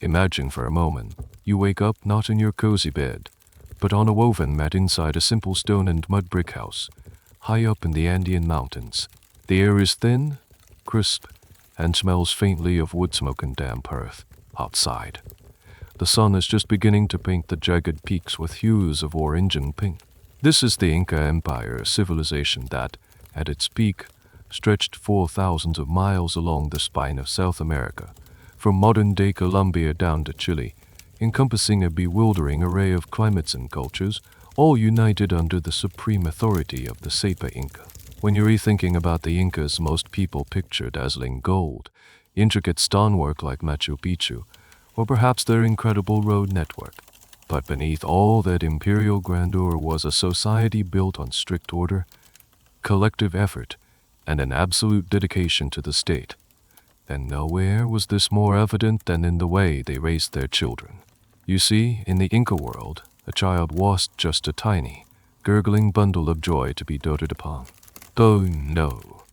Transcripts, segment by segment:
Imagine for a moment, you wake up not in your cozy bed, but on a woven mat inside a simple stone and mud brick house, high up in the Andean mountains. The air is thin, crisp, and smells faintly of wood smoke and damp earth. Outside, the sun is just beginning to paint the jagged peaks with hues of orange and pink. This is the Inca Empire, a civilization that, at its peak, stretched for thousands of miles along the spine of South America, from modern-day Colombia down to Chile, encompassing a bewildering array of climates and cultures, all united under the supreme authority of the Sapa Inca. When you're rethinking about the Incas, most people picture dazzling gold, intricate stonework like Machu Picchu, or perhaps their incredible road network. But beneath all that imperial grandeur was a society built on strict order, collective effort, and an absolute dedication to the state. And nowhere was this more evident than in the way they raised their children. You see, in the Inca world, a child was just a tiny, gurgling bundle of joy to be doted upon. Oh no.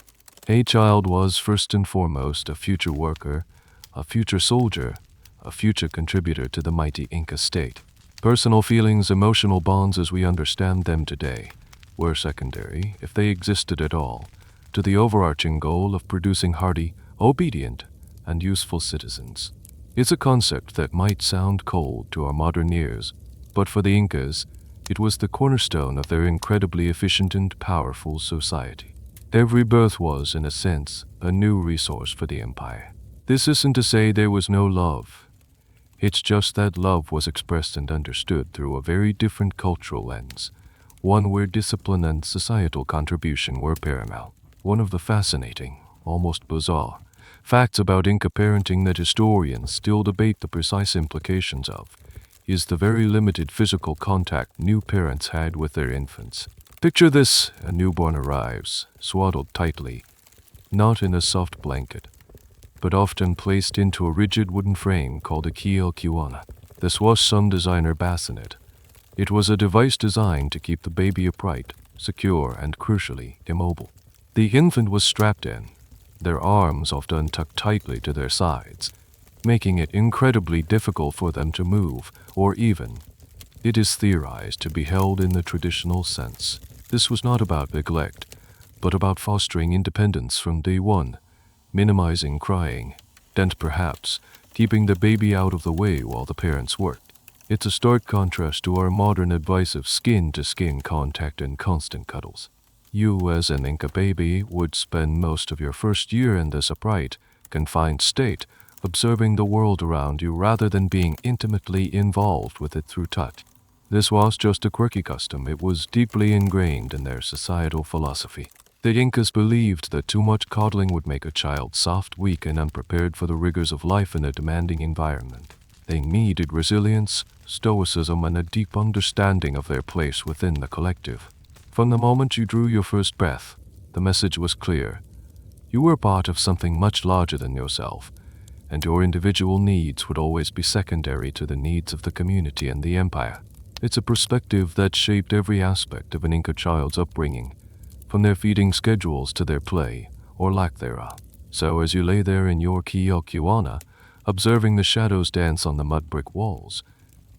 A child was first and foremost a future worker, a future soldier, a future contributor to the mighty Inca state. Personal feelings, emotional bonds as we understand them today, were secondary, if they existed at all, to the overarching goal of producing hardy, obedient, and useful citizens. It's a concept that might sound cold to our modern ears, but for the Incas, it was the cornerstone of their incredibly efficient and powerful society. Every birth was, in a sense, a new resource for the empire. This isn't to say there was no love. It's just that love was expressed and understood through a very different cultural lens, one where discipline and societal contribution were paramount. One of the fascinating, almost bizarre, facts about Inca parenting that historians still debate the precise implications of is the very limited physical contact new parents had with their infants. Picture this: a newborn arrives, swaddled tightly, not in a soft blanket, but often placed into a rigid wooden frame called a quilqana. This was some designer bassinet. It was a device designed to keep the baby upright, secure, and crucially, immobile. The infant was strapped in, their arms often tucked tightly to their sides, making it incredibly difficult for them to move, or even, it is theorized, to be held in the traditional sense. This was not about neglect, but about fostering independence from day one, minimizing crying, and perhaps keeping the baby out of the way while the parents worked. It's a stark contrast to our modern advice of skin-to-skin contact and constant cuddles. You, as an Inca baby, would spend most of your first year in this upright, confined state, observing the world around you rather than being intimately involved with it through touch. This was just a quirky custom. It was deeply ingrained in their societal philosophy. The Incas believed that too much coddling would make a child soft, weak, and unprepared for the rigors of life in a demanding environment. They needed resilience, stoicism, and a deep understanding of their place within the collective. From the moment you drew your first breath, the message was clear. You were part of something much larger than yourself, and your individual needs would always be secondary to the needs of the community and the empire. It's a perspective that shaped every aspect of an Inca child's upbringing, from their feeding schedules to their play, or lack thereof. So as you lay there in your quilqana, observing the shadows dance on the mud brick walls,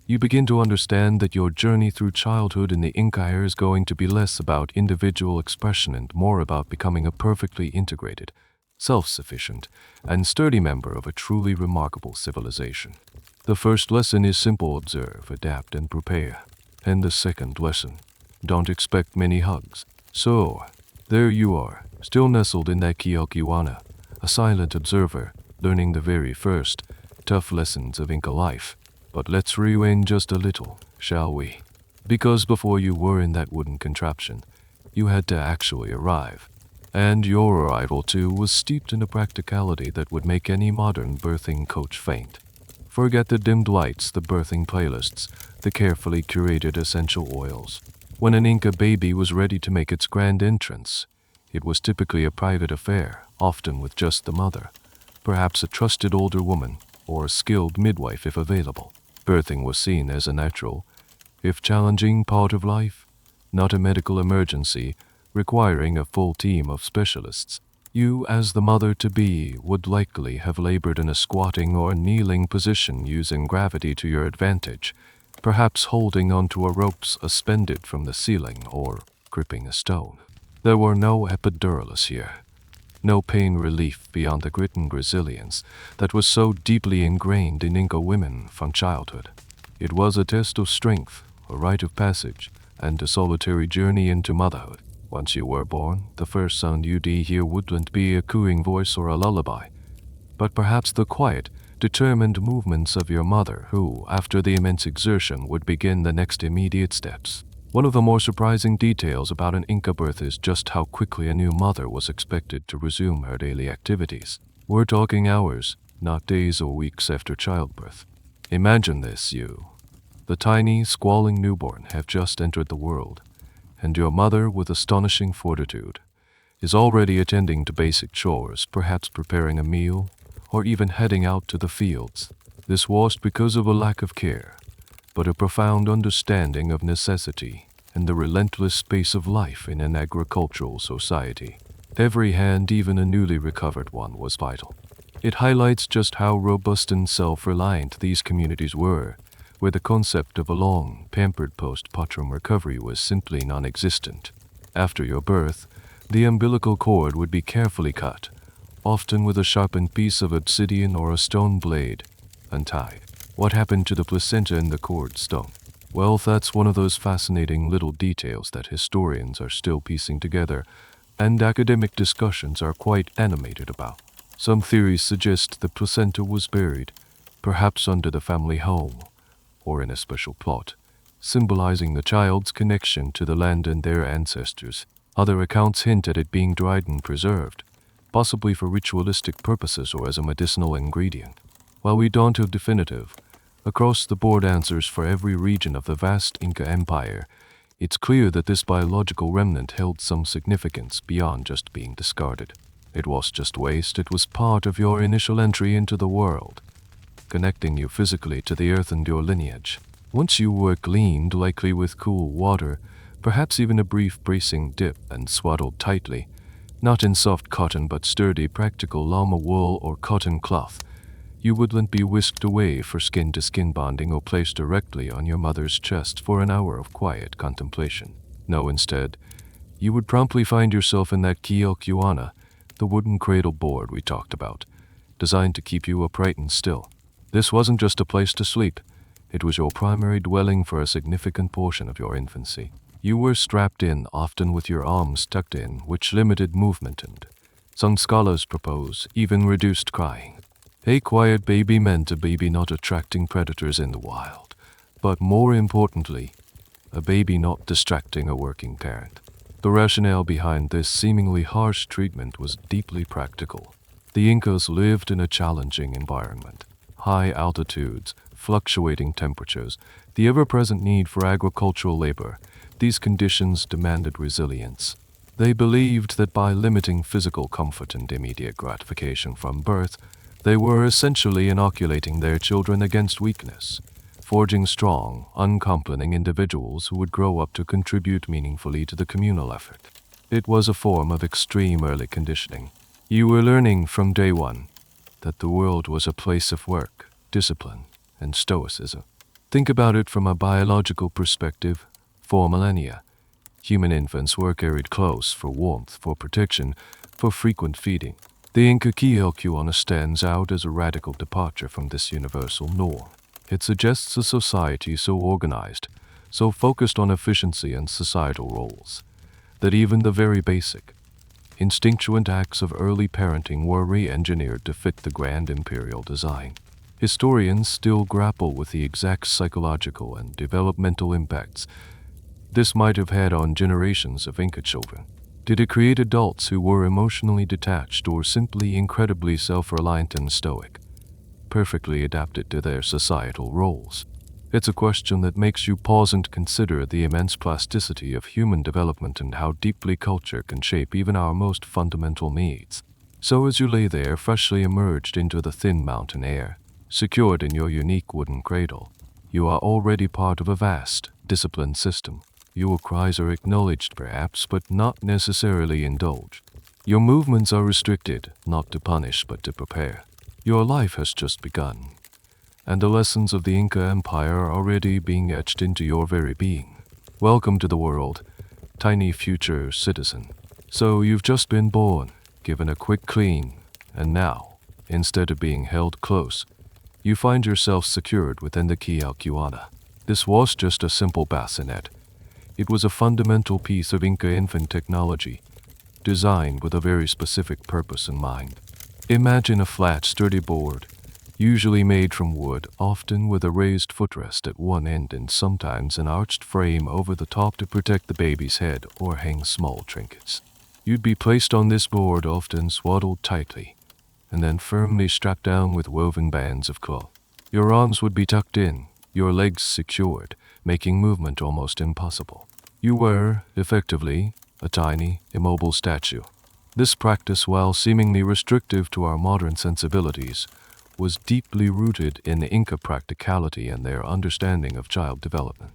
you begin to understand that your journey through childhood in the Inca era is going to be less about individual expression and more about becoming a perfectly integrated, self-sufficient, and sturdy member of a truly remarkable civilization. The first lesson is simple: observe, adapt, and prepare. And the second lesson: don't expect many hugs. So, there you are, still nestled in that quilqana, a silent observer, learning the very first, tough lessons of Inca life. But let's rewind just a little, shall we? Because before you were in that wooden contraption, you had to actually arrive. And your arrival, too, was steeped in a practicality that would make any modern birthing coach faint. Forget the dimmed lights, the birthing playlists, the carefully curated essential oils. When an Inca baby was ready to make its grand entrance, it was typically a private affair, often with just the mother, perhaps a trusted older woman, or a skilled midwife if available. Birthing was seen as a natural, if challenging, part of life, not a medical emergency requiring a full team of specialists. You, as the mother-to-be, would likely have labored in a squatting or kneeling position using gravity to your advantage, perhaps holding onto a rope suspended from the ceiling or gripping a stone. There were no epidurals here, no pain relief beyond the grit and resilience that was so deeply ingrained in Inca women from childhood. It was a test of strength, a rite of passage, and a solitary journey into motherhood. Once you were born, the first sound you'd hear wouldn't be a cooing voice or a lullaby, but perhaps the quiet, determined movements of your mother who, after the immense exertion, would begin the next immediate steps. One of the more surprising details about an Inca birth is just how quickly a new mother was expected to resume her daily activities. We're talking hours, not days or weeks after childbirth. Imagine this, the tiny, squalling newborn, have just entered the world, and your mother, with astonishing fortitude, is already attending to basic chores, perhaps preparing a meal, or even heading out to the fields. This wasn't because of a lack of care, but a profound understanding of necessity and the relentless pace of life in an agricultural society. Every hand, even a newly recovered one, was vital. It highlights just how robust and self-reliant these communities were, where the concept of a long, pampered postpartum recovery was simply non-existent. After your birth, the umbilical cord would be carefully cut, often with a sharpened piece of obsidian or a stone blade, untied. What happened to the placenta in the cord stone? Well, that's one of those fascinating little details that historians are still piecing together, and academic discussions are quite animated about. Some theories suggest the placenta was buried, perhaps under the family home, or in a special plot, symbolizing the child's connection to the land and their ancestors. Other accounts hint at it being dried and preserved, possibly for ritualistic purposes or as a medicinal ingredient. While we don't have definitive, across-the-board answers for every region of the vast Inca Empire, it's clear that this biological remnant held some significance beyond just being discarded. It was just waste, it was part of your initial entry into the world, connecting you physically to the earth and your lineage. Once you were cleaned, likely with cool water, perhaps even a brief bracing dip, and swaddled tightly, not in soft cotton but sturdy, practical llama wool or cotton cloth, you wouldn't be whisked away for skin-to-skin bonding or placed directly on your mother's chest for an hour of quiet contemplation. No, instead, you would promptly find yourself in that quilqana, the wooden cradle board we talked about, designed to keep you upright and still. This wasn't just a place to sleep, it was your primary dwelling for a significant portion of your infancy. You were strapped in, often with your arms tucked in, which limited movement and, some scholars propose, even reduced crying. A quiet baby meant a baby not attracting predators in the wild, but more importantly, a baby not distracting a working parent. The rationale behind this seemingly harsh treatment was deeply practical. The Incas lived in a challenging environment. High altitudes, fluctuating temperatures, the ever-present need for agricultural labor, these conditions demanded resilience. They believed that by limiting physical comfort and immediate gratification from birth, they were essentially inoculating their children against weakness, forging strong, uncomplaining individuals who would grow up to contribute meaningfully to the communal effort. It was a form of extreme early conditioning. You were learning from day one that the world was a place of work, discipline, and stoicism. Think about it from a biological perspective. For millennia, human infants were carried close for warmth, for protection, for frequent feeding. The Inca quilqana stands out as a radical departure from this universal norm. It suggests a society so organized, so focused on efficiency and societal roles, that even the very basic, instinctual acts of early parenting were re-engineered to fit the grand imperial design. Historians still grapple with the exact psychological and developmental impacts this might have had on generations of Inca children. Did it create adults who were emotionally detached or simply incredibly self-reliant and stoic, perfectly adapted to their societal roles? It's a question that makes you pause and consider the immense plasticity of human development and how deeply culture can shape even our most fundamental needs. So as you lay there, freshly emerged into the thin mountain air, secured in your unique wooden cradle, you are already part of a vast, disciplined system. Your cries are acknowledged perhaps, but not necessarily indulged. Your movements are restricted, not to punish but to prepare. Your life has just begun, and the lessons of the Inca Empire are already being etched into your very being. Welcome to the world, tiny future citizen. So you've just been born, given a quick clean, and now, instead of being held close, you find yourself secured within the quilqana. This was just a simple bassinet. It was a fundamental piece of Inca infant technology, designed with a very specific purpose in mind. Imagine a flat, sturdy board, usually made from wood, often with a raised footrest at one end and sometimes an arched frame over the top to protect the baby's head or hang small trinkets. You'd be placed on this board, often swaddled tightly, and then firmly strapped down with woven bands of cloth. Your arms would be tucked in, your legs secured, making movement almost impossible. You were, effectively, a tiny, immobile statue. This practice, while seemingly restrictive to our modern sensibilities, was deeply rooted in Inca practicality and their understanding of child development.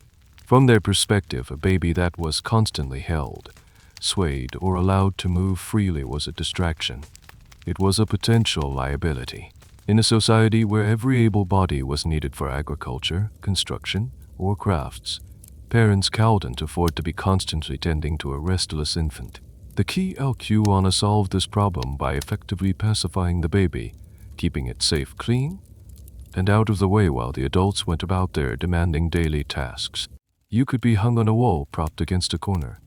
From their perspective, a baby that was constantly held, swayed, or allowed to move freely was a distraction. It was a potential liability. In a society where every able body was needed for agriculture, construction, or crafts, parents couldn't afford to be constantly tending to a restless infant. The quilqana solved this problem by effectively pacifying the baby, keeping it safe, clean, and out of the way while the adults went about their demanding daily tasks. You could be hung on a wall propped against a corner,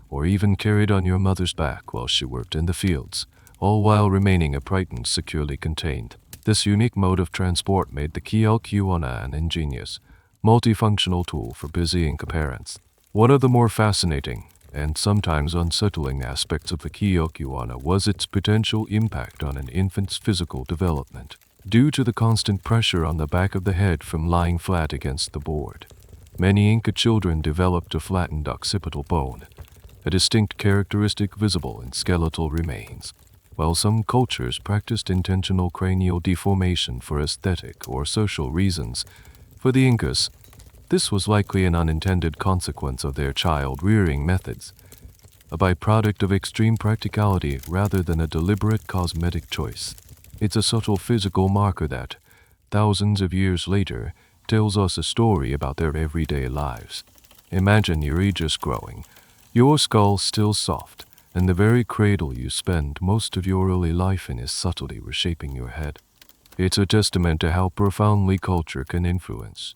or even carried on your mother's back while she worked in the fields, all while remaining upright and securely contained. This unique mode of transport made the quilqana an ingenious, multifunctional tool for busy Inca parents. One of the more fascinating and sometimes unsettling aspects of the quilqana was its potential impact on an infant's physical development. Due to the constant pressure on the back of the head from lying flat against the board, many Inca children developed a flattened occipital bone, a distinct characteristic visible in skeletal remains. While some cultures practiced intentional cranial deformation for aesthetic or social reasons, for the Incas, this was likely an unintended consequence of their child-rearing methods, a byproduct of extreme practicality rather than a deliberate cosmetic choice. It's a subtle physical marker that, thousands of years later, tells us a story about their everyday lives. Imagine your aegis growing, your skull still soft, and the very cradle you spend most of your early life in is subtly reshaping your head. It's a testament to how profoundly culture can influence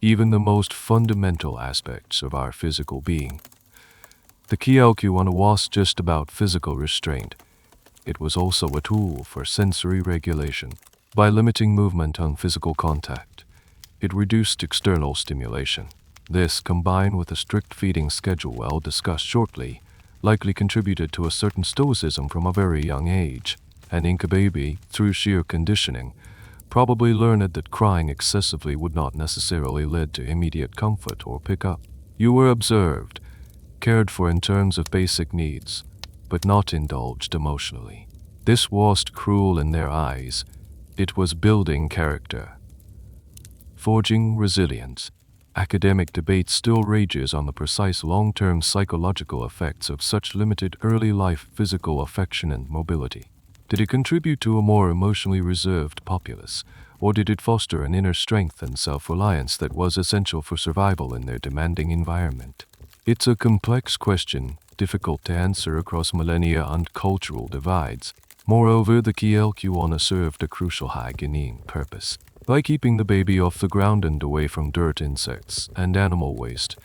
even the most fundamental aspects of our physical being. The quilqana was just about physical restraint. It was also a tool for sensory regulation. By limiting movement on physical contact, it reduced external stimulation. This, combined with a strict feeding schedule well discussed shortly, likely contributed to a certain stoicism from a very young age. An Inca baby, through sheer conditioning, probably learned that crying excessively would not necessarily lead to immediate comfort or pickup. You were observed, cared for in terms of basic needs, but not indulged emotionally. This wasn't cruel in their eyes. It was building character, forging resilience. Academic debate still rages on the precise long-term psychological effects of such limited early life physical affection and mobility. Did it contribute to a more emotionally reserved populace, or did it foster an inner strength and self-reliance that was essential for survival in their demanding environment? It's a complex question, difficult to answer across millennia and cultural divides. Moreover, the quilqana served a crucial hygiene purpose. By keeping the baby off the ground and away from dirt, insects, and animal waste,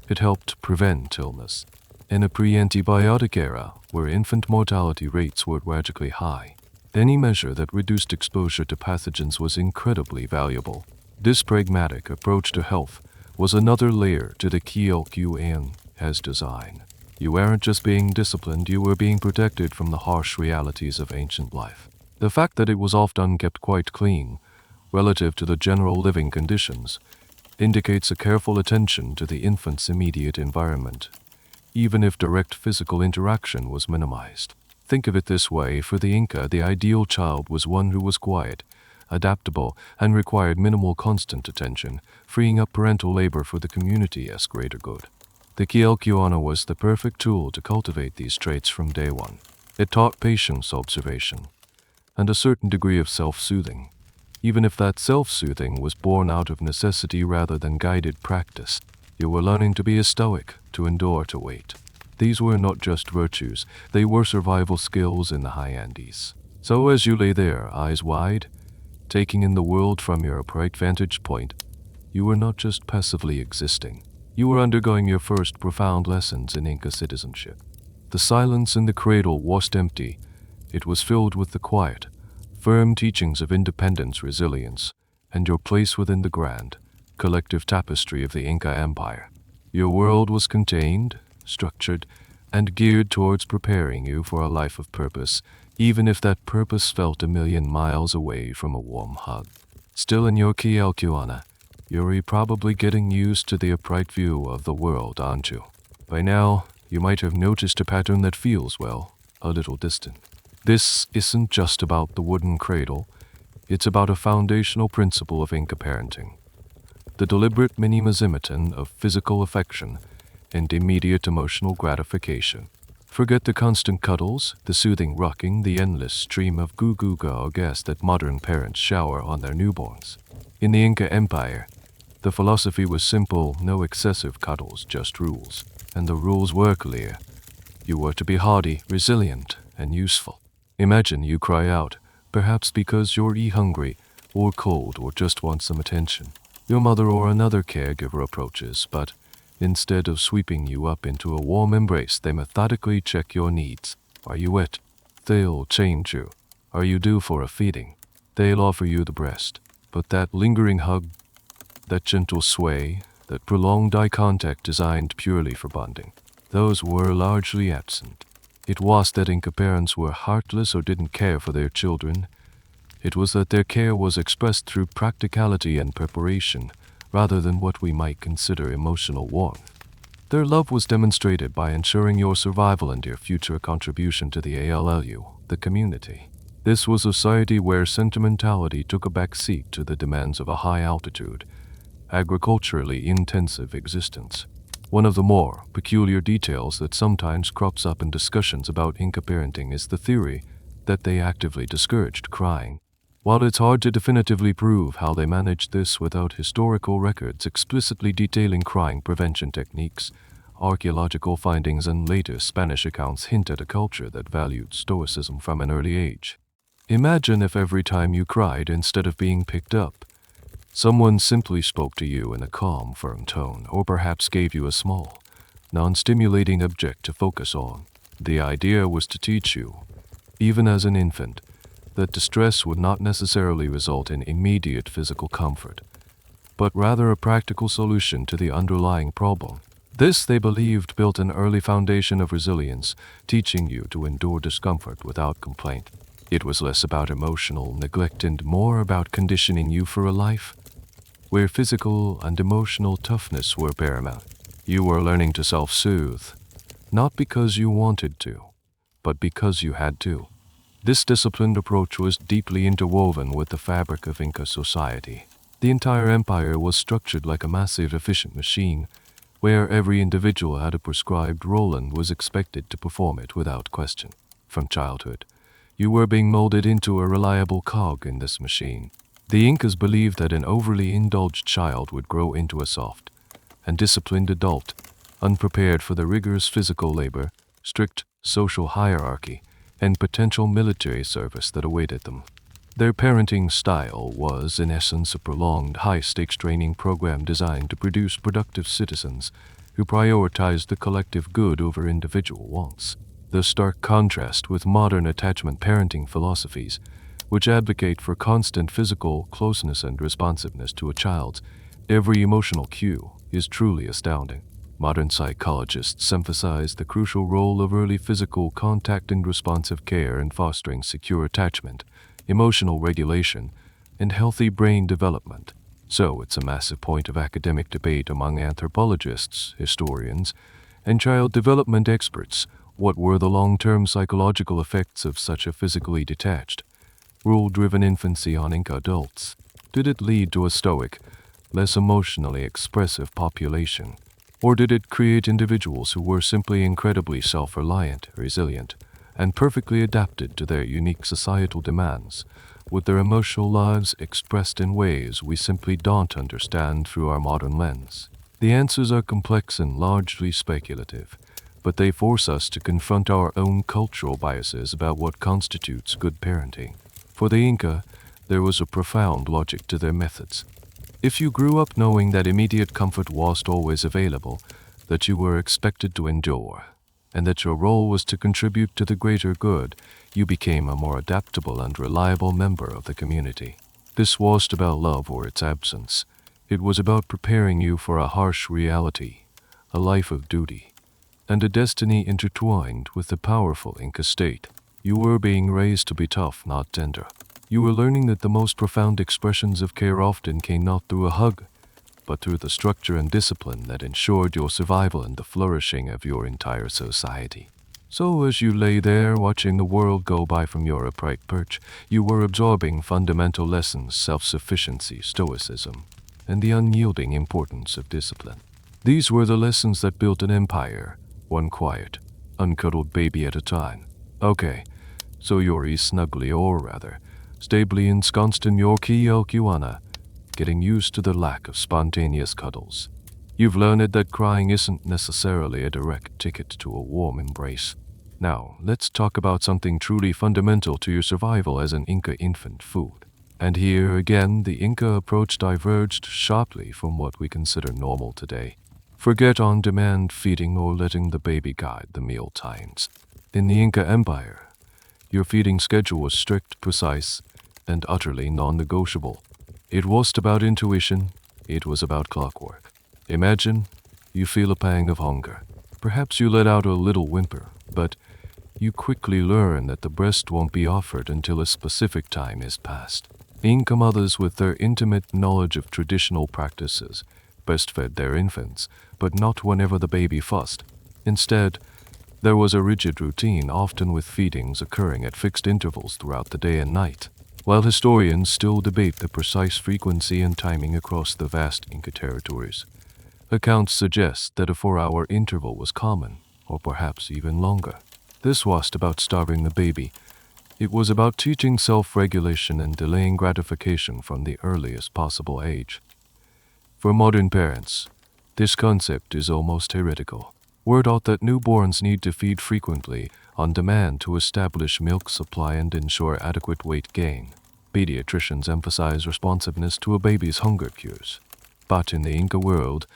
it helped prevent illness. In a pre-antibiotic era, where infant mortality rates were tragically high, any measure that reduced exposure to pathogens was incredibly valuable. This pragmatic approach to health was another layer to the quilqana's design. You weren't just being disciplined, you were being protected from the harsh realities of ancient life. The fact that it was often kept quite clean, relative to the general living conditions, indicates a careful attention to the infant's immediate environment, even if direct physical interaction was minimized. Think of it this way: for the Inca, the ideal child was one who was quiet, adaptable, and required minimal constant attention, freeing up parental labor for the community's greater good. The quilqana was the perfect tool to cultivate these traits from day one. It taught patience, observation, and a certain degree of self-soothing, even if that self-soothing was born out of necessity rather than guided practice. You were learning to be a stoic, to endure, to wait. These were not just virtues, they were survival skills in the high Andes. So as you lay there, eyes wide, taking in the world from your upright vantage point, you were not just passively existing. You were undergoing your first profound lessons in Inca citizenship. The silence in the cradle wasn't empty. It was filled with the quiet, firm teachings of independence, resilience, and your place within the grand, collective tapestry of the Inca Empire. Your world was contained, structured, and geared towards preparing you for a life of purpose, even if that purpose felt a million miles away from a warm hug. Still in your quilqana, you're probably getting used to the upright view of the world, aren't you? By now, you might have noticed a pattern that feels, well, a little distant. This isn't just about the wooden cradle, it's about a foundational principle of Inca parenting. The deliberate minimization of physical affection and immediate emotional gratification. Forget the constant cuddles, the soothing rocking, the endless stream of goo-goo-gaw gas that modern parents shower on their newborns. In the Inca Empire, the philosophy was simple: no excessive cuddles, just rules. And the rules were clear. You were to be hardy, resilient, and useful. Imagine you cry out, perhaps because you're hungry, or cold, or just want some attention. Your mother or another caregiver approaches, but instead of sweeping you up into a warm embrace, they methodically check your needs. Are you wet? They'll change you. Are you due for a feeding? They'll offer you the breast. But that lingering hug, that gentle sway, that prolonged eye contact designed purely for bonding, those were largely absent. It was that Inca parents were heartless or didn't care for their children. It was that their care was expressed through practicality and preparation, rather than what we might consider emotional warmth. Their love was demonstrated by ensuring your survival and your future contribution to the ALLU, the community. This was a society where sentimentality took a back seat to the demands of a high-altitude, agriculturally intensive existence. One of the more peculiar details that sometimes crops up in discussions about Inca parenting is the theory that they actively discouraged crying. While it's hard to definitively prove how they managed this without historical records explicitly detailing crying prevention techniques, archaeological findings and later Spanish accounts hint at a culture that valued stoicism from an early age. Imagine if every time you cried, instead of being picked up, someone simply spoke to you in a calm, firm tone, or perhaps gave you a small, non-stimulating object to focus on. The idea was to teach you, even as an infant, that distress would not necessarily result in immediate physical comfort, but rather a practical solution to the underlying problem. This, they believed, built an early foundation of resilience, teaching you to endure discomfort without complaint. It was less about emotional neglect and more about conditioning you for a life where physical and emotional toughness were paramount. You were learning to self-soothe, not because you wanted to, but because you had to. This disciplined approach was deeply interwoven with the fabric of Inca society. The entire empire was structured like a massive, efficient machine, where every individual had a prescribed role and was expected to perform it without question. From childhood, you were being molded into a reliable cog in this machine. The Incas believed that an overly indulged child would grow into a soft and disciplined adult, unprepared for the rigorous physical labor, strict social hierarchy, and potential military service that awaited them. Their parenting style was, in essence, a prolonged, high-stakes training program designed to produce productive citizens who prioritized the collective good over individual wants. The stark contrast with modern attachment parenting philosophies, which advocate for constant physical closeness and responsiveness to a child's every emotional cue, is truly astounding. Modern psychologists emphasize the crucial role of early physical contact and responsive care in fostering secure attachment, emotional regulation, and healthy brain development. So it's a massive point of academic debate among anthropologists, historians, and child development experts. What were the long-term psychological effects of such a physically detached, rule-driven infancy on Inca adults? Did it lead to a stoic, less emotionally expressive population? Or did it create individuals who were simply incredibly self-reliant, resilient, and perfectly adapted to their unique societal demands, with their emotional lives expressed in ways we simply don't understand through our modern lens. The answers are complex and largely speculative, but they force us to confront our own cultural biases about what constitutes good parenting. For the Inca, there was a profound logic to their methods. If you grew up knowing that immediate comfort wasn't always available, that you were expected to endure, and that your role was to contribute to the greater good, you became a more adaptable and reliable member of the community. This wasn't about love or its absence. It was about preparing you for a harsh reality, a life of duty, and a destiny intertwined with the powerful Inca state. You were being raised to be tough, not tender. You were learning that the most profound expressions of care often came not through a hug, but through the structure and discipline that ensured your survival and the flourishing of your entire society. So as you lay there watching the world go by from your upright perch, you were absorbing fundamental lessons: self-sufficiency, stoicism, and the unyielding importance of discipline. These were the lessons that built an empire, one quiet, uncuddled baby at a time. Okay, so you're snugly, or rather, stably ensconced in your quilqana, getting used to the lack of spontaneous cuddles. You've learned that crying isn't necessarily a direct ticket to a warm embrace. Now, let's talk about something truly fundamental to your survival as an Inca infant: food. And here again, the Inca approach diverged sharply from what we consider normal today. Forget on-demand feeding or letting the baby guide the meal times. In the Inca Empire, your feeding schedule was strict, precise, and utterly non-negotiable. It wasn't about intuition, it was about clockwork. Imagine you feel a pang of hunger. Perhaps you let out a little whimper, but you quickly learn that the breast won't be offered until a specific time is past. Inca mothers, with their intimate knowledge of traditional practices, breastfed their infants, but not whenever the baby fussed. Instead, there was a rigid routine, often with feedings occurring at fixed intervals throughout the day and night. While historians still debate the precise frequency and timing across the vast Inca territories, accounts suggest that a 4-hour interval was common, or perhaps even longer. This wasn't about starving the baby. It was about teaching self-regulation and delaying gratification from the earliest possible age. For modern parents, this concept is almost heretical. We're taught that newborns need to feed frequently, on demand, to establish milk supply and ensure adequate weight gain. Pediatricians emphasize responsiveness to a baby's hunger cues. But in the Inca world,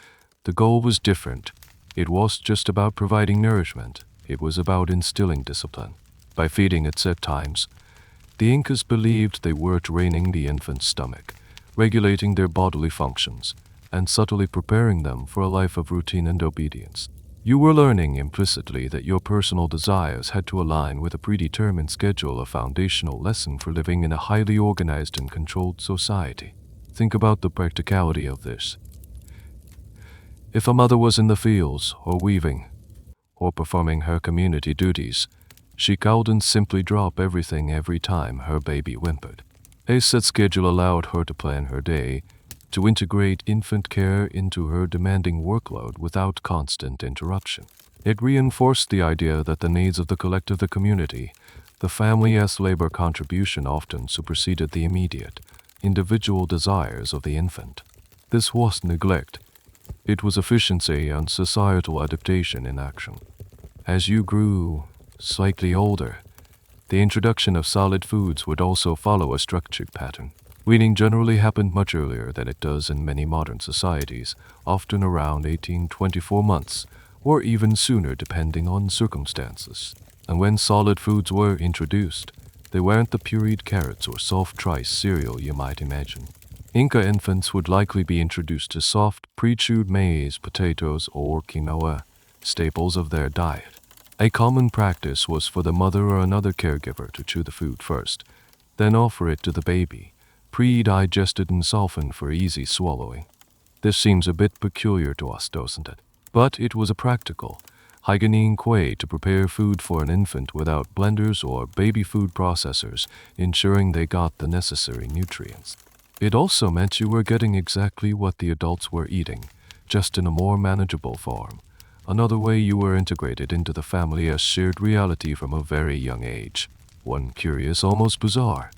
the goal was different. It wasn't just about providing nourishment, it was about instilling discipline. By feeding at set times, the Incas believed they were training the infant's stomach, regulating their bodily functions, and subtly preparing them for a life of routine and obedience. You were learning implicitly that your personal desires had to align with a predetermined schedule, a foundational lesson for living in a highly organized and controlled society. Think about the practicality of this. If a mother was in the fields, or weaving, or performing her community duties, she couldn't simply drop everything every time her baby whimpered. A set schedule allowed her to plan her day, to integrate infant care into her demanding workload without constant interruption. It reinforced the idea that the needs of the collective, the community, the family's labor contribution often superseded the immediate, individual desires of the infant. This was neglect. It was efficiency and societal adaptation in action. As you grew slightly older, the introduction of solid foods would also follow a structured pattern. Weaning generally happened much earlier than it does in many modern societies, often around 18-24 months, or even sooner depending on circumstances. And when solid foods were introduced, they weren't the pureed carrots or soft rice cereal you might imagine. Inca infants would likely be introduced to soft, pre-chewed maize, potatoes, or quinoa, staples of their diet. A common practice was for the mother or another caregiver to chew the food first, then offer it to the baby, pre-digested and softened for easy swallowing. This seems a bit peculiar to us, doesn't it? But it was a practical, hygienic way to prepare food for an infant without blenders or baby food processors, ensuring they got the necessary nutrients. It also meant you were getting exactly what the adults were eating, just in a more manageable form, Another way you were integrated into the family as shared reality from a very young age. One curious, almost bizarre,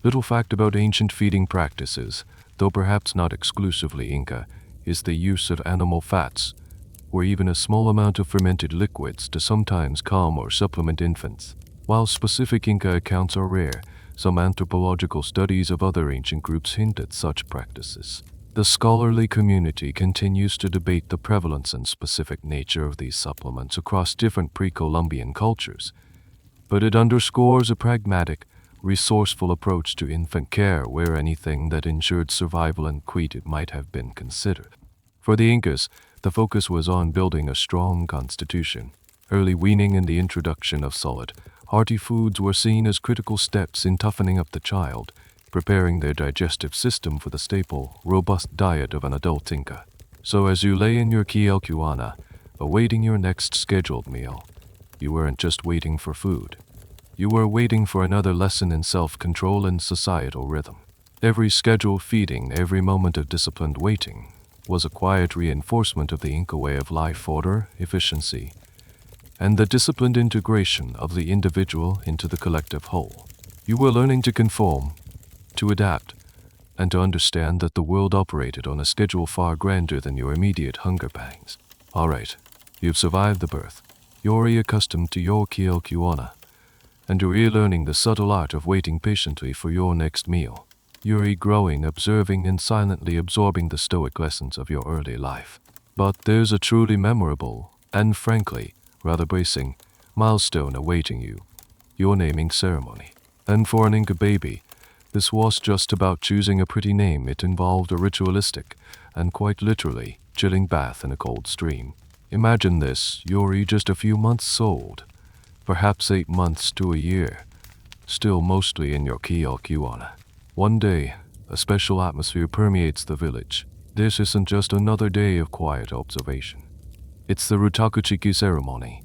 little fact about ancient feeding practices, though perhaps not exclusively Inca, is the use of animal fats, or even a small amount of fermented liquids to sometimes calm or supplement infants. While specific Inca accounts are rare, some anthropological studies of other ancient groups hint at such practices. The scholarly community continues to debate the prevalence and specific nature of these supplements across different pre-Columbian cultures, but it underscores a pragmatic, resourceful approach to infant care where anything that ensured survival and quietude might have been considered. For the Incas, the focus was on building a strong constitution. Early weaning and the introduction of solid, hearty foods were seen as critical steps in toughening up the child, preparing their digestive system for the staple, robust diet of an adult Inca. So as you lay in your quilqana, awaiting your next scheduled meal, you weren't just waiting for food. You were waiting for another lesson in self-control and societal rhythm. Every scheduled feeding, every moment of disciplined waiting, was a quiet reinforcement of the Inca way of life, order, efficiency, and the disciplined integration of the individual into the collective whole. You were learning to conform, to adapt, and to understand that the world operated on a schedule far grander than your immediate hunger pangs. All right, you've survived the birth. You're accustomed to your quilqana, and you're learning the subtle art of waiting patiently for your next meal. You're growing, observing, and silently absorbing the stoic lessons of your early life. But there's a truly memorable, and frankly, rather bracing, milestone awaiting you, your naming ceremony. And for an Inca baby, this was just about choosing a pretty name. It involved a ritualistic, and quite literally, chilling bath in a cold stream. Imagine this, you're just a few months old, perhaps 8 months to a year, still mostly in your quilqana. One day, a special atmosphere permeates the village. This isn't just another day of quiet observation. It's the Rutakuchiki ceremony,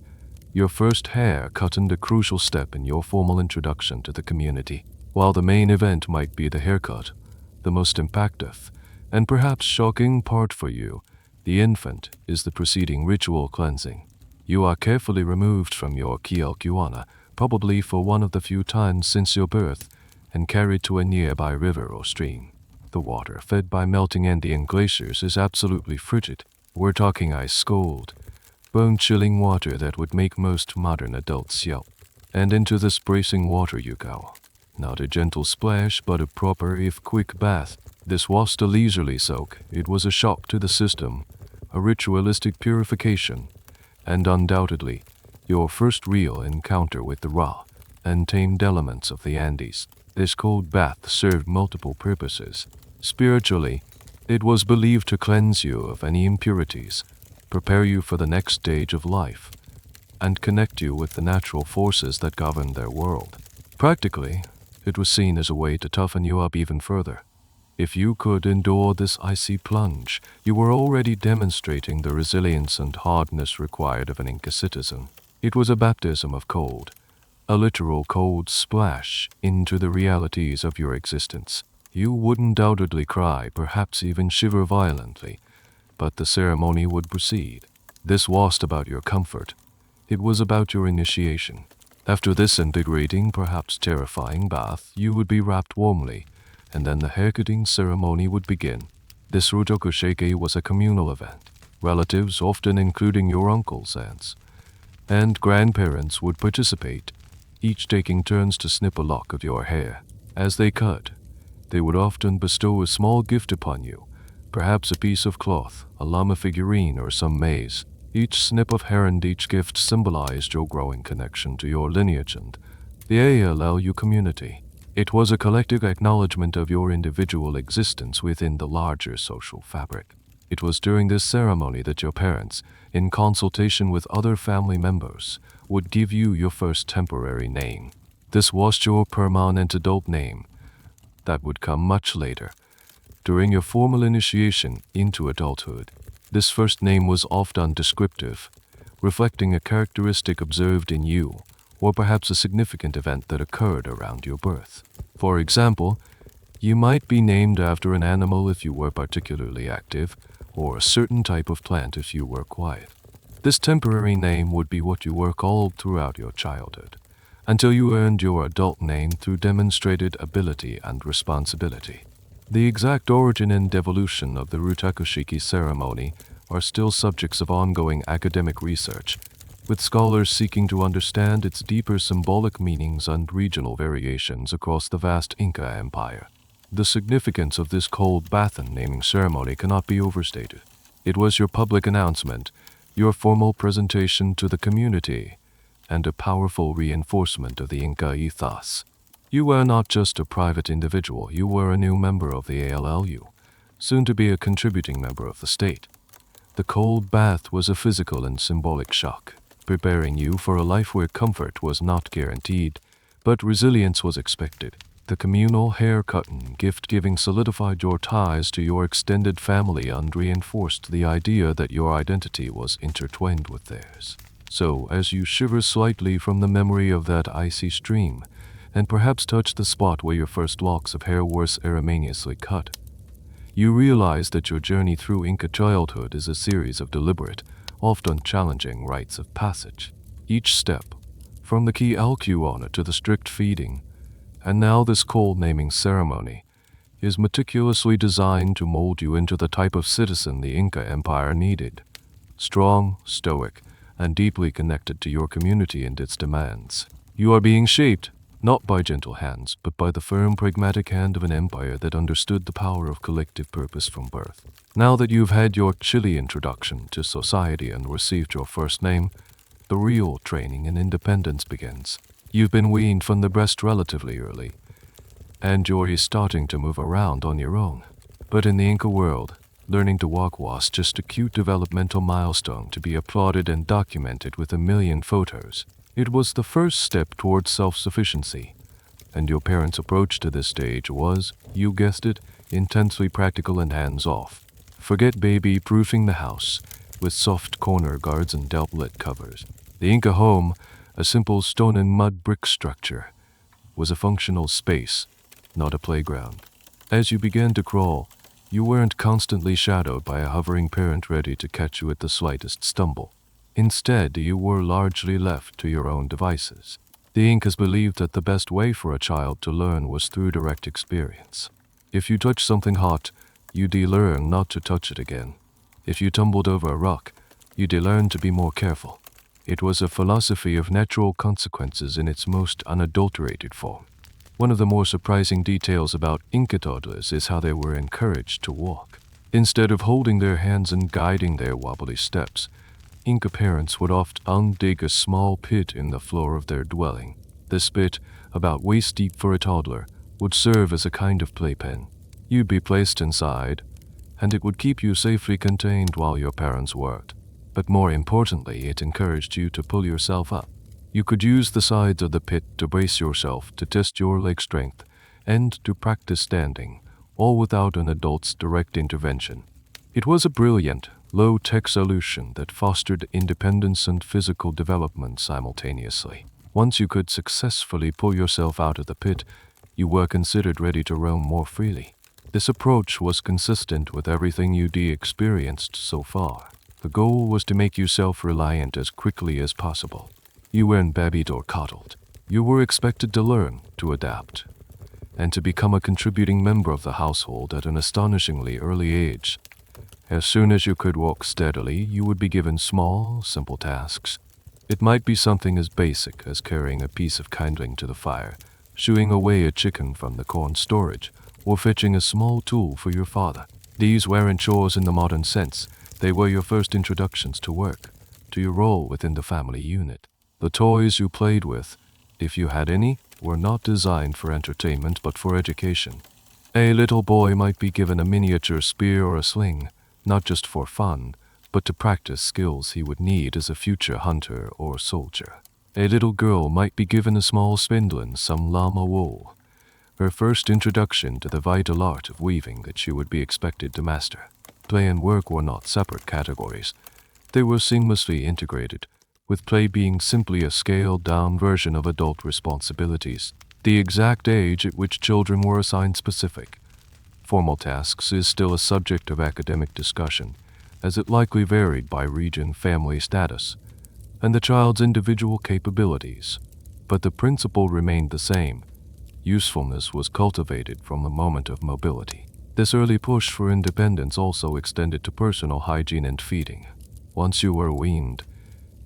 your first hair cut and a crucial step in your formal introduction to the community. While the main event might be the haircut, the most impactful, and perhaps shocking part for you, the infant, is the preceding ritual cleansing. You are carefully removed from your quilqana, probably for one of the few times since your birth, and carried to a nearby river or stream. The water, fed by melting Andean glaciers, is absolutely frigid. We're talking ice cold, bone-chilling water that would make most modern adults yelp. And into this bracing water you go. Not a gentle splash, but a proper, if quick, bath. This wasn't a leisurely soak. It was a shock to the system, a ritualistic purification, and undoubtedly, your first real encounter with the raw and tamed elements of the Andes. This cold bath served multiple purposes. Spiritually, it was believed to cleanse you of any impurities, prepare you for the next stage of life, and connect you with the natural forces that govern their world. Practically, it was seen as a way to toughen you up even further. If you could endure this icy plunge, you were already demonstrating the resilience and hardness required of an Inca citizen. It was a baptism of cold, a literal cold splash into the realities of your existence. You would undoubtedly cry, perhaps even shiver violently, but the ceremony would proceed. This wasn't about your comfort. It was about your initiation. After this invigorating, perhaps terrifying bath, you would be wrapped warmly, and then the haircutting ceremony would begin. This Rutokusheke was a communal event. Relatives, often including your uncles, aunts, and grandparents, would participate, each taking turns to snip a lock of your hair. As they cut, they would often bestow a small gift upon you, perhaps a piece of cloth, a llama figurine, or some maize. Each snip of hair and each gift symbolized your growing connection to your lineage and the ALLU community. It was a collective acknowledgement of your individual existence within the larger social fabric. It was during this ceremony that your parents, in consultation with other family members, would give you your first temporary name. This was your permanent adult name that would come much later, during your formal initiation into adulthood. This first name was often descriptive, reflecting a characteristic observed in you, or perhaps a significant event that occurred around your birth. For example, you might be named after an animal if you were particularly active, or a certain type of plant if you were quiet. This temporary name would be what you were called throughout your childhood, until you earned your adult name through demonstrated ability and responsibility. The exact origin and evolution of the Rutakushiki ceremony are still subjects of ongoing academic research, with scholars seeking to understand its deeper symbolic meanings and regional variations across the vast Inca Empire. The significance of this cold bath and naming ceremony cannot be overstated. It was your public announcement, your formal presentation to the community, and a powerful reinforcement of the Inca ethos. You were not just a private individual, you were a new member of the ALLU, soon to be a contributing member of the state. The cold bath was a physical and symbolic shock, preparing you for a life where comfort was not guaranteed, but resilience was expected. The communal haircut and gift-giving solidified your ties to your extended family and reinforced the idea that your identity was intertwined with theirs. So, as you shiver slightly from the memory of that icy stream, and perhaps touch the spot where your first locks of hair were ceremoniously cut, you realize that your journey through Inca childhood is a series of deliberate, often challenging rites of passage. Each step, from the cuilqana to the strict feeding, and now this cold naming ceremony, is meticulously designed to mold you into the type of citizen the Inca Empire needed. Strong, stoic, and deeply connected to your community and its demands. You are being shaped, not by gentle hands, but by the firm, pragmatic hand of an empire that understood the power of collective purpose from birth. Now that you've had your chilly introduction to society and received your first name, the real training in independence begins. You've been weaned from the breast relatively early, and you're starting to move around on your own. But in the Inca world, learning to walk was just a cute developmental milestone to be applauded and documented with a million photos. It was the first step towards self-sufficiency, and your parents' approach to this stage was, you guessed it, intensely practical and hands-off. Forget baby-proofing the house, with soft corner guards and delp-lit covers. The Inca home, a simple stone and mud brick structure, was a functional space, not a playground. As you began to crawl, you weren't constantly shadowed by a hovering parent ready to catch you at the slightest stumble. Instead, you were largely left to your own devices. The Incas believed that the best way for a child to learn was through direct experience. If you touched something hot, you'd learn not to touch it again. If you tumbled over a rock, you'd learn to be more careful. It was a philosophy of natural consequences in its most unadulterated form. One of the more surprising details about Inca toddlers is how they were encouraged to walk. Instead of holding their hands and guiding their wobbly steps, Inca parents would often dig a small pit in the floor of their dwelling. This pit, about waist deep for a toddler, would serve as a kind of playpen. You'd be placed inside, and it would keep you safely contained while your parents worked. But more importantly, it encouraged you to pull yourself up. You could use the sides of the pit to brace yourself, to test your leg strength, and to practice standing, all without an adult's direct intervention. It was a brilliant, low-tech solution that fostered independence and physical development simultaneously. Once you could successfully pull yourself out of the pit, you were considered ready to roam more freely. This approach was consistent with everything you'd experienced so far. The goal was to make you self-reliant as quickly as possible. You weren't babied or coddled. You were expected to learn, to adapt, and to become a contributing member of the household at an astonishingly early age. As soon as you could walk steadily, you would be given small, simple tasks. It might be something as basic as carrying a piece of kindling to the fire, shooing away a chicken from the corn storage, or fetching a small tool for your father. These weren't chores in the modern sense. They were your first introductions to work, to your role within the family unit. The toys you played with, if you had any, were not designed for entertainment but for education. A little boy might be given a miniature spear or a sling, not just for fun, but to practice skills he would need as a future hunter or soldier. A little girl might be given a small spindle and some llama wool, her first introduction to the vital art of weaving that she would be expected to master. Play and work were not separate categories. They were seamlessly integrated, with play being simply a scaled-down version of adult responsibilities. The exact age at which children were assigned specific formal tasks is still a subject of academic discussion, but as it likely varied by region, family status, and the child's individual capabilities. But the principle remained the same. Usefulness was cultivated from the moment of mobility. This early push for independence also extended to personal hygiene and feeding. Once you were weaned,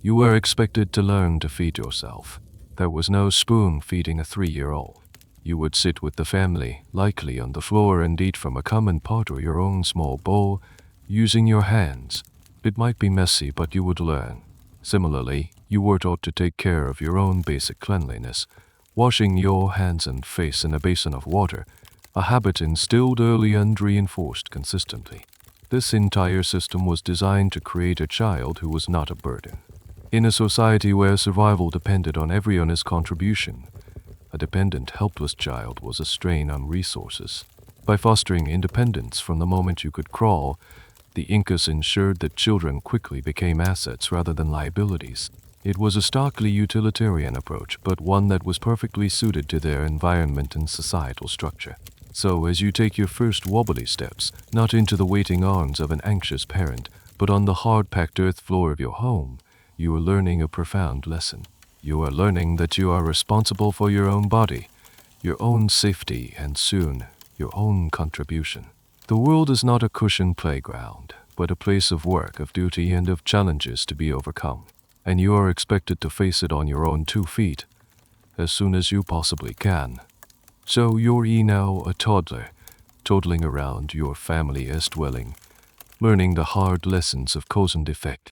you were expected to learn to feed yourself. There was no spoon feeding a 3-year-old. You would sit with the family, likely on the floor, and eat from a common pot or your own small bowl, using your hands. It might be messy, but you would learn. Similarly, you were taught to take care of your own basic cleanliness, washing your hands and face in a basin of water, a habit instilled early and reinforced consistently. This entire system was designed to create a child who was not a burden. In a society where survival depended on everyone's contribution, a dependent, helpless child was a strain on resources. By fostering independence from the moment you could crawl, the Incas ensured that children quickly became assets rather than liabilities. It was a starkly utilitarian approach, but one that was perfectly suited to their environment and societal structure. So, as you take your first wobbly steps, not into the waiting arms of an anxious parent, but on the hard-packed earth floor of your home, you are learning a profound lesson. You are learning that you are responsible for your own body, your own safety, and soon, your own contribution. The world is not a cushioned playground, but a place of work, of duty, and of challenges to be overcome. And you are expected to face it on your own 2 feet, as soon as you possibly can. So you're now a toddler, toddling around your family's dwelling, learning the hard lessons of cause and effect.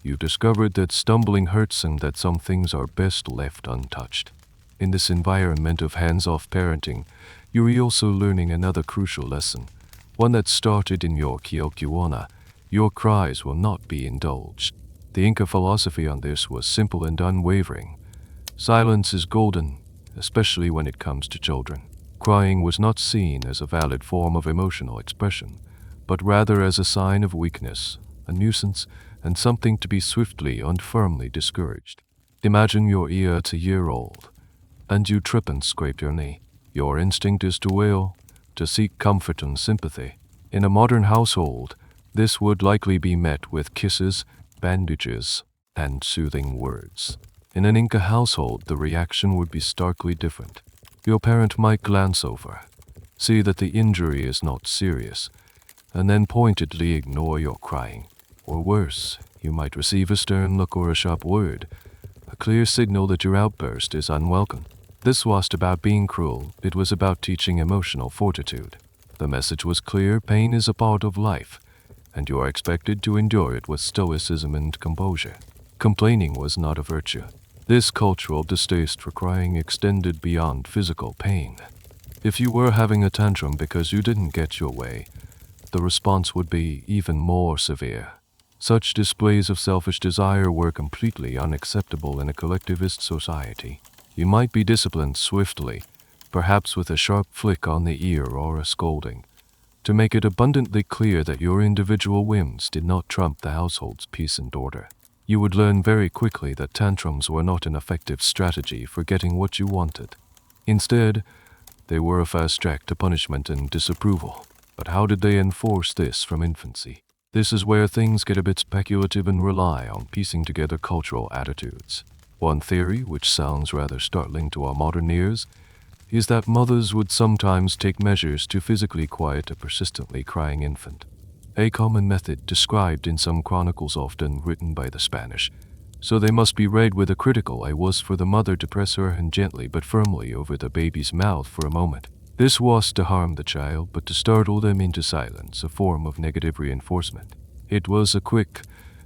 You've discovered that stumbling hurts and that some things are best left untouched. In this environment of hands-off parenting, you're also learning another crucial lesson, one that started in your quilqana. Your cries will not be indulged. The Inca philosophy on this was simple and unwavering. Silence is golden, especially when it comes to children. Crying was not seen as a valid form of emotional expression, but rather as a sign of weakness, a nuisance, and something to be swiftly and firmly discouraged. Imagine you're 8-year-old, and you trip and scrape your knee. Your instinct is to wail, to seek comfort and sympathy. In a modern household, this would likely be met with kisses, bandages, and soothing words. In an Inca household, the reaction would be starkly different. Your parent might glance over, see that the injury is not serious, and then pointedly ignore your crying. Or worse, you might receive a stern look or a sharp word, a clear signal that your outburst is unwelcome. This wasn't about being cruel, it was about teaching emotional fortitude. The message was clear: pain is a part of life, and you are expected to endure it with stoicism and composure. Complaining was not a virtue. This cultural distaste for crying extended beyond physical pain. If you were having a tantrum because you didn't get your way, the response would be even more severe. Such displays of selfish desire were completely unacceptable in a collectivist society. You might be disciplined swiftly, perhaps with a sharp flick on the ear or a scolding, to make it abundantly clear that your individual whims did not trump the household's peace and order. You would learn very quickly that tantrums were not an effective strategy for getting what you wanted. Instead, they were a fast track to punishment and disapproval. But how did they enforce this from infancy? This is where things get a bit speculative and rely on piecing together cultural attitudes. One theory, which sounds rather startling to our modern ears, is that mothers would sometimes take measures to physically quiet a persistently crying infant. A common method described in some chronicles often written by the Spanish. So they must be read with a critical eye was for the mother to press her hand gently but firmly over the baby's mouth for a moment. This was to harm the child, but to startle them into silence, a form of negative reinforcement. It was a quick,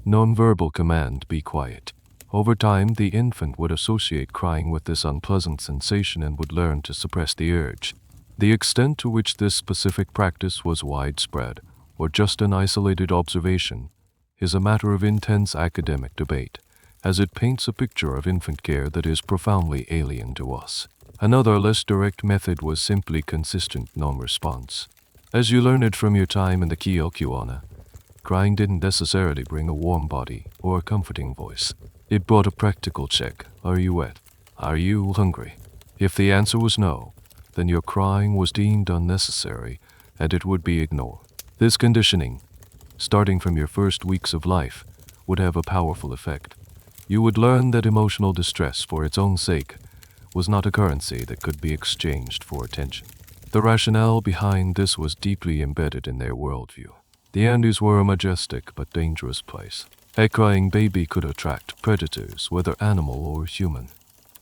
non-verbal command: be quiet. Over time, the infant would associate crying with this unpleasant sensation and would learn to suppress the urge. The extent to which this specific practice was widespread, or just an isolated observation, is a matter of intense academic debate, as it paints a picture of infant care that is profoundly alien to us. Another, less direct method was simply consistent non-response. As you learned from your time in the quilqana, crying didn't necessarily bring a warm body or a comforting voice. It brought a practical check. Are you wet? Are you hungry? If the answer was no, then your crying was deemed unnecessary and it would be ignored. This conditioning, starting from your first weeks of life, would have a powerful effect. You would learn that emotional distress for its own sake was not a currency that could be exchanged for attention. The rationale behind this was deeply embedded in their worldview. The Andes were a majestic but dangerous place. A crying baby could attract predators, whether animal or human.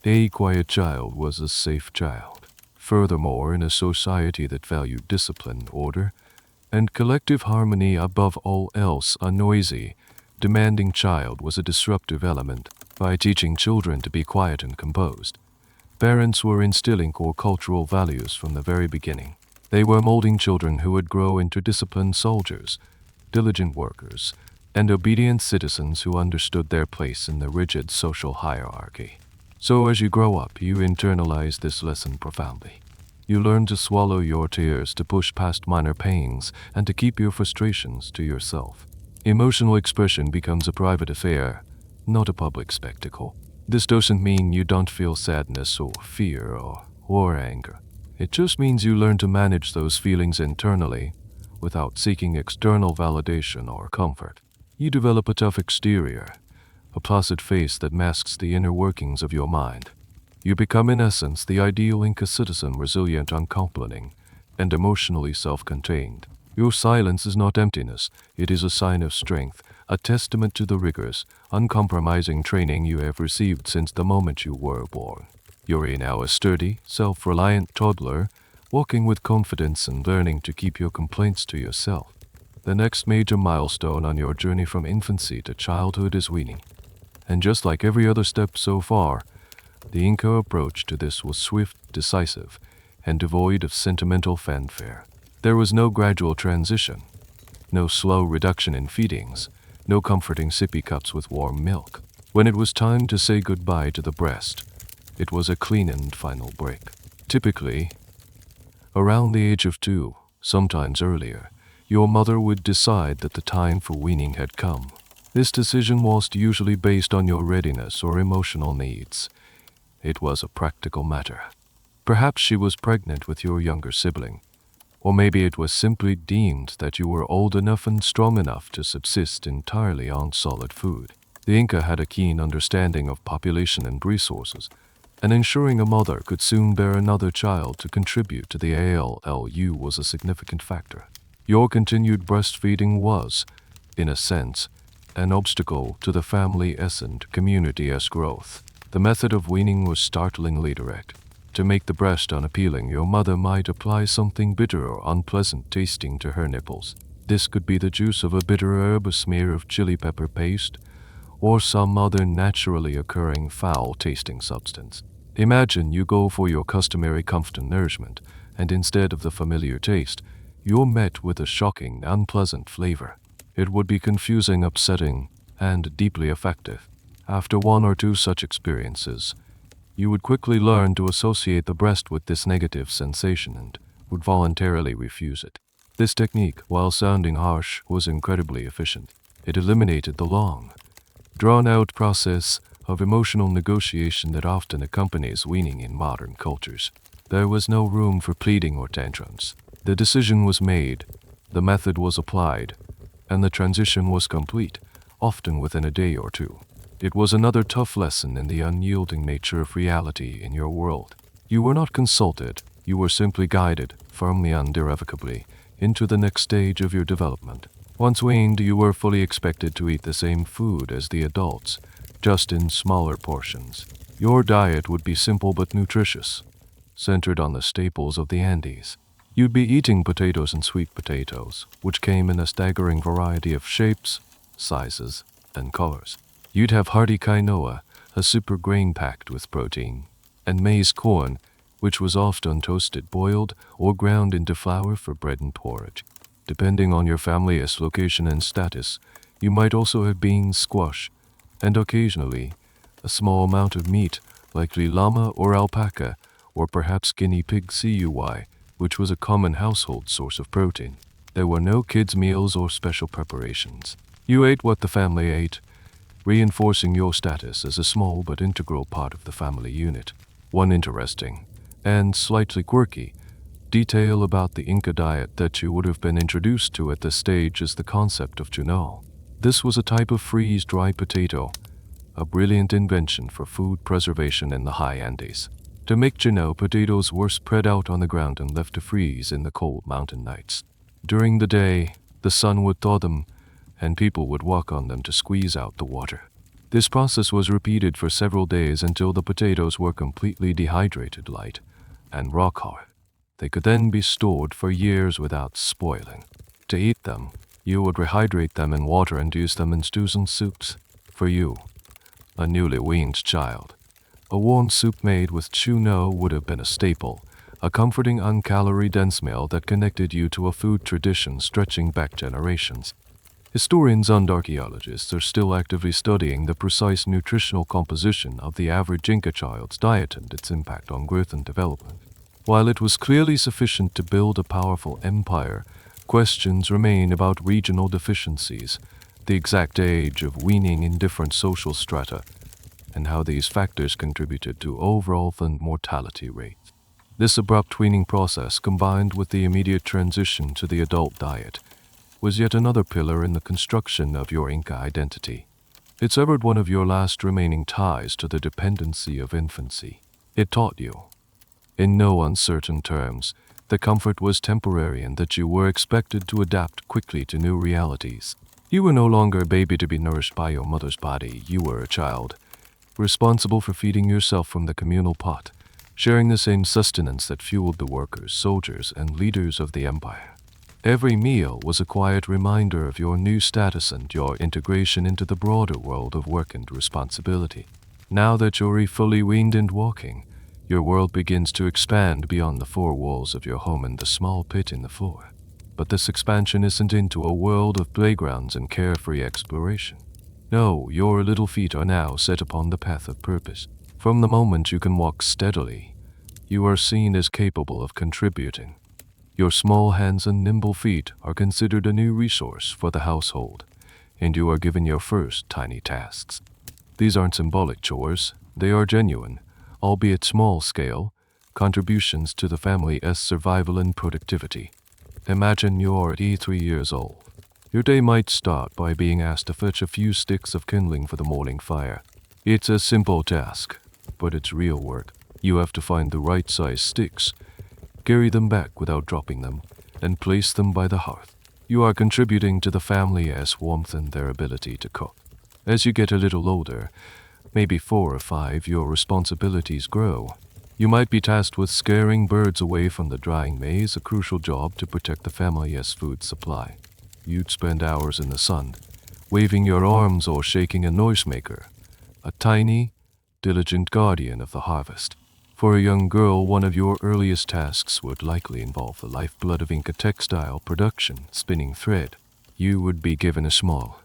A quiet child was a safe child. Furthermore, in a society that valued discipline, order, and collective harmony above all else, a noisy, demanding child was a disruptive element. By teaching children to be quiet and composed, parents were instilling core cultural values from the very beginning. They were molding children who would grow into disciplined soldiers, diligent workers, and obedient citizens who understood their place in the rigid social hierarchy. So as you grow up, you internalize this lesson profoundly. You learn to swallow your tears, to push past minor pains, and to keep your frustrations to yourself. Emotional expression becomes a private affair, not a public spectacle. This doesn't mean you don't feel sadness or fear or anger. It just means you learn to manage those feelings internally without seeking external validation or comfort. You develop a tough exterior, a placid face that masks the inner workings of your mind. You become, in essence, the ideal Inca citizen, resilient, uncomplaining, and emotionally self-contained. Your silence is not emptiness, it is a sign of strength, a testament to the rigorous, uncompromising training you have received since the moment you were born. You're now a sturdy, self-reliant toddler, walking with confidence and learning to keep your complaints to yourself. The next major milestone on your journey from infancy to childhood is weaning. And just like every other step so far, the Inca approach to this was swift, decisive, and devoid of sentimental fanfare. There was no gradual transition, no slow reduction in feedings, no comforting sippy cups with warm milk. When it was time to say goodbye to the breast, it was a clean and final break. Typically, around the age of 2, sometimes earlier, your mother would decide that the time for weaning had come. This decision was usually based on your readiness or emotional needs. It was a practical matter. Perhaps she was pregnant with your younger sibling, or maybe it was simply deemed that you were old enough and strong enough to subsist entirely on solid food. The Inca had a keen understanding of population and resources, and ensuring a mother could soon bear another child to contribute to the ALLU was a significant factor. Your continued breastfeeding was, in a sense, an obstacle to the family-s and community-s growth. The method of weaning was startlingly direct. To make the breast unappealing, your mother might apply something bitter or unpleasant tasting to her nipples. This could be the juice of a bitter herb, a smear of chili pepper paste, or some other naturally occurring foul-tasting substance. Imagine you go for your customary comfort and nourishment, and instead of the familiar taste, you're met with a shocking, unpleasant flavor. It would be confusing, upsetting, and deeply effective. After 1 or 2 such experiences, you would quickly learn to associate the breast with this negative sensation and would voluntarily refuse it. This technique, while sounding harsh, was incredibly efficient. It eliminated the long, drawn-out process of emotional negotiation that often accompanies weaning in modern cultures. There was no room for pleading or tantrums. The decision was made, the method was applied, and the transition was complete, often within a day or 2. It was another tough lesson in the unyielding nature of reality in your world. You were not consulted, you were simply guided, firmly and irrevocably, into the next stage of your development. Once weaned, you were fully expected to eat the same food as the adults, just in smaller portions. Your diet would be simple but nutritious, centered on the staples of the Andes. You'd be eating potatoes and sweet potatoes, which came in a staggering variety of shapes, sizes, and colors. You'd have hearty quinoa, a super grain packed with protein, and maize corn, which was often toasted, boiled, or ground into flour for bread and porridge. Depending on your family's location and status, you might also have beans, squash, and occasionally a small amount of meat, likely llama or alpaca, or perhaps guinea pig cuy, which was a common household source of protein. There were no kids' meals or special preparations. You ate what the family ate, reinforcing your status as a small but integral part of the family unit. One interesting, and slightly quirky, detail about the Inca diet that you would have been introduced to at this stage is the concept of chuno. This was a type of freeze-dried potato, a brilliant invention for food preservation in the high Andes. To make chuno, potatoes were spread out on the ground and left to freeze in the cold mountain nights. During the day, the sun would thaw them, and people would walk on them to squeeze out the water. This process was repeated for several days until the potatoes were completely dehydrated, light, and rock hard. They could then be stored for years without spoiling. To eat them, you would rehydrate them in water and use them in stews and soups. For you, a newly weaned child, a warm soup made with chuno would have been a staple, a comforting uncalorie-dense meal that connected you to a food tradition stretching back generations. Historians and archaeologists are still actively studying the precise nutritional composition of the average Inca child's diet and its impact on growth and development. While it was clearly sufficient to build a powerful empire, questions remain about regional deficiencies, the exact age of weaning in different social strata, and how these factors contributed to overall infant mortality rates. This abrupt weaning process, combined with the immediate transition to the adult diet, was yet another pillar in the construction of your Inca identity. It severed one of your last remaining ties to the dependency of infancy. It taught you, in no uncertain terms, that comfort was temporary and that you were expected to adapt quickly to new realities. You were no longer a baby to be nourished by your mother's body. You were a child, responsible for feeding yourself from the communal pot, sharing the same sustenance that fueled the workers, soldiers, and leaders of the empire. Every meal was a quiet reminder of your new status and your integration into the broader world of work and responsibility. Now that you're fully weaned and walking, your world begins to expand beyond the four walls of your home and the small pit in the floor. But this expansion isn't into a world of playgrounds and carefree exploration. No, your little feet are now set upon the path of purpose. From the moment you can walk steadily, you are seen as capable of contributing. Your small hands and nimble feet are considered a new resource for the household, and you are given your first tiny tasks. These aren't symbolic chores, they are genuine, albeit small-scale, contributions to the family's survival and productivity. Imagine you're 83 years old. Your day might start by being asked to fetch a few sticks of kindling for the morning fire. It's a simple task, but it's real work. You have to find the right size sticks, carry them back without dropping them, and place them by the hearth. You are contributing to the family's warmth and their ability to cook. As you get a little older, maybe 4 or 5, your responsibilities grow. You might be tasked with scaring birds away from the drying maize, a crucial job to protect the family's food supply. You'd spend hours in the sun, waving your arms or shaking a noisemaker, a tiny, diligent guardian of the harvest. For a young girl, one of your earliest tasks would likely involve the lifeblood of Inca textile production, spinning thread. You would be given a small,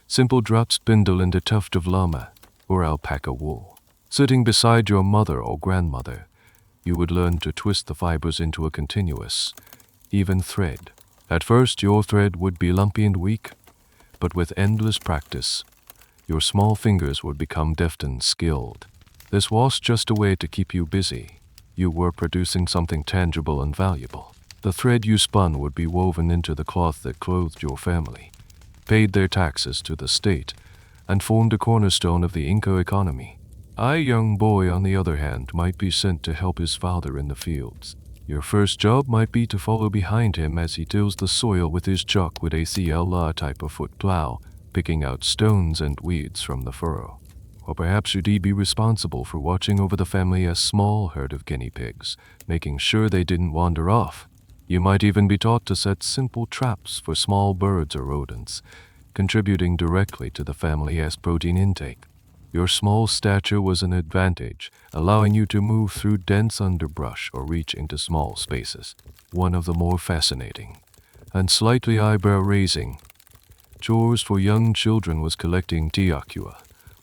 simple drop spindle and a tuft of llama or alpaca wool. Sitting beside your mother or grandmother, you would learn to twist the fibers into a continuous, even thread. At first, your thread would be lumpy and weak, but with endless practice, your small fingers would become deft and skilled. This was just a way to keep you busy. You were producing something tangible and valuable. The thread you spun would be woven into the cloth that clothed your family, paid their taxes to the state, and formed a cornerstone of the Inca economy. A young boy, on the other hand, might be sent to help his father in the fields. Your first job might be to follow behind him as he tills the soil with his chuck with a CLA type of foot plow, picking out stones and weeds from the furrow. Or perhaps you'd be responsible for watching over the family's small herd of guinea pigs, making sure they didn't wander off. You might even be taught to set simple traps for small birds or rodents, contributing directly to the family's protein intake. Your small stature was an advantage, allowing you to move through dense underbrush or reach into small spaces. One of the more fascinating and slightly eyebrow-raising chores for young children was collecting tiacua,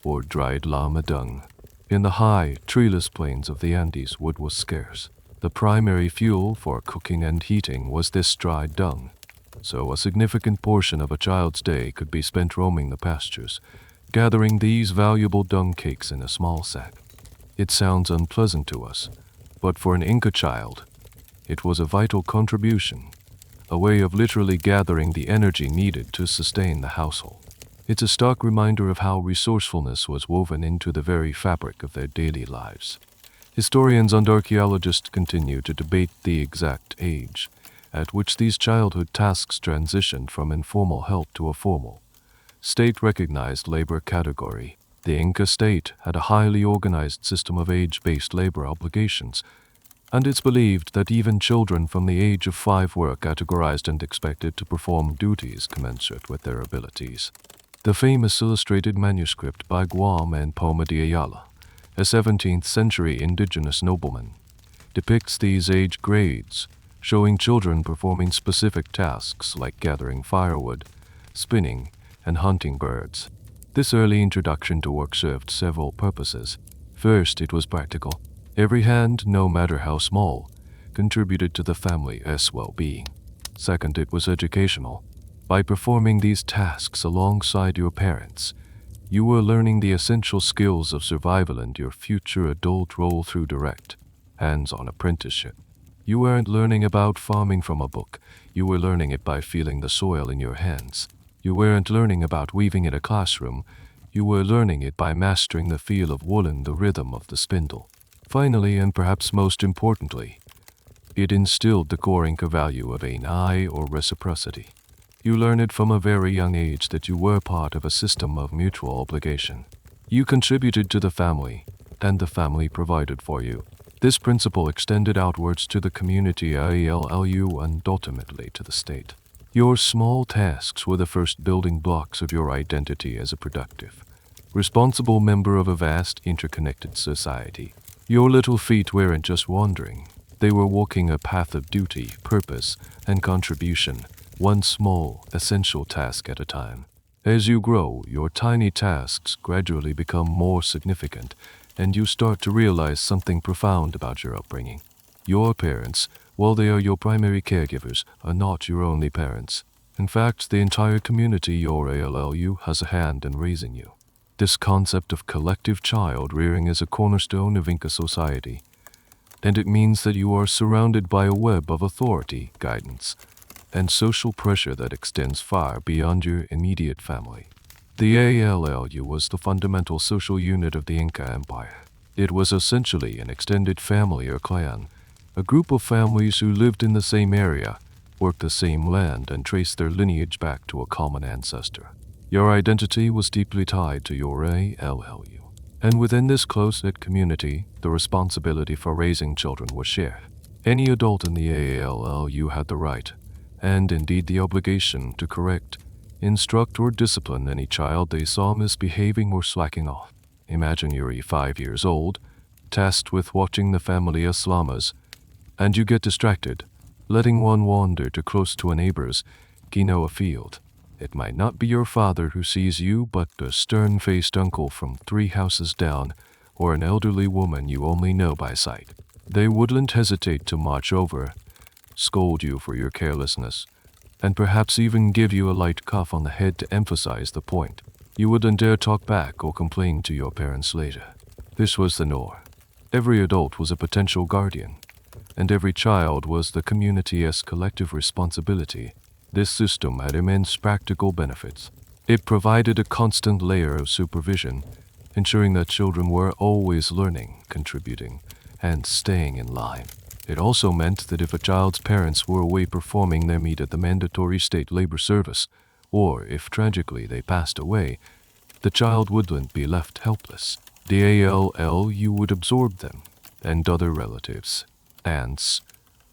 or dried llama dung. In the high, treeless plains of the Andes, wood was scarce. The primary fuel for cooking and heating was this dried dung, so a significant portion of a child's day could be spent roaming the pastures, gathering these valuable dung cakes in a small sack. It sounds unpleasant to us, but for an Inca child, It was a vital contribution, a way of literally gathering the energy needed to sustain the household. It's a stark reminder of how resourcefulness was woven into the very fabric of their daily lives. Historians and archaeologists continue to debate the exact age at which these childhood tasks transitioned from informal help to a formal, state-recognized labor category. The Inca state had a highly organized system of age-based labor obligations, and it's believed that even children from the age of 5 were categorized and expected to perform duties commensurate with their abilities. The famous illustrated manuscript by Guam and Poma de Ayala, a 17th-century indigenous nobleman, depicts these age grades, showing children performing specific tasks like gathering firewood, spinning, and hunting birds. This early introduction to work served several purposes. First, it was practical. Every hand, no matter how small, contributed to the family's well-being. Second, it was educational. By performing these tasks alongside your parents, you were learning the essential skills of survival and your future adult role through direct, hands-on apprenticeship. You weren't learning about farming from a book. You were learning it by feeling the soil in your hands. You weren't learning about weaving in a classroom. You were learning it by mastering the feel of wool and the rhythm of the spindle. Finally, and perhaps most importantly, it instilled the core Inca value of an eye or reciprocity. You learn it from a very young age that you were part of a system of mutual obligation. You contributed to the family, and the family provided for you. This principle extended outwards to the community ALLU and ultimately to the state. Your small tasks were the first building blocks of your identity as a productive, responsible member of a vast, interconnected society. Your little feet weren't just wandering. They were walking a path of duty, purpose, and contribution, one small, essential task at a time. As you grow, your tiny tasks gradually become more significant, and you start to realize something profound about your upbringing. Your parents, while they are your primary caregivers, are not your only parents. In fact, the entire community or ALLU has a hand in raising you. This concept of collective child rearing is a cornerstone of Inca society, and it means that you are surrounded by a web of authority, guidance, and social pressure that extends far beyond your immediate family. The ALLU was the fundamental social unit of the Inca Empire. It was essentially an extended family or clan, a group of families who lived in the same area, worked the same land, and traced their lineage back to a common ancestor. Your identity was deeply tied to your ALLU, and within this close-knit community, the responsibility for raising children was shared. Any adult in the ALLU had the right, and indeed the obligation, to correct, instruct, or discipline any child they saw misbehaving or slacking off. Imagine you're 5 years old, tasked with watching the family as llamas, and you get distracted, letting one wander too close to a neighbor's quinoa field. It might not be your father who sees you, but a stern-faced uncle from 3 houses down, or an elderly woman you only know by sight. They wouldn't hesitate to march over, scold you for your carelessness, and perhaps even give you a light cuff on the head to emphasize the point. You wouldn't dare talk back or complain to your parents later. This was the norm. Every adult was a potential guardian, and every child was the community's collective responsibility. This system had immense practical benefits. It provided a constant layer of supervision, ensuring that children were always learning, contributing, and staying in line. It also meant that if a child's parents were away performing their meet at the mandatory state labor service, or if tragically they passed away, the child wouldn't be left helpless. The ALLU would absorb them, and other relatives, aunts,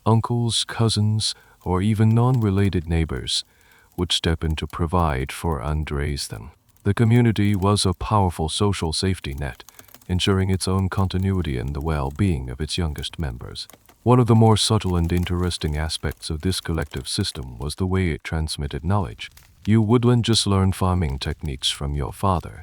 uncles, cousins, or even non-related neighbors, would step in to provide for and raise them. The community was a powerful social safety net, ensuring its own continuity and the well-being of its youngest members. One of the more subtle and interesting aspects of this collective system was the way it transmitted knowledge. You wouldn't just learn farming techniques from your father.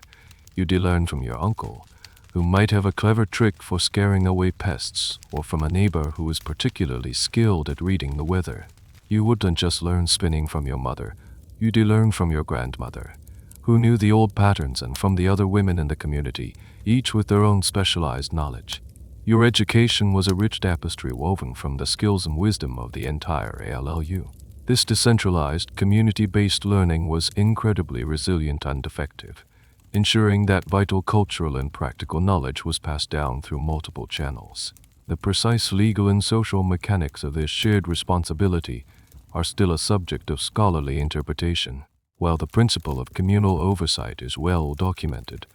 You'd learn from your uncle, who might have a clever trick for scaring away pests, or from a neighbor who was particularly skilled at reading the weather. You wouldn't just learn spinning from your mother. You'd learn from your grandmother, who knew the old patterns, and from the other women in the community, each with their own specialized knowledge. Your education was a rich tapestry woven from the skills and wisdom of the entire ALLU. This decentralized, community-based learning was incredibly resilient and effective, ensuring that vital cultural and practical knowledge was passed down through multiple channels. The precise legal and social mechanics of this shared responsibility are still a subject of scholarly interpretation. While the principle of communal oversight is well documented,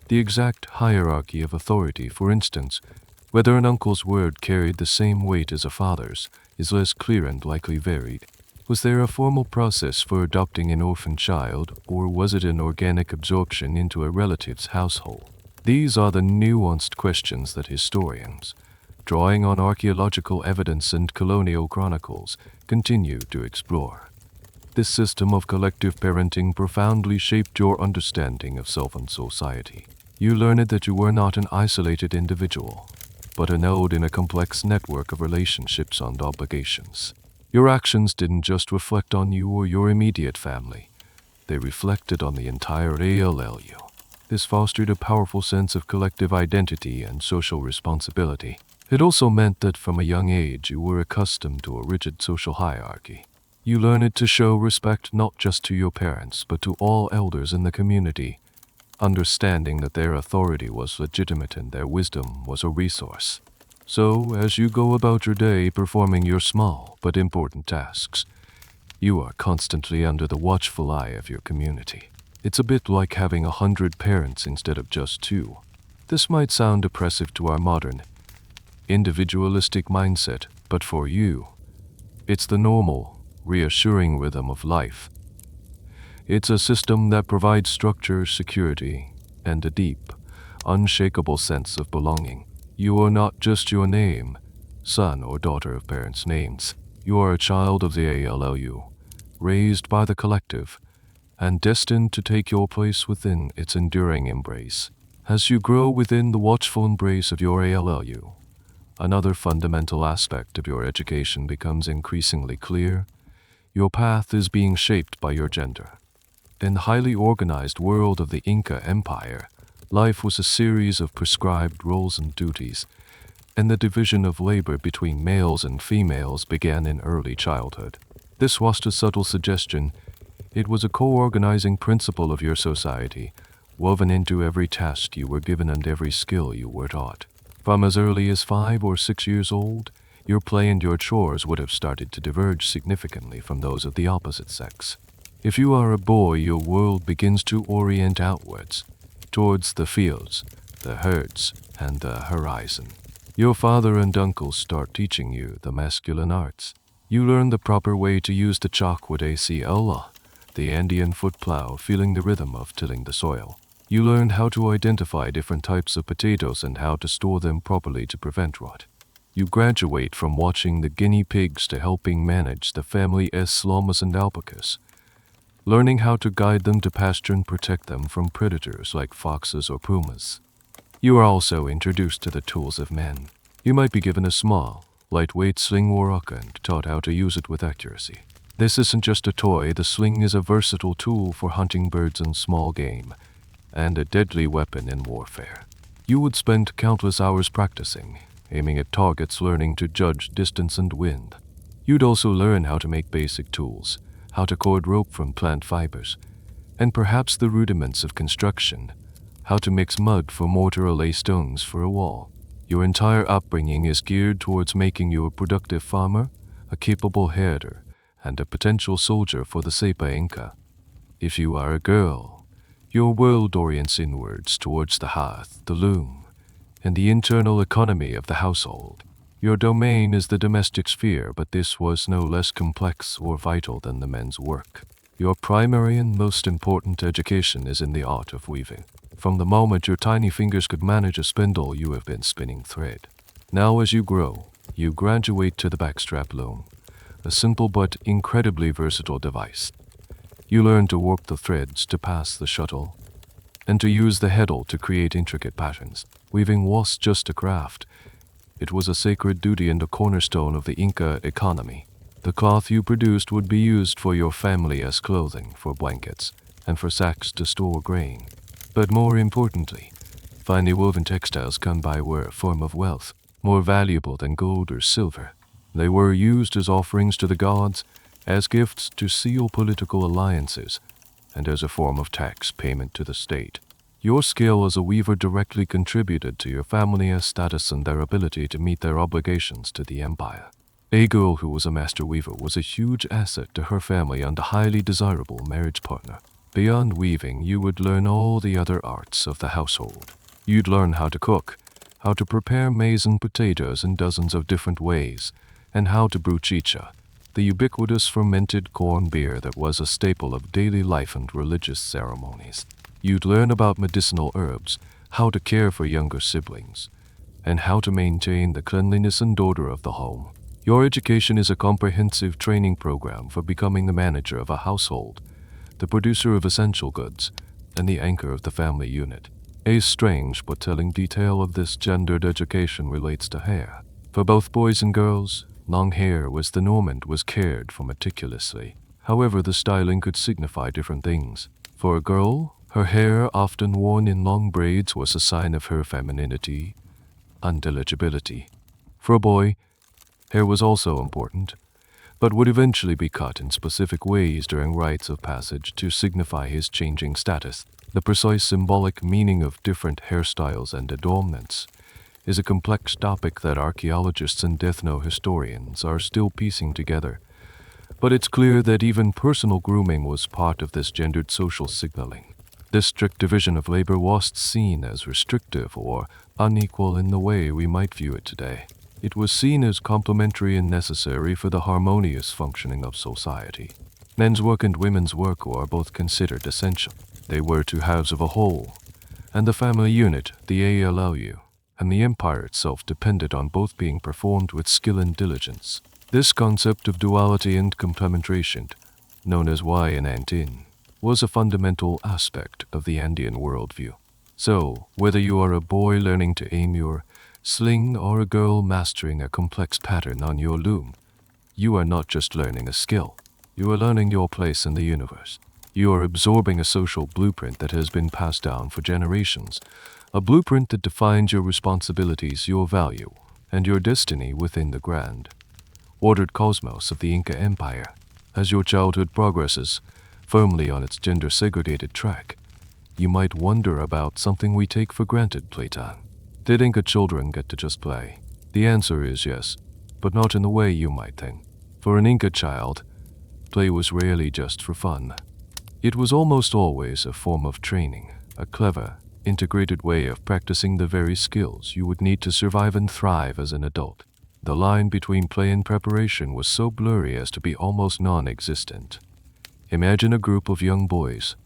the exact hierarchy of authority, for instance, whether an uncle's word carried the same weight as a father's, is less clear and likely varied. Was there a formal process for adopting an orphan child, or was it an organic absorption into a relative's household? These are the nuanced questions that historians, drawing on archaeological evidence and colonial chronicles, continue to explore. This system of collective parenting profoundly shaped your understanding of self and society. You learned that you were not an isolated individual, but a node in a complex network of relationships and obligations. Your actions didn't just reflect on you or your immediate family. They reflected on the entire ALLU. This fostered a powerful sense of collective identity and social responsibility. It also meant that from a young age you were accustomed to a rigid social hierarchy. You learned to show respect not just to your parents, but to all elders in the community, understanding that their authority was legitimate and their wisdom was a resource. So, as you go about your day performing your small but important tasks, you are constantly under the watchful eye of your community. It's a bit like having 100 parents instead of just 2. This might sound oppressive to our modern, individualistic mindset, but for you, it's the normal, reassuring rhythm of life. It's a system that provides structure, security, and a deep, unshakable sense of belonging. You are not just your name, son or daughter of parents' names. You are a child of the ALLU, raised by the collective, and destined to take your place within its enduring embrace. As you grow within the watchful embrace of your ALLU, another fundamental aspect of your education becomes increasingly clear. Your path is being shaped by your gender. In the highly organized world of the Inca Empire, life was a series of prescribed roles and duties, and the division of labor between males and females began in early childhood. This wasn't a subtle suggestion. It was a co-organizing principle of your society, woven into every task you were given and every skill you were taught. From as early as 5 or 6 years old, your play and your chores would have started to diverge significantly from those of the opposite sex. If you are a boy, your world begins to orient outwards, towards the fields, the herds, and the horizon. Your father and uncles start teaching you the masculine arts. You learn the proper way to use the chalkwood acla, the Andean foot plow, feeling the rhythm of tilling the soil. You learn how to identify different types of potatoes and how to store them properly to prevent rot. You graduate from watching the guinea pigs to helping manage the family's llamas and alpacas, learning how to guide them to pasture and protect them from predators like foxes or pumas. You are also introduced to the tools of men. You might be given a small, lightweight sling or rock and taught how to use it with accuracy. This isn't just a toy. The sling is a versatile tool for hunting birds and small game, and a deadly weapon in warfare. You would spend countless hours practicing, aiming at targets, learning to judge distance and wind. You'd also learn how to make basic tools, how to cord rope from plant fibers, and perhaps the rudiments of construction, how to mix mud for mortar or lay stones for a wall. Your entire upbringing is geared towards making you a productive farmer, a capable herder, and a potential soldier for the Sepa Inca. If you are a girl, your world orients inwards towards the hearth, the loom, and the internal economy of the household. Your domain is the domestic sphere, but this was no less complex or vital than the men's work. Your primary and most important education is in the art of weaving. From the moment your tiny fingers could manage a spindle, you have been spinning thread. Now as you grow, you graduate to the backstrap loom, a simple but incredibly versatile device. You learn to warp the threads to pass the shuttle, and to use the heddle to create intricate patterns. Weaving wasn't just a craft. It was a sacred duty and a cornerstone of the Inca economy. The cloth you produced would be used for your family as clothing, for blankets, and for sacks to store grain. But more importantly, Finely woven textiles come by were a form of wealth, more valuable than gold or silver. They were used as offerings to the gods, as gifts to seal political alliances, and as a form of tax payment to the state. Your skill as a weaver directly contributed to your family's status and their ability to meet their obligations to the empire. A girl who was a master weaver was a huge asset to her family and a highly desirable marriage partner. Beyond weaving, you would learn all the other arts of the household. You'd learn how to cook, how to prepare maize and potatoes in dozens of different ways, and how to brew chicha, the ubiquitous fermented corn beer that was a staple of daily life and religious ceremonies. You'd learn about medicinal herbs, how to care for younger siblings, and how to maintain the cleanliness and order of the home. Your education is a comprehensive training program for becoming the manager of a household, the producer of essential goods, and the anchor of the family unit. A strange but telling detail of this gendered education relates to hair. For both boys and girls, long hair was the norm and was cared for meticulously. However, the styling could signify different things. For a girl, her hair, often worn in long braids, was a sign of her femininity and eligibility. For a boy, hair was also important, but would eventually be cut in specific ways during rites of passage to signify his changing status. The precise symbolic meaning of different hairstyles and adornments is a complex topic that archaeologists and ethno-historians are still piecing together, but it's clear that even personal grooming was part of this gendered social signaling. This strict division of labor was seen as restrictive or unequal in the way we might view it today. It was seen as complementary and necessary for the harmonious functioning of society. Men's work and women's work were both considered essential. They were two halves of a whole, and the family unit, the ALU, and the empire itself depended on both being performed with skill and diligence. This concept of duality and complementation, known as Y and Antin, was a fundamental aspect of the Andean worldview. So, whether you are a boy learning to aim your sling or a girl mastering a complex pattern on your loom, you are not just learning a skill. You are learning your place in the universe. You are absorbing a social blueprint that has been passed down for generations, a blueprint that defines your responsibilities, your value, and your destiny within the grand, ordered cosmos of the Inca Empire. As your childhood progresses, firmly on its gender-segregated track, you might wonder about something we take for granted: playtime. Did Inca children get to just play? The answer is yes, but not in the way you might think. For an Inca child, play was rarely just for fun. It was almost always a form of training, a clever, integrated way of practicing the very skills you would need to survive and thrive as an adult. The line between play and preparation was so blurry as to be almost non-existent. Imagine a group of young boys,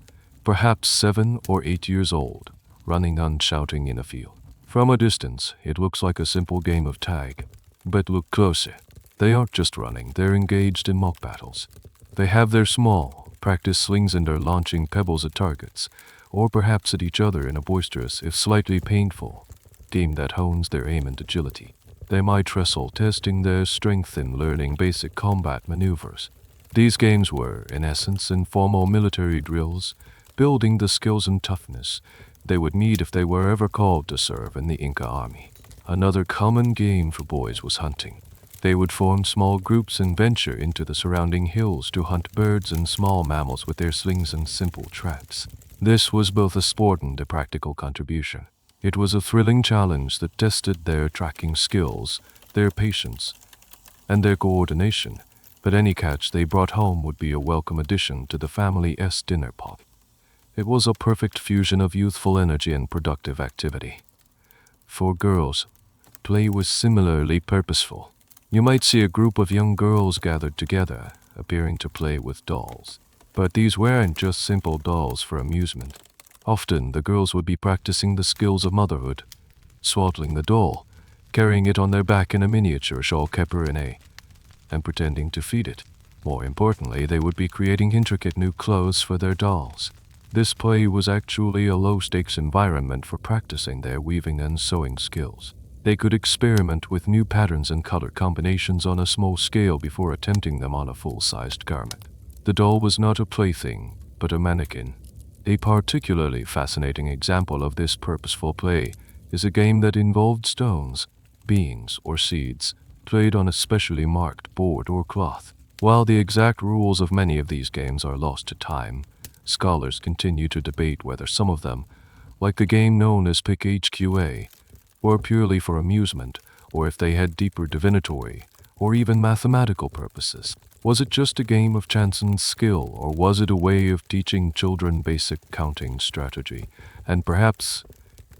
perhaps 7 or 8 years old, running and shouting in a field. From a distance, it looks like a simple game of tag. But look closer. They aren't just running, they're engaged in mock battles. They have their small, practice slings and are launching pebbles at targets, or perhaps at each other in a boisterous, if slightly painful, game that hones their aim and agility. They might wrestle, testing their strength in learning basic combat maneuvers. These games were, in essence, informal military drills, building the skills and toughness they would need if they were ever called to serve in the Inca army. Another common game for boys was hunting. They would form small groups and venture into the surrounding hills to hunt birds and small mammals with their slings and simple traps. This was both a sport and a practical contribution. It was a thrilling challenge that tested their tracking skills, their patience, and their coordination, but any catch they brought home would be a welcome addition to the family's dinner pot. It was a perfect fusion of youthful energy and productive activity. For girls, play was similarly purposeful. You might see a group of young girls gathered together, appearing to play with dolls. But these weren't just simple dolls for amusement. Often, the girls would be practicing the skills of motherhood, swaddling the doll, carrying it on their back in a miniature shawl caperonne, and pretending to feed it. More importantly, they would be creating intricate new clothes for their dolls. This play was actually a low-stakes environment for practicing their weaving and sewing skills. They could experiment with new patterns and color combinations on a small scale before attempting them on a full-sized garment. The doll was not a plaything, but a mannequin. A particularly fascinating example of this purposeful play is a game that involved stones, beans, or seeds, played on a specially marked board or cloth. While the exact rules of many of these games are lost to time, scholars continue to debate whether some of them, like the game known as Pick HQA, were purely for amusement, or if they had deeper divinatory or even mathematical purposes. Was it just a game of chance and skill, or was it a way of teaching children basic counting strategy, and perhaps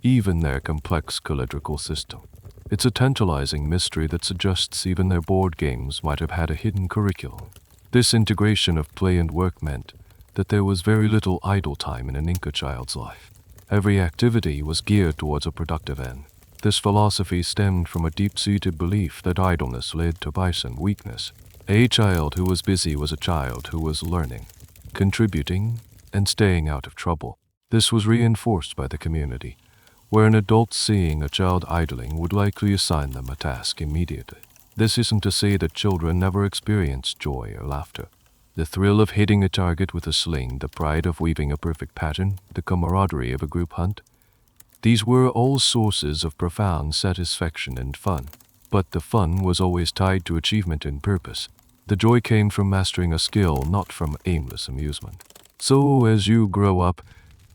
even their complex calendrical system? It's a tantalizing mystery that suggests even their board games might have had a hidden curriculum. This integration of play and work meant that there was very little idle time in an Inca child's life. Every activity was geared towards a productive end. This philosophy stemmed from a deep-seated belief that idleness led to vice and weakness. A child who was busy was a child who was learning, contributing, and staying out of trouble. This was reinforced by the community, where an adult seeing a child idling would likely assign them a task immediately. This isn't to say that children never experienced joy or laughter. The thrill of hitting a target with a sling, the pride of weaving a perfect pattern, the camaraderie of a group hunt. These were all sources of profound satisfaction and fun. But the fun was always tied to achievement and purpose. The joy came from mastering a skill, not from aimless amusement. So as you grow up,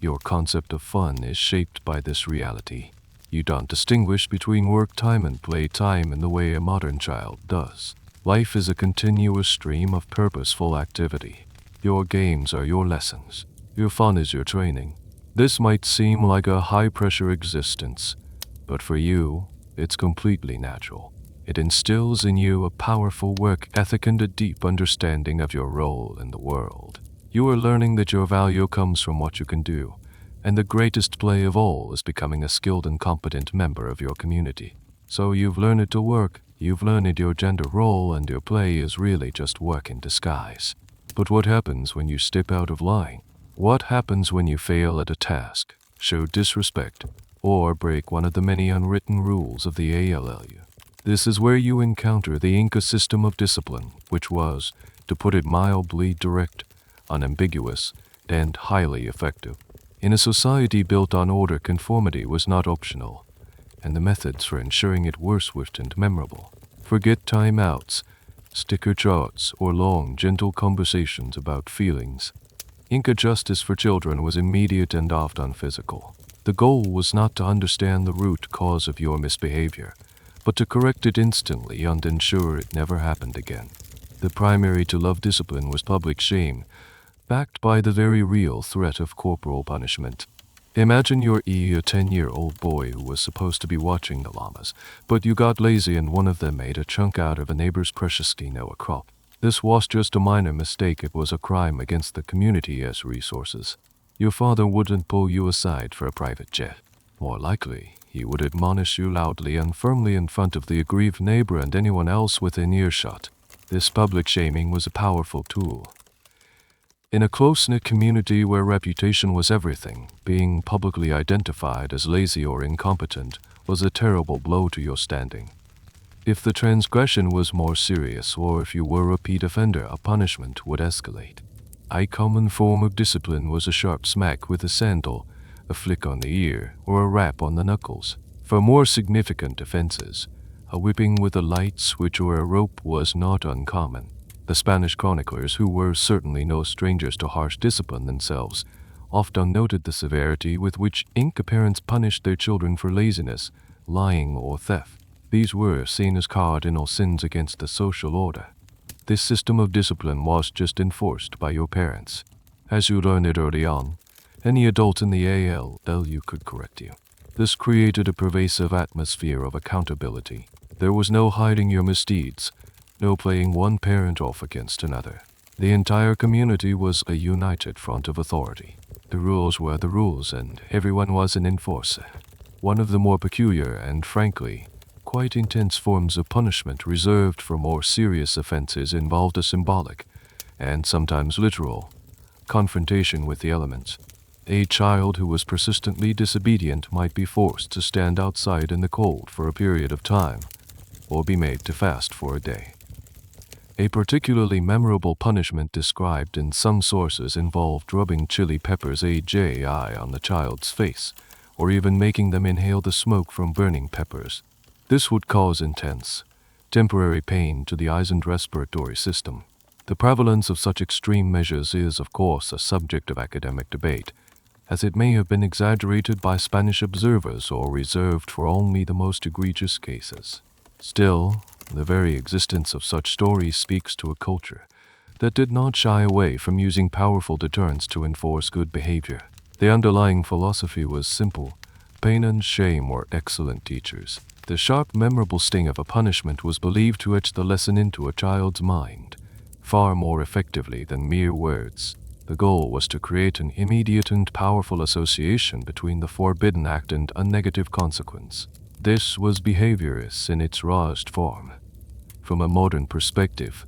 your concept of fun is shaped by this reality. You don't distinguish between work time and play time in the way a modern child does. Life is a continuous stream of purposeful activity. Your games are your lessons. Your fun is your training. This might seem like a high-pressure existence, but for you, it's completely natural. It instills in you a powerful work ethic and a deep understanding of your role in the world. You are learning that your value comes from what you can do, and the greatest play of all is becoming a skilled and competent member of your community. So you've learned to work, you've learned your gender role, and your play is really just work in disguise. But what happens when you step out of line? What happens when you fail at a task, show disrespect, or break one of the many unwritten rules of the ALLU? This is where you encounter the Inca system of discipline, which was, to put it mildly, direct, unambiguous, and highly effective. In a society built on order, conformity was not optional, and the methods for ensuring it were swift and memorable. Forget timeouts, sticker charts, or long, gentle conversations about feelings. Inca justice for children was immediate and often physical. The goal was not to understand the root cause of your misbehavior, but to correct it instantly and ensure it never happened again. The primary to love discipline was public shame, backed by the very real threat of corporal punishment. Imagine you're a 10-year-old boy who was supposed to be watching the llamas, but you got lazy and one of them made a chunk out of a neighbor's precious quinoa crop. This was just a minor mistake. It was a crime against the community's resources. Your father wouldn't pull you aside for a private jet. More likely, he would admonish you loudly and firmly in front of the aggrieved neighbor and anyone else within earshot. This public shaming was a powerful tool. In a close-knit community where reputation was everything, being publicly identified as lazy or incompetent was a terrible blow to your standing. If the transgression was more serious, or if you were a repeat offender, a punishment would escalate. A common form of discipline was a sharp smack with a sandal, a flick on the ear, or a rap on the knuckles. For more significant offenses, a whipping with a light switch or a rope was not uncommon. The Spanish chroniclers, who were certainly no strangers to harsh discipline themselves, often noted the severity with which Inca parents punished their children for laziness, lying, or theft. These were seen as cardinal sins against the social order. This system of discipline was just enforced by your parents. As you learned it early on, any adult in the ALLU could correct you. This created a pervasive atmosphere of accountability. There was no hiding your misdeeds, no playing one parent off against another. The entire community was a united front of authority. The rules were the rules, and everyone was an enforcer. One of the more peculiar and, frankly, quite intense forms of punishment reserved for more serious offenses involved a symbolic, and sometimes literal, confrontation with the elements. A child who was persistently disobedient might be forced to stand outside in the cold for a period of time, or be made to fast for a day. A particularly memorable punishment described in some sources involved rubbing chili peppers AJI on the child's face, or even making them inhale the smoke from burning peppers. This would cause intense, temporary pain to the eyes and respiratory system. The prevalence of such extreme measures is, of course, a subject of academic debate, as it may have been exaggerated by Spanish observers or reserved for only the most egregious cases. Still, the very existence of such stories speaks to a culture that did not shy away from using powerful deterrents to enforce good behavior. The underlying philosophy was simple: pain and shame were excellent teachers. The sharp, memorable sting of a punishment was believed to etch the lesson into a child's mind far more effectively than mere words. The goal was to create an immediate and powerful association between the forbidden act and a negative consequence. This was behaviorist in its rawest form. From a modern perspective,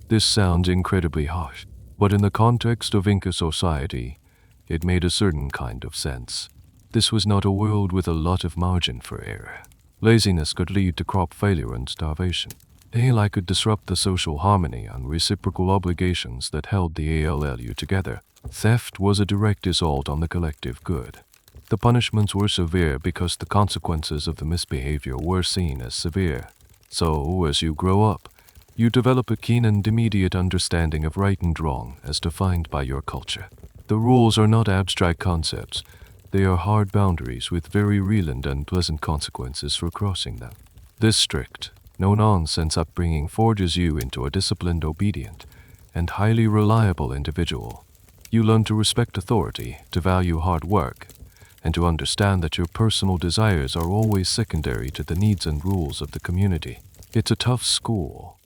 this sounds incredibly harsh, but in the context of Inca society, it made a certain kind of sense. This was not a world with a lot of margin for error. Laziness could lead to crop failure and starvation. AI could disrupt the social harmony and reciprocal obligations that held the ALLU together. Theft was a direct assault on the collective good. The punishments were severe because the consequences of the misbehavior were seen as severe. So, as you grow up, you develop a keen and immediate understanding of right and wrong as defined by your culture. The rules are not abstract concepts. They are hard boundaries with very real and unpleasant consequences for crossing them. This strict, no-nonsense upbringing forges you into a disciplined, obedient, and highly reliable individual. You learn to respect authority, to value hard work, and to understand that your personal desires are always secondary to the needs and rules of the community. It's a tough school,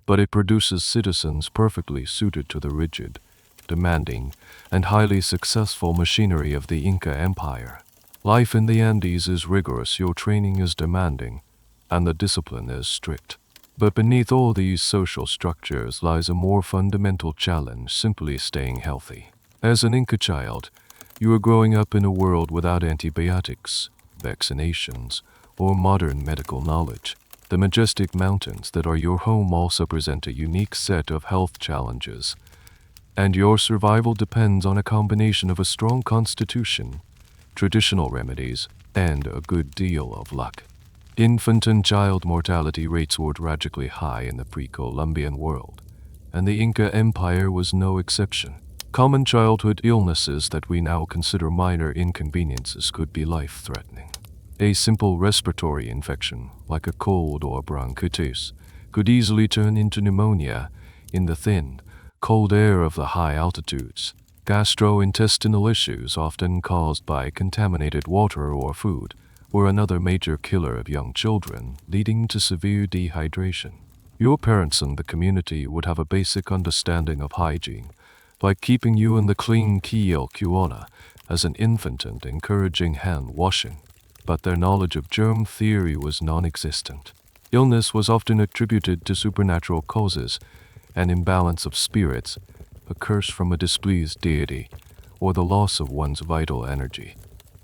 but it produces citizens perfectly suited to the rigid, demanding, and highly successful machinery of the Inca Empire. Life in the Andes is rigorous, your training is demanding, and the discipline is strict. But beneath all these social structures lies a more fundamental challenge: simply staying healthy. As an Inca child, you are growing up in a world without antibiotics, vaccinations, or modern medical knowledge. The majestic mountains that are your home also present a unique set of health challenges, and your survival depends on a combination of a strong constitution, traditional remedies, and a good deal of luck. Infant and child mortality rates were tragically high in the pre-Columbian world, and the Inca Empire was no exception. Common childhood illnesses that we now consider minor inconveniences could be life-threatening. A simple respiratory infection, like a cold or bronchitis, could easily turn into pneumonia in the thin, cold air of the high altitudes. Gastrointestinal issues, often caused by contaminated water or food, were another major killer of young children, leading to severe dehydration. Your parents and the community would have a basic understanding of hygiene, like keeping you in the clean quilqana as an infant and encouraging hand washing, but their knowledge of germ theory was non-existent. Illness was often attributed to supernatural causes, an imbalance of spirits, a curse from a displeased deity, or the loss of one's vital energy.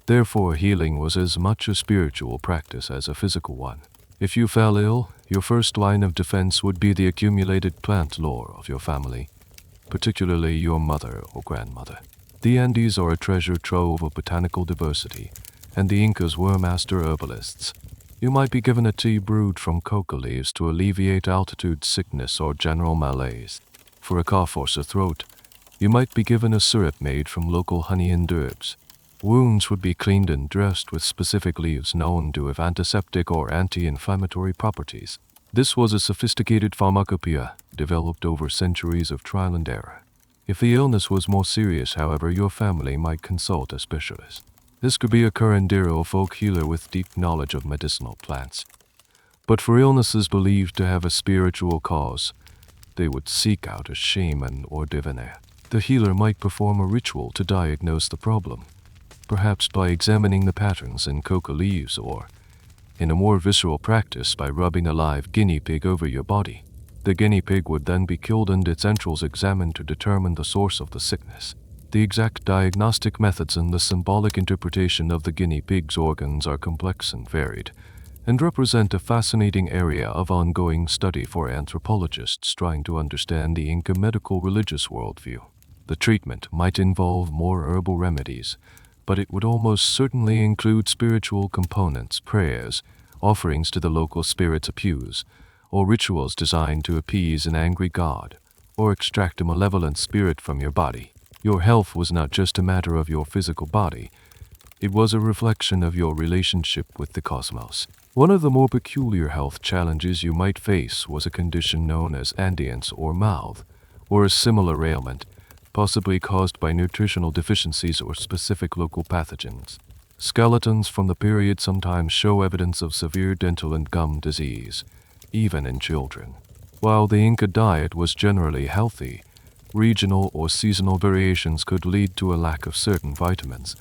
Therefore, healing was as much a spiritual practice as a physical one. If you fell ill, your first line of defense would be the accumulated plant lore of your family, particularly your mother or grandmother. The Andes are a treasure trove of botanical diversity, and the Incas were master herbalists. You might be given a tea brewed from coca leaves to alleviate altitude sickness or general malaise. For a cough or sore throat, you might be given a syrup made from local honey and herbs. Wounds would be cleaned and dressed with specific leaves known to have antiseptic or anti-inflammatory properties. This was a sophisticated pharmacopoeia developed over centuries of trial and error. If the illness was more serious, however, your family might consult a specialist. This could be a curandero or folk healer with deep knowledge of medicinal plants. But for illnesses believed to have a spiritual cause, they would seek out a shaman or diviner. The healer might perform a ritual to diagnose the problem, perhaps by examining the patterns in coca leaves, or, in a more visceral practice, by rubbing a live guinea pig over your body. The guinea pig would then be killed and its entrails examined to determine the source of the sickness. The exact diagnostic methods and the symbolic interpretation of the guinea pig's organs are complex and varied, and represent a fascinating area of ongoing study for anthropologists trying to understand the Inca medical religious worldview. The treatment might involve more herbal remedies, but it would almost certainly include spiritual components, prayers, offerings to the local spirits appews, or rituals designed to appease an angry god, or extract a malevolent spirit from your body. Your health was not just a matter of your physical body, it was a reflection of your relationship with the cosmos. One of the more peculiar health challenges you might face was a condition known as andience or mouth, or a similar ailment, possibly caused by nutritional deficiencies or specific local pathogens. Skeletons from the period sometimes show evidence of severe dental and gum disease, even in children. While the Inca diet was generally healthy, regional or seasonal variations could lead to a lack of certain vitamins,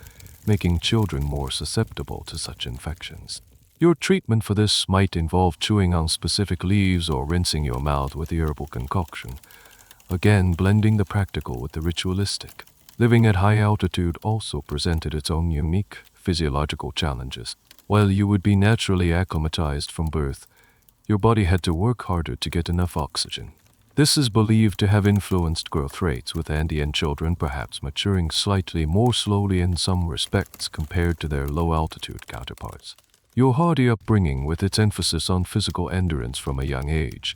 making children more susceptible to such infections. Your treatment for this might involve chewing on specific leaves or rinsing your mouth with the herbal concoction, again blending the practical with the ritualistic. Living at high altitude also presented its own unique physiological challenges. While you would be naturally acclimatized from birth, your body had to work harder to get enough oxygen. This is believed to have influenced growth rates, with Andean children perhaps maturing slightly more slowly in some respects compared to their low-altitude counterparts. Your hardy upbringing, with its emphasis on physical endurance from a young age,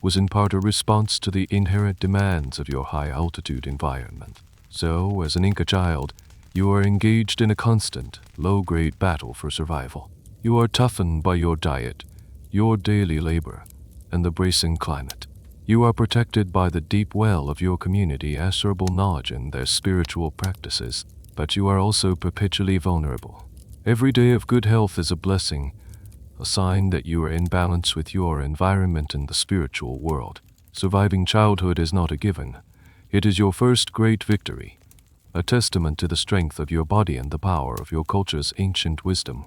was in part a response to the inherent demands of your high-altitude environment. So, as an Inca child, you are engaged in a constant, low-grade battle for survival. You are toughened by your diet, your daily labor, and the bracing climate. You are protected by the deep well of your community as herbal knowledge and their spiritual practices, but you are also perpetually vulnerable. Every day of good health is a blessing, a sign that you are in balance with your environment and the spiritual world. Surviving childhood is not a given. It is your first great victory, a testament to the strength of your body and the power of your culture's ancient wisdom.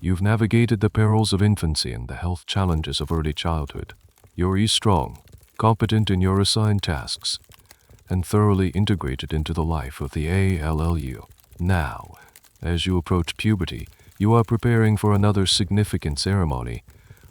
You've navigated the perils of infancy and the health challenges of early childhood. You're strong, competent in your assigned tasks, and thoroughly integrated into the life of the ALLU. Now, as you approach puberty, you are preparing for another significant ceremony,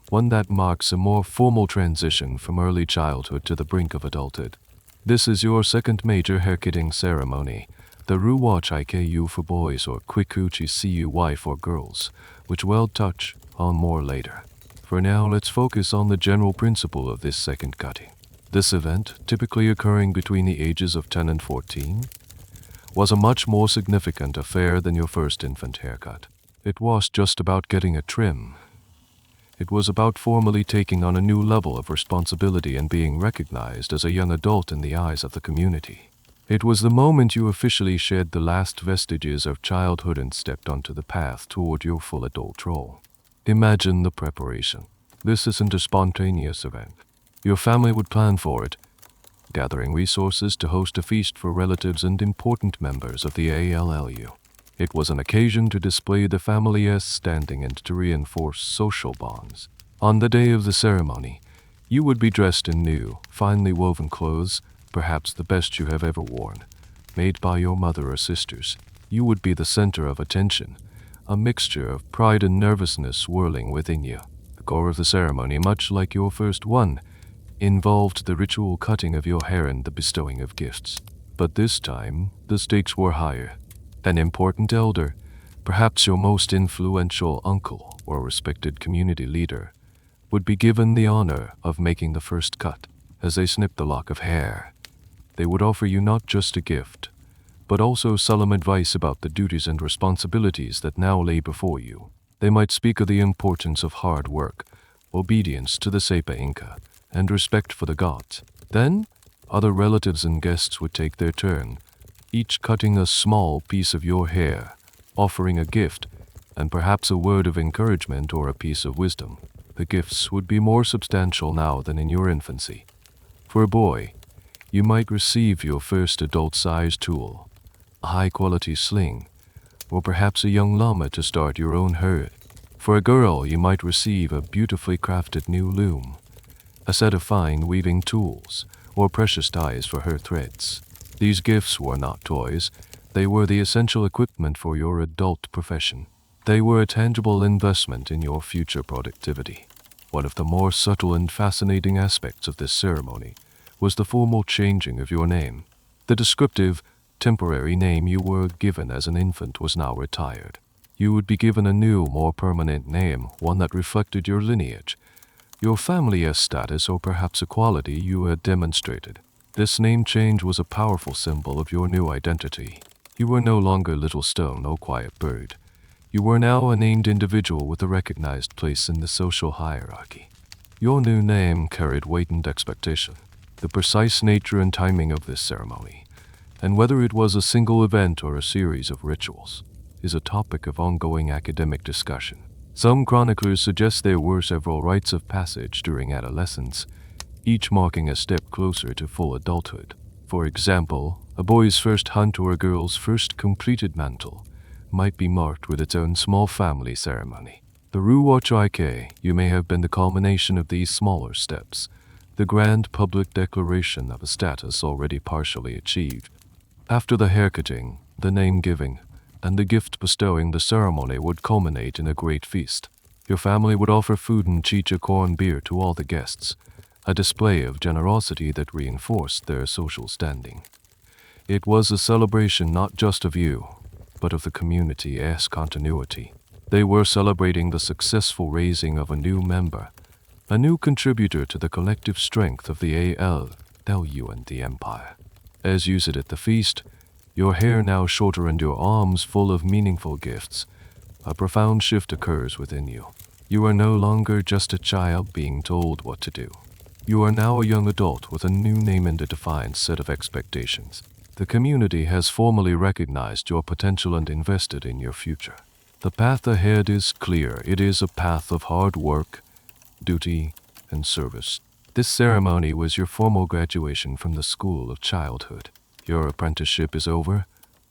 one that marks a more formal transition from early childhood to the brink of adulthood. This is your second major haircutting ceremony, the Ruwach IKU for boys or Quikuchi CUY for girls, which we'll touch on more later. For now, let's focus on the general principle of this second cutting. This event, typically occurring between the ages of 10 and 14, was a much more significant affair than your first infant haircut. It was just about getting a trim. It was about formally taking on a new level of responsibility and being recognized as a young adult in the eyes of the community. It was the moment you officially shed the last vestiges of childhood and stepped onto the path toward your full adult role. Imagine the preparation. This isn't a spontaneous event. Your family would plan for it, gathering resources to host a feast for relatives and important members of the ALLU. It was an occasion to display the family's standing and to reinforce social bonds. On the day of the ceremony, you would be dressed in new, finely woven clothes, perhaps the best you have ever worn, made by your mother or sisters. You would be the center of attention, a mixture of pride and nervousness swirling within you. The core of the ceremony, much like your first one, involved the ritual cutting of your hair and the bestowing of gifts. But this time, the stakes were higher. An important elder, perhaps your most influential uncle or respected community leader, would be given the honor of making the first cut. As they snipped the lock of hair, they would offer you not just a gift, but also solemn advice about the duties and responsibilities that now lay before you. They might speak of the importance of hard work, obedience to the Sepa Inca, and respect for the gods. Then, other relatives and guests would take their turn, each cutting a small piece of your hair, offering a gift, and perhaps a word of encouragement or a piece of wisdom. The gifts would be more substantial now than in your infancy. For a boy, you might receive your first adult-sized tool, a high-quality sling, or perhaps a young llama to start your own herd. For a girl, you might receive a beautifully crafted new loom, a set of fine weaving tools, or precious dyes for her threads. These gifts were not toys, they were the essential equipment for your adult profession. They were a tangible investment in your future productivity. One of the more subtle and fascinating aspects of this ceremony was the formal changing of your name. The descriptive, temporary name you were given as an infant was now retired. You would be given a new, more permanent name, one that reflected your lineage, your family status, or perhaps a quality you had demonstrated. This name change was a powerful symbol of your new identity. You were no longer Little Stone or Quiet Bird. You were now a named individual with a recognized place in the social hierarchy. Your new name carried weight and expectation. The precise nature and timing of this ceremony, and whether it was a single event or a series of rituals, is a topic of ongoing academic discussion. Some chroniclers suggest there were several rites of passage during adolescence, each marking a step closer to full adulthood. For example, a boy's first hunt or a girl's first completed mantle might be marked with its own small family ceremony. The Ruwachike, you may have been the culmination of these smaller steps, the grand public declaration of a status already partially achieved. After the haircutting, the name-giving, and the gift-bestowing, the ceremony would culminate in a great feast. Your family would offer food and chicha corn beer to all the guests, a display of generosity that reinforced their social standing. It was a celebration not just of you, but of the community's continuity. They were celebrating the successful raising of a new member, a new contributor to the collective strength of the ALU and the Empire. As you sit at the feast, your hair now shorter and your arms full of meaningful gifts, a profound shift occurs within you. You are no longer just a child being told what to do. You are now a young adult with a new name and a defined set of expectations. The community has formally recognized your potential and invested in your future. The path ahead is clear. It is a path of hard work, duty, and service. This ceremony was your formal graduation from the school of childhood. Your apprenticeship is over.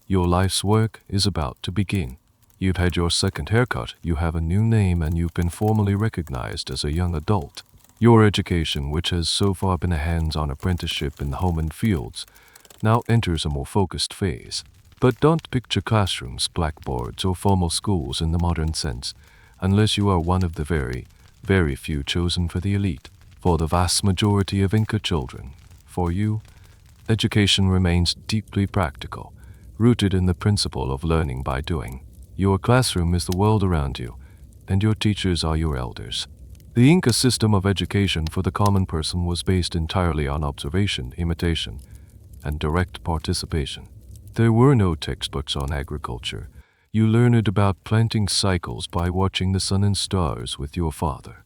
Your life's work is about to begin. You've had your second haircut, you have a new name, and you've been formally recognized as a young adult. Your education, which has so far been a hands-on apprenticeship in the home and fields, now enters a more focused phase. But don't picture classrooms, blackboards, or formal schools in the modern sense, unless you are one of the very, very few chosen for the elite. For the vast majority of Inca children, for you, education remains deeply practical, rooted in the principle of learning by doing. Your classroom is the world around you, and your teachers are your elders. The Inca system of education for the common person was based entirely on observation, imitation, and direct participation. There were no textbooks on agriculture. You learned about planting cycles by watching the sun and stars with your father,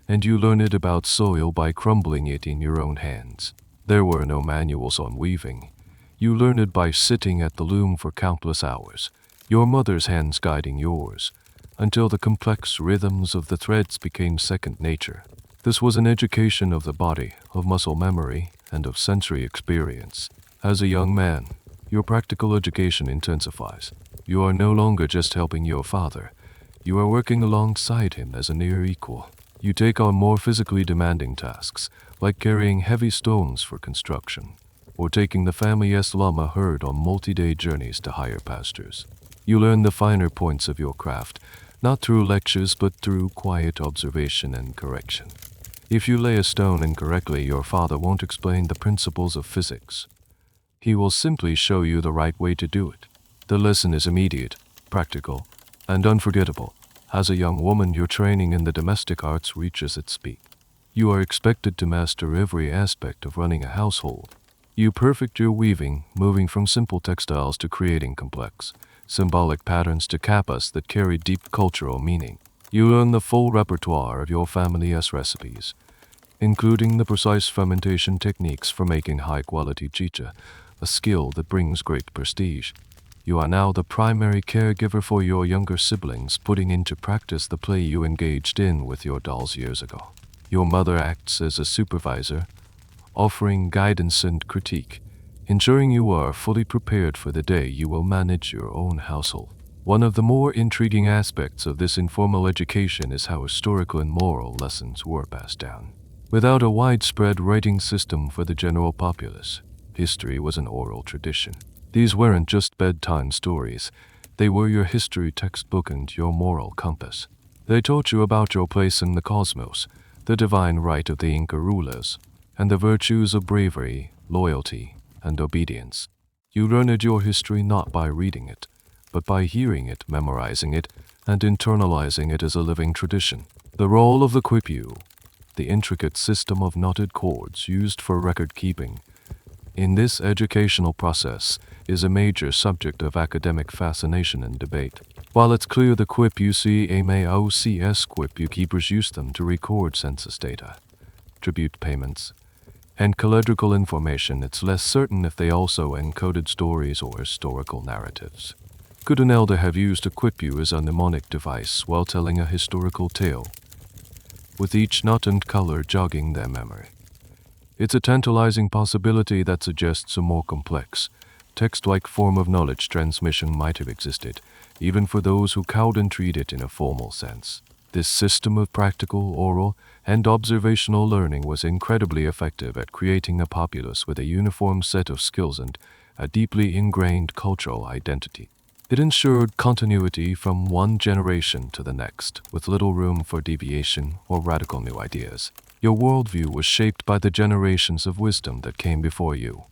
and you learned about soil by crumbling it in your own hands. There were no manuals on weaving. You learned by sitting at the loom for countless hours, your mother's hands guiding yours, until the complex rhythms of the threads became second nature. This was an education of the body, of muscle memory, and of sensory experience. As a young man, your practical education intensifies. You are no longer just helping your father. You are working alongside him as a near equal. You take on more physically demanding tasks, like carrying heavy stones for construction, or taking the family's llama herd on multi-day journeys to higher pastures. You learn the finer points of your craft, not through lectures but through quiet observation and correction. If you lay a stone incorrectly, your father won't explain the principles of physics. He will simply show you the right way to do it. The lesson is immediate, practical, and unforgettable. As a young woman, your training in the domestic arts reaches its peak. You are expected to master every aspect of running a household. You perfect your weaving, moving from simple textiles to creating complex, symbolic patterns to kappas that carry deep cultural meaning. You learn the full repertoire of your family's recipes, including the precise fermentation techniques for making high-quality chicha, a skill that brings great prestige. You are now the primary caregiver for your younger siblings, putting into practice the play you engaged in with your dolls years ago. Your mother acts as a supervisor, offering guidance and critique, ensuring you are fully prepared for the day you will manage your own household. One of the more intriguing aspects of this informal education is how historical and moral lessons were passed down. Without a widespread writing system for the general populace, history was an oral tradition. These weren't just bedtime stories. They were your history textbook and your moral compass. They taught you about your place in the cosmos, the divine right of the Inca rulers, and the virtues of bravery, loyalty, and obedience. You learned your history not by reading it, but by hearing it, memorizing it, and internalizing it as a living tradition. The role of the quipu, the intricate system of knotted cords used for record keeping, in this educational process is a major subject of academic fascination and debate. While it's clear the quipucamaocs quipu keepers use them to record census data, tribute payments, and calendrical information, it's less certain if they also encoded stories or historical narratives. Could an elder have used a quipu as a mnemonic device while telling a historical tale, with each knot and color jogging their memory? It's a tantalizing possibility that suggests a more complex, text-like form of knowledge transmission might have existed, even for those who couldn't treat it in a formal sense. This system of practical, oral, and observational learning was incredibly effective at creating a populace with a uniform set of skills and a deeply ingrained cultural identity. It ensured continuity from one generation to the next, with little room for deviation or radical new ideas. Your worldview was shaped by the generations of wisdom that came before you,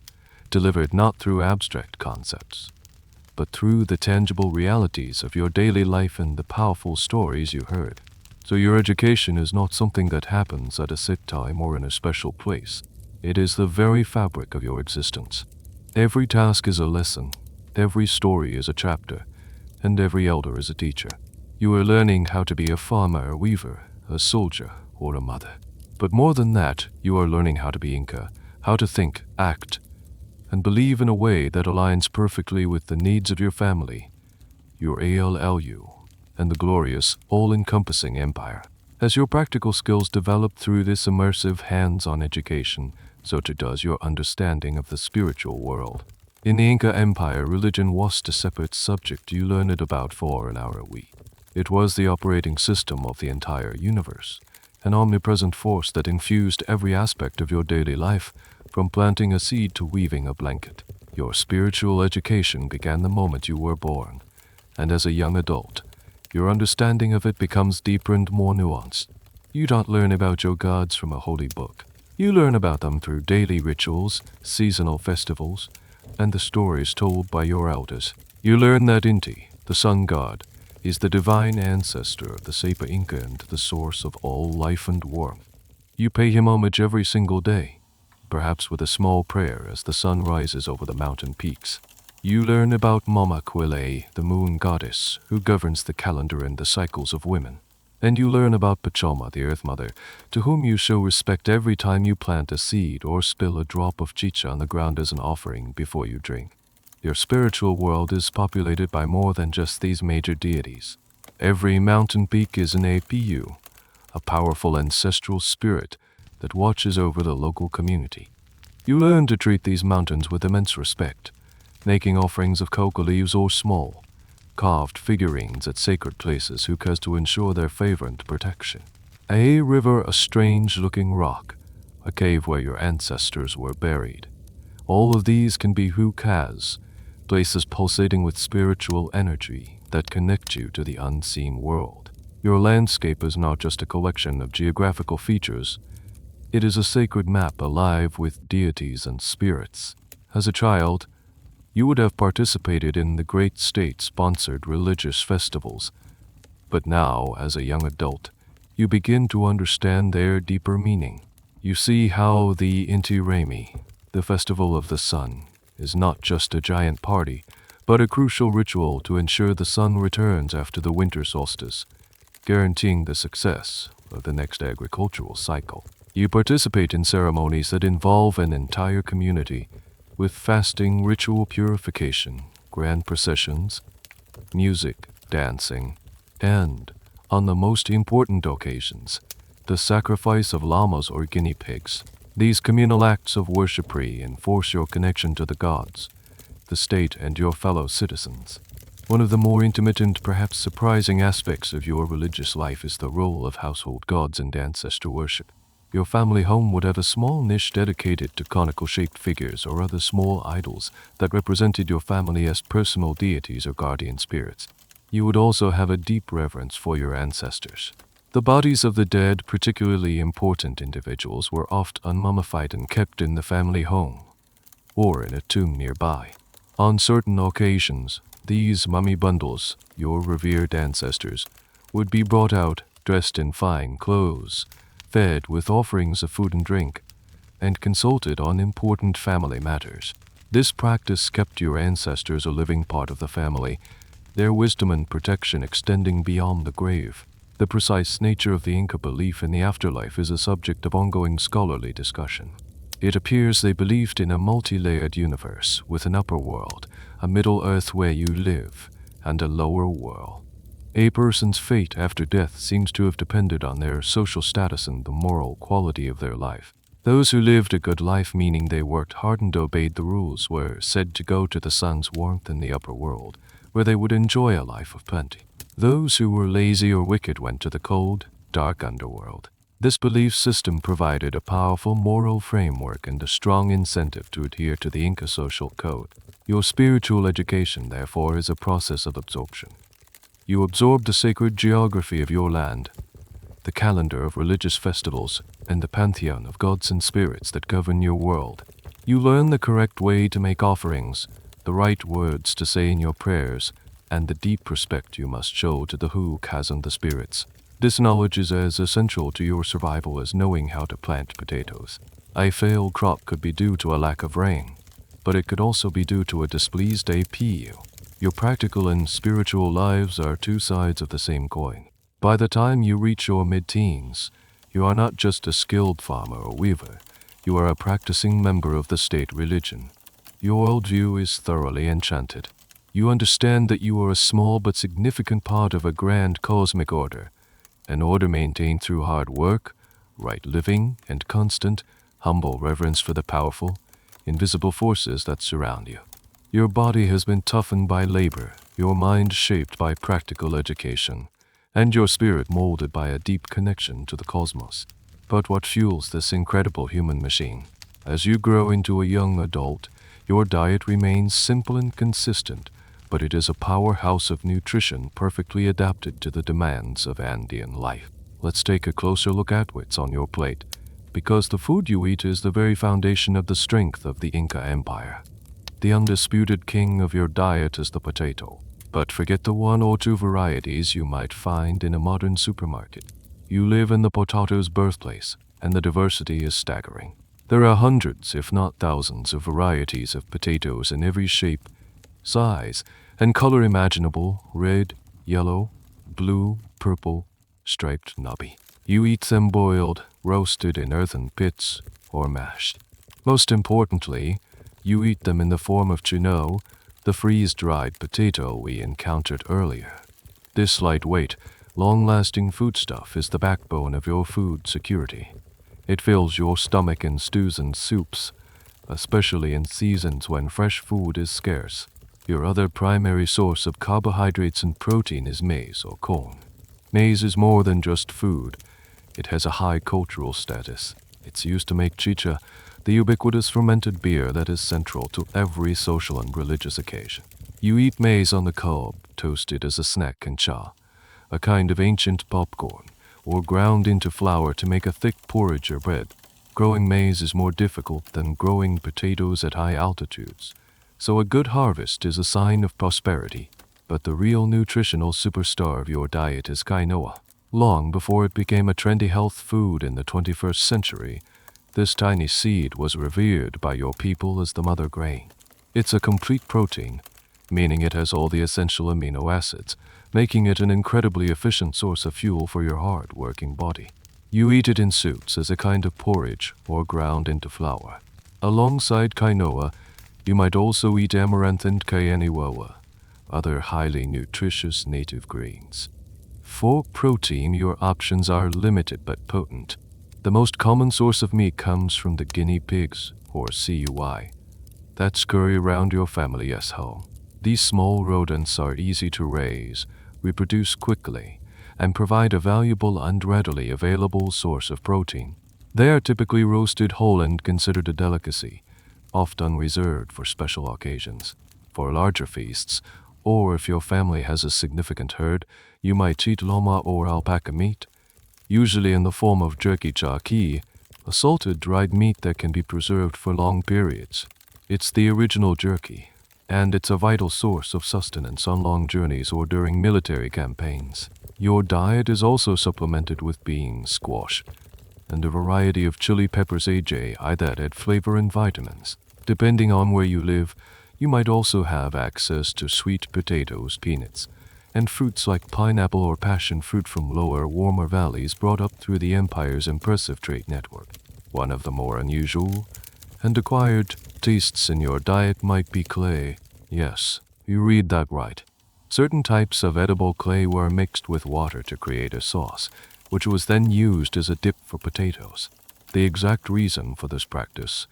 delivered not through abstract concepts, but through the tangible realities of your daily life and the powerful stories you heard. So your education is not something that happens at a set time or in a special place. It is the very fabric of your existence. Every task is a lesson, every story is a chapter, and every elder is a teacher. You are learning how to be a farmer, a weaver, a soldier, or a mother. But more than that, you are learning how to be Inca, how to think, act, and believe in a way that aligns perfectly with the needs of your family, your ALLU, and the glorious, all-encompassing empire. As your practical skills develop through this immersive, hands-on education, so too does your understanding of the spiritual world. In the Inca Empire, religion wasn't a separate subject you learned about for an hour a week. It was the operating system of the entire universe, an omnipresent force that infused every aspect of your daily life, from planting a seed to weaving a blanket. Your spiritual education began the moment you were born, and as a young adult, your understanding of it becomes deeper and more nuanced. You don't learn about your gods from a holy book. You learn about them through daily rituals, seasonal festivals, and the stories told by your elders. You learn that Inti, the sun god, is the divine ancestor of the Sapa Inca and the source of all life and warmth. You pay him homage every single day, perhaps with a small prayer as the sun rises over the mountain peaks. You learn about Mama Quile, the moon goddess, who governs the calendar and the cycles of women. And you learn about Pachoma, the earth mother, to whom you show respect every time you plant a seed or spill a drop of chicha on the ground as an offering before you drink. Your spiritual world is populated by more than just these major deities. Every mountain peak is an APU, a powerful ancestral spirit that watches over the local community. You learn to treat these mountains with immense respect, making offerings of coca leaves or small, carved figurines at sacred places who cares to ensure their favor and protection. A river, a strange-looking rock, a cave where your ancestors were buried. All of these can be hukas, places pulsating with spiritual energy that connect you to the unseen world. Your landscape is not just a collection of geographical features. It is a sacred map alive with deities and spirits. As a child, you would have participated in the great state-sponsored religious festivals, but now, as a young adult, you begin to understand their deeper meaning. You see how the Inti Raymi, the festival of the sun, is not just a giant party, but a crucial ritual to ensure the sun returns after the winter solstice, guaranteeing the success of the next agricultural cycle. You participate in ceremonies that involve an entire community, with fasting, ritual purification, grand processions, music, dancing, and, on the most important occasions, the sacrifice of llamas or guinea pigs. These communal acts of worship reinforce your connection to the gods, the state, and your fellow citizens. One of the more intimate and perhaps surprising aspects of your religious life is the role of household gods and ancestor worship. Your family home would have a small niche dedicated to conical-shaped figures or other small idols that represented your family as personal deities or guardian spirits. You would also have a deep reverence for your ancestors. The bodies of the dead, particularly important individuals, were oft unmummified and kept in the family home or in a tomb nearby. On certain occasions, these mummy bundles, your revered ancestors, would be brought out, dressed in fine clothes, fed with offerings of food and drink, and consulted on important family matters. This practice kept your ancestors a living part of the family, their wisdom and protection extending beyond the grave. The precise nature of the Inca belief in the afterlife is a subject of ongoing scholarly discussion. It appears they believed in a multi-layered universe with an upper world, a middle earth where you live, and a lower world. A person's fate after death seems to have depended on their social status and the moral quality of their life. Those who lived a good life, meaning they worked hard and obeyed the rules, were said to go to the sun's warmth in the upper world, where they would enjoy a life of plenty. Those who were lazy or wicked went to the cold, dark underworld. This belief system provided a powerful moral framework and a strong incentive to adhere to the Inca social code. Your spiritual education, therefore, is a process of absorption. You absorb the sacred geography of your land, the calendar of religious festivals, and the pantheon of gods and spirits that govern your world. You learn the correct way to make offerings, the right words to say in your prayers, and the deep respect you must show to the Hukas and the spirits. This knowledge is as essential to your survival as knowing how to plant potatoes. A failed crop could be due to a lack of rain, but it could also be due to a displeased APU. Your practical and spiritual lives are two sides of the same coin. By the time you reach your mid-teens, you are not just a skilled farmer or weaver, you are a practicing member of the state religion. Your worldview is thoroughly enchanted. You understand that you are a small but significant part of a grand cosmic order, an order maintained through hard work, right living, and constant, humble reverence for the powerful, invisible forces that surround you. Your body has been toughened by labor, your mind shaped by practical education, and your spirit molded by a deep connection to the cosmos. But what fuels this incredible human machine? As you grow into a young adult, your diet remains simple and consistent, but it is a powerhouse of nutrition perfectly adapted to the demands of Andean life. Let's take a closer look at what's on your plate, because the food you eat is the very foundation of the strength of the Inca Empire. The undisputed king of your diet is the potato, but forget the one or two varieties you might find in a modern supermarket. You live in the potato's birthplace, and the diversity is staggering. There are hundreds, if not thousands, of varieties of potatoes in every shape, size, and color imaginable: red, yellow, blue, purple, striped knobby. You eat them boiled, roasted in earthen pits, or mashed. Most importantly, you eat them in the form of chino, the freeze-dried potato we encountered earlier. This lightweight, long-lasting foodstuff is the backbone of your food security. It fills your stomach in stews and soups, especially in seasons when fresh food is scarce. Your other primary source of carbohydrates and protein is maize or corn. Maize is more than just food. It has a high cultural status. It's used to make chicha, the ubiquitous fermented beer that is central to every social and religious occasion. You eat maize on the cob, toasted as a snack and cha, a kind of ancient popcorn, or ground into flour to make a thick porridge or bread. Growing maize is more difficult than growing potatoes at high altitudes, so a good harvest is a sign of prosperity. But the real nutritional superstar of your diet is quinoa. Long before it became a trendy health food in the 21st century, this tiny seed was revered by your people as the mother grain. It's a complete protein, meaning it has all the essential amino acids, making it an incredibly efficient source of fuel for your hard-working body. You eat it in soups as a kind of porridge or ground into flour. Alongside quinoa, you might also eat amaranth and cayenne, other highly nutritious native greens. For protein, your options are limited but potent. The most common source of meat comes from the guinea pigs, or CUI, that scurry around your family's home. These small rodents are easy to raise, reproduce quickly, and provide a valuable and readily available source of protein. They are typically roasted whole and considered a delicacy, often reserved for special occasions. For larger feasts, or if your family has a significant herd, you might eat llama or alpaca meat, usually in the form of jerky charqui, a salted dried meat that can be preserved for long periods. It's the original jerky, and it's a vital source of sustenance on long journeys or during military campaigns. Your diet is also supplemented with beans, squash, and a variety of chili peppers AJI that add flavor and vitamins. Depending on where you live, you might also have access to sweet potatoes, peanuts, and fruits like pineapple or passion fruit from lower, warmer valleys brought up through the empire's impressive trade network. One of the more unusual and acquired tastes in your diet might be clay. Yes, you read that right. Certain types of edible clay were mixed with water to create a sauce, which was then used as a dip for potatoes. The exact reason for this practice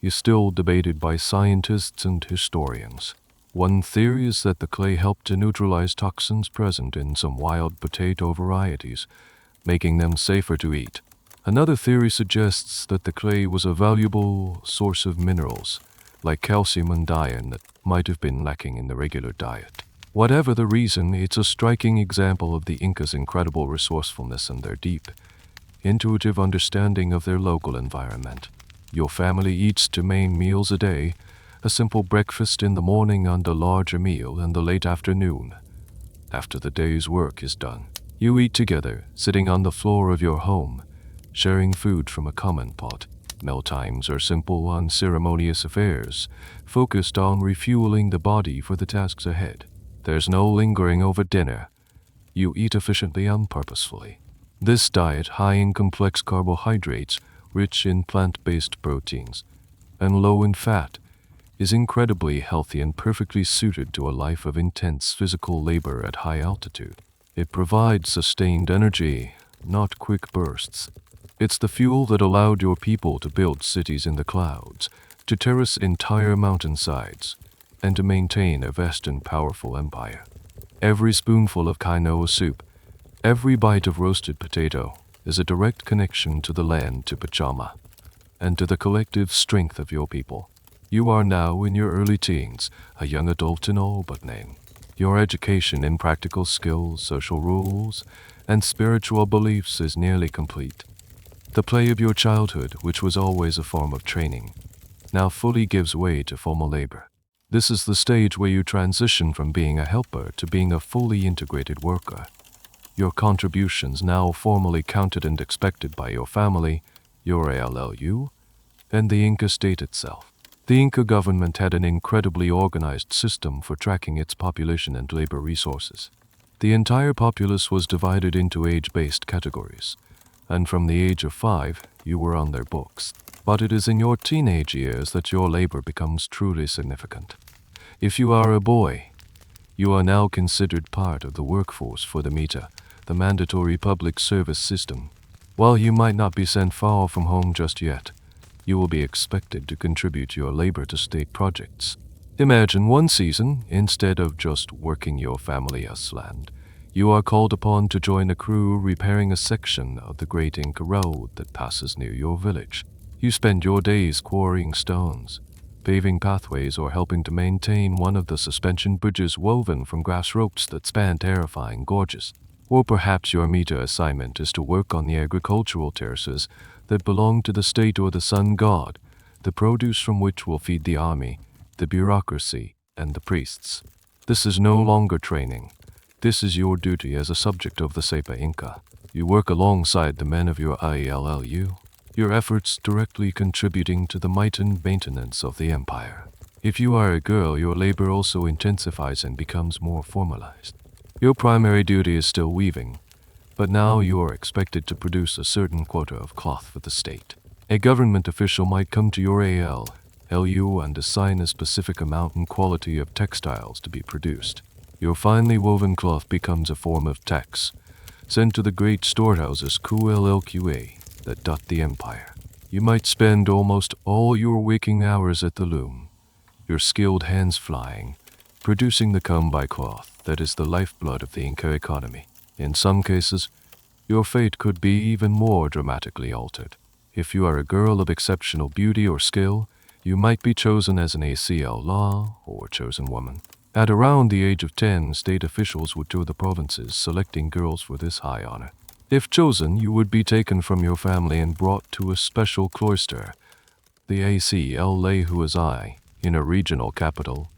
is still debated by scientists and historians. One theory is that the clay helped to neutralize toxins present in some wild potato varieties, making them safer to eat. Another theory suggests that the clay was a valuable source of minerals, like calcium and iron, that might have been lacking in the regular diet. Whatever the reason, it's a striking example of the Incas' incredible resourcefulness and their deep, intuitive understanding of their local environment. Your family eats 2 main meals a day, a simple breakfast in the morning and a larger meal in the late afternoon. After the day's work is done, you eat together, sitting on the floor of your home, sharing food from a common pot. Mealtimes are simple, unceremonious affairs, focused on refueling the body for the tasks ahead. There's no lingering over dinner. You eat efficiently and purposefully. This diet, high in complex carbohydrates, rich in plant-based proteins, and low in fat, is incredibly healthy and perfectly suited to a life of intense physical labor at high altitude. It provides sustained energy, not quick bursts. It's the fuel that allowed your people to build cities in the clouds, to terrace entire mountainsides, and to maintain a vast and powerful empire. Every spoonful of quinoa soup, every bite of roasted potato, is a direct connection to the land, to Pachama, and to the collective strength of your people. You are now in your early teens, a young adult in all but name. Your education in practical skills, social rules, and spiritual beliefs is nearly complete. The play of your childhood, which was always a form of training, now fully gives way to formal labor. This is the stage where you transition from being a helper to being a fully integrated worker. Your contributions now formally counted and expected by your family, your ALLU, and the Inca state itself. The Inca government had an incredibly organized system for tracking its population and labor resources. The entire populace was divided into age-based categories, and from the age of 5, you were on their books. But it is in your teenage years that your labor becomes truly significant. If you are a boy, you are now considered part of the workforce for the MITA, the mandatory public service system. While you might not be sent far from home just yet, you will be expected to contribute your labor to state projects. Imagine one season, instead of just working your family's land, you are called upon to join a crew repairing a section of the Great Inca Road that passes near your village. You spend your days quarrying stones, paving pathways, or helping to maintain one of the suspension bridges woven from grass ropes that span terrifying gorges. Or perhaps your MITA assignment is to work on the agricultural terraces that belong to the state or the sun god, the produce from which will feed the army, the bureaucracy, and the priests. This is no longer training. This is your duty as a subject of the Sepa Inca. You work alongside the men of your IELLU, your efforts directly contributing to the might and maintenance of the empire. If you are a girl, your labor also intensifies and becomes more formalized. Your primary duty is still weaving, but now you are expected to produce a certain quota of cloth for the state. A government official might come to your ALLU and assign a specific amount and quality of textiles to be produced. Your finely woven cloth becomes a form of tax, sent to the great storehouses QLLQA that dot the empire. You might spend almost all your waking hours at the loom, your skilled hands flying, producing the come-by cloth that is the lifeblood of the Inca economy. In some cases, your fate could be even more dramatically altered. If you are a girl of exceptional beauty or skill, you might be chosen as an ACL law or chosen woman. At around the age of 10, state officials would tour the provinces, selecting girls for this high honor. If chosen, you would be taken from your family and brought to a special cloister, the ACL Lehuazai, in a regional capital,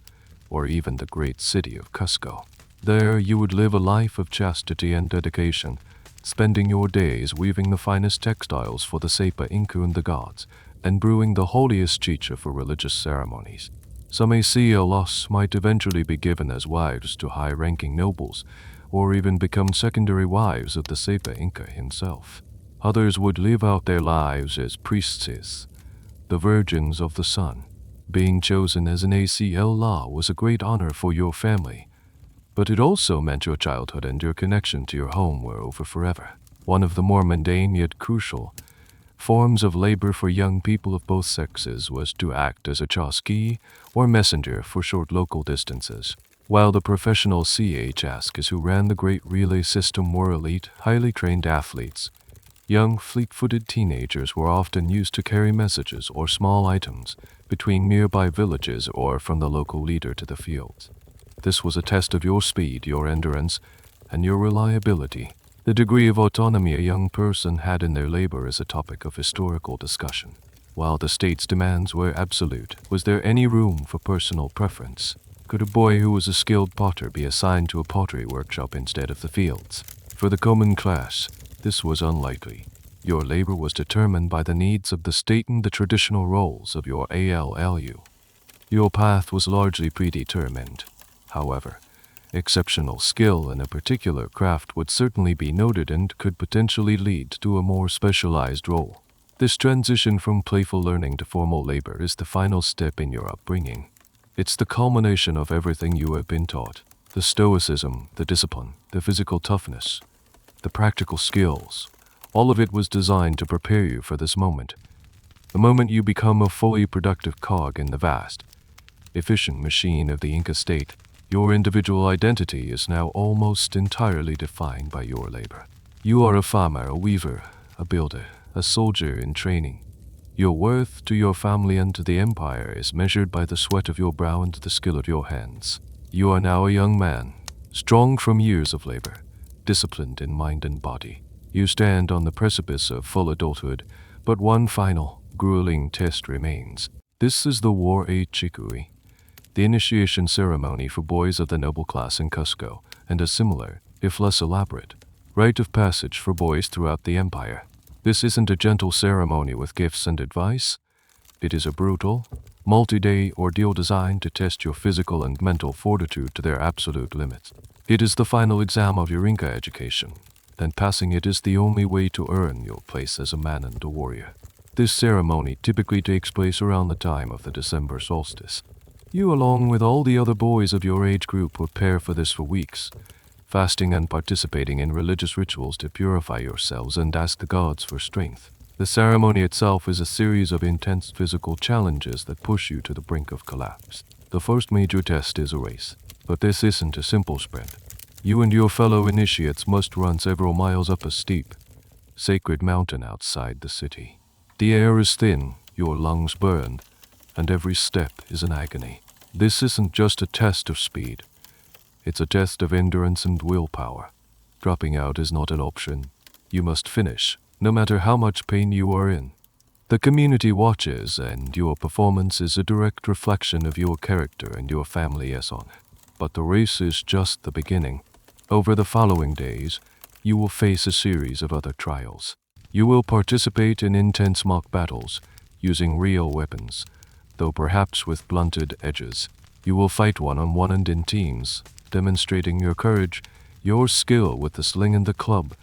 or even the great city of Cusco. There you would live a life of chastity and dedication, spending your days weaving the finest textiles for the Sapa Inca and the gods, and brewing the holiest chicha for religious ceremonies. Some ACLs might eventually be given as wives to high-ranking nobles, or even become secondary wives of the Sapa Inca himself. Others would live out their lives as priestesses, the virgins of the sun. Being chosen as an ACL law was a great honor for your family, but it also meant your childhood and your connection to your home were over forever. One of the more mundane yet crucial forms of labor for young people of both sexes was to act as a chaski or messenger for short local distances. While the professional CHASKs who ran the great relay system were elite, highly trained athletes, young, fleet-footed teenagers were often used to carry messages or small items between nearby villages or from the local leader to the fields. This was a test of your speed, your endurance, and your reliability. The degree of autonomy a young person had in their labor is a topic of historical discussion. While the state's demands were absolute, was there any room for personal preference? Could a boy who was a skilled potter be assigned to a pottery workshop instead of the fields? For the common class, this was unlikely. Your labor was determined by the needs of the state and the traditional roles of your ALLU. Your path was largely predetermined. However, exceptional skill in a particular craft would certainly be noted and could potentially lead to a more specialized role. This transition from playful learning to formal labor is the final step in your upbringing. It's the culmination of everything you have been taught: the stoicism, the discipline, the physical toughness, the practical skills. All of it was designed to prepare you for this moment. The moment you become a fully productive cog in the vast, efficient machine of the Inca state, your individual identity is now almost entirely defined by your labor. You are a farmer, a weaver, a builder, a soldier in training. Your worth to your family and to the empire is measured by the sweat of your brow and the skill of your hands. You are now a young man, strong from years of labor, disciplined in mind and body. You stand on the precipice of full adulthood, but one final, grueling test remains. This is the War A Chikui, the initiation ceremony for boys of the noble class in Cusco, and a similar, if less elaborate, rite of passage for boys throughout the empire. This isn't a gentle ceremony with gifts and advice. It is a brutal, multi-day ordeal designed to test your physical and mental fortitude to their absolute limits. It is the final exam of your Inca education, and passing it is the only way to earn your place as a man and a warrior. This ceremony typically takes place around the time of the December solstice. You, along with all the other boys of your age group, prepare for this for weeks, fasting and participating in religious rituals to purify yourselves and ask the gods for strength. The ceremony itself is a series of intense physical challenges that push you to the brink of collapse. The first major test is a race, but this isn't a simple sprint. You and your fellow initiates must run several miles up a steep, sacred mountain outside the city. The air is thin, your lungs burn, and every step is an agony. This isn't just a test of speed. It's a test of endurance and willpower. Dropping out is not an option. You must finish, no matter how much pain you are in. The community watches, and your performance is a direct reflection of your character and your family Eson. But the race is just the beginning. Over the following days, you will face a series of other trials. You will participate in intense mock battles, using real weapons, though perhaps with blunted edges. You will fight one-on-one and in teams, demonstrating your courage, your skill with the sling and the club,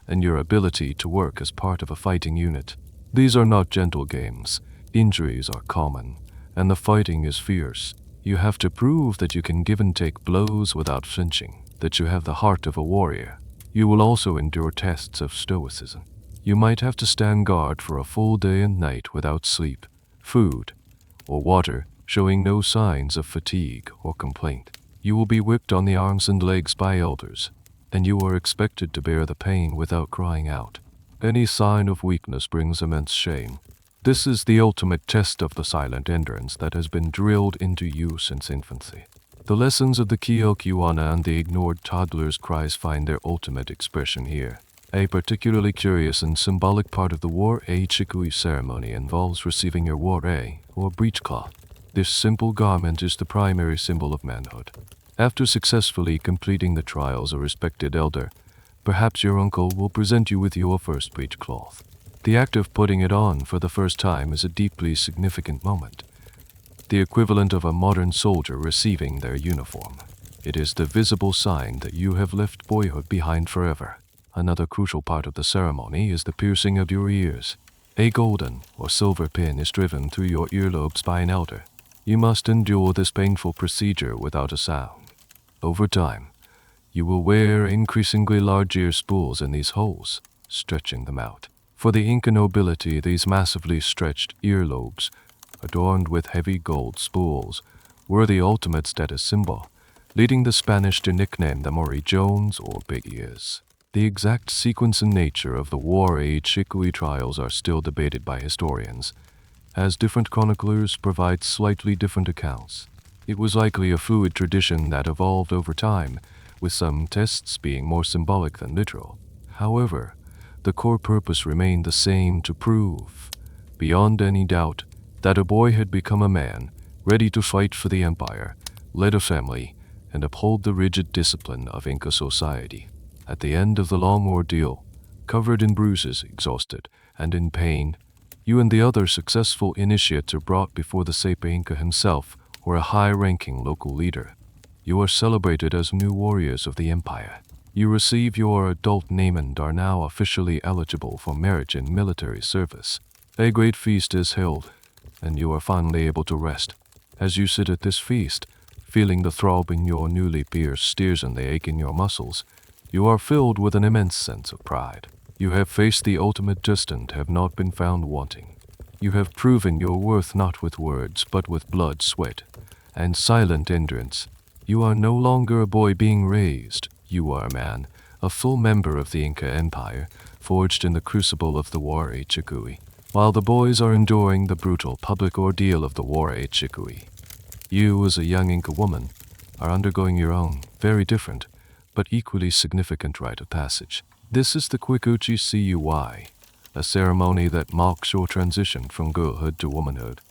and your ability to work as part of a fighting unit. These are not gentle games. Injuries are common, and the fighting is fierce. You have to prove that you can give and take blows without flinching, that you have the heart of a warrior. You will also endure tests of stoicism. You might have to stand guard for a full day and night without sleep, food, or water, showing no signs of fatigue or complaint. You will be whipped on the arms and legs by elders, and you are expected to bear the pain without crying out. Any sign of weakness brings immense shame. This is the ultimate test of the silent endurance that has been drilled into you since infancy. The lessons of the quilqana and the ignored toddler's cries find their ultimate expression here. A particularly curious and symbolic part of the war chikui ceremony involves receiving your ware, or breechcloth. This simple garment is the primary symbol of manhood. After successfully completing the trials, a respected elder, perhaps your uncle, will present you with your first breechcloth. The act of putting it on for the first time is a deeply significant moment, the equivalent of a modern soldier receiving their uniform. It is the visible sign that you have left boyhood behind forever. Another crucial part of the ceremony is the piercing of your ears. A golden or silver pin is driven through your earlobes by an elder. You must endure this painful procedure without a sound. Over time, you will wear increasingly large ear spools in these holes, stretching them out. For the Inca nobility, these massively stretched earlobes, adorned with heavy gold spools, were the ultimate status symbol, leading the Spanish to nickname them Orejones or Big Ears. The exact sequence and nature of the War Chikui trials are still debated by historians, as different chroniclers provide slightly different accounts. It was likely a fluid tradition that evolved over time, with some tests being more symbolic than literal. However, the core purpose remained the same: to prove, beyond any doubt, that a boy had become a man, ready to fight for the empire, lead a family, and uphold the rigid discipline of Inca society. At the end of the long ordeal, covered in bruises, exhausted, and in pain, you and the other successful initiates are brought before the Sepa Inca himself or a high-ranking local leader. You are celebrated as new warriors of the empire. You receive your adult name and are now officially eligible for marriage and military service. A great feast is held, and you are finally able to rest. As you sit at this feast, feeling the throb in your newly pierced ears and the ache in your muscles, you are filled with an immense sense of pride. You have faced the ultimate test and have not been found wanting. You have proven your worth not with words, but with blood, sweat, and silent endurance. You are no longer a boy being raised. You are a man, a full member of the Inca Empire, forged in the crucible of the War Chikui. While the boys are enduring the brutal public ordeal of the War Chikui, you, as a young Inca woman, are undergoing your own, very different, but equally significant rite of passage. This is the Quikuchi Cui, a ceremony that marks your transition from girlhood to womanhood.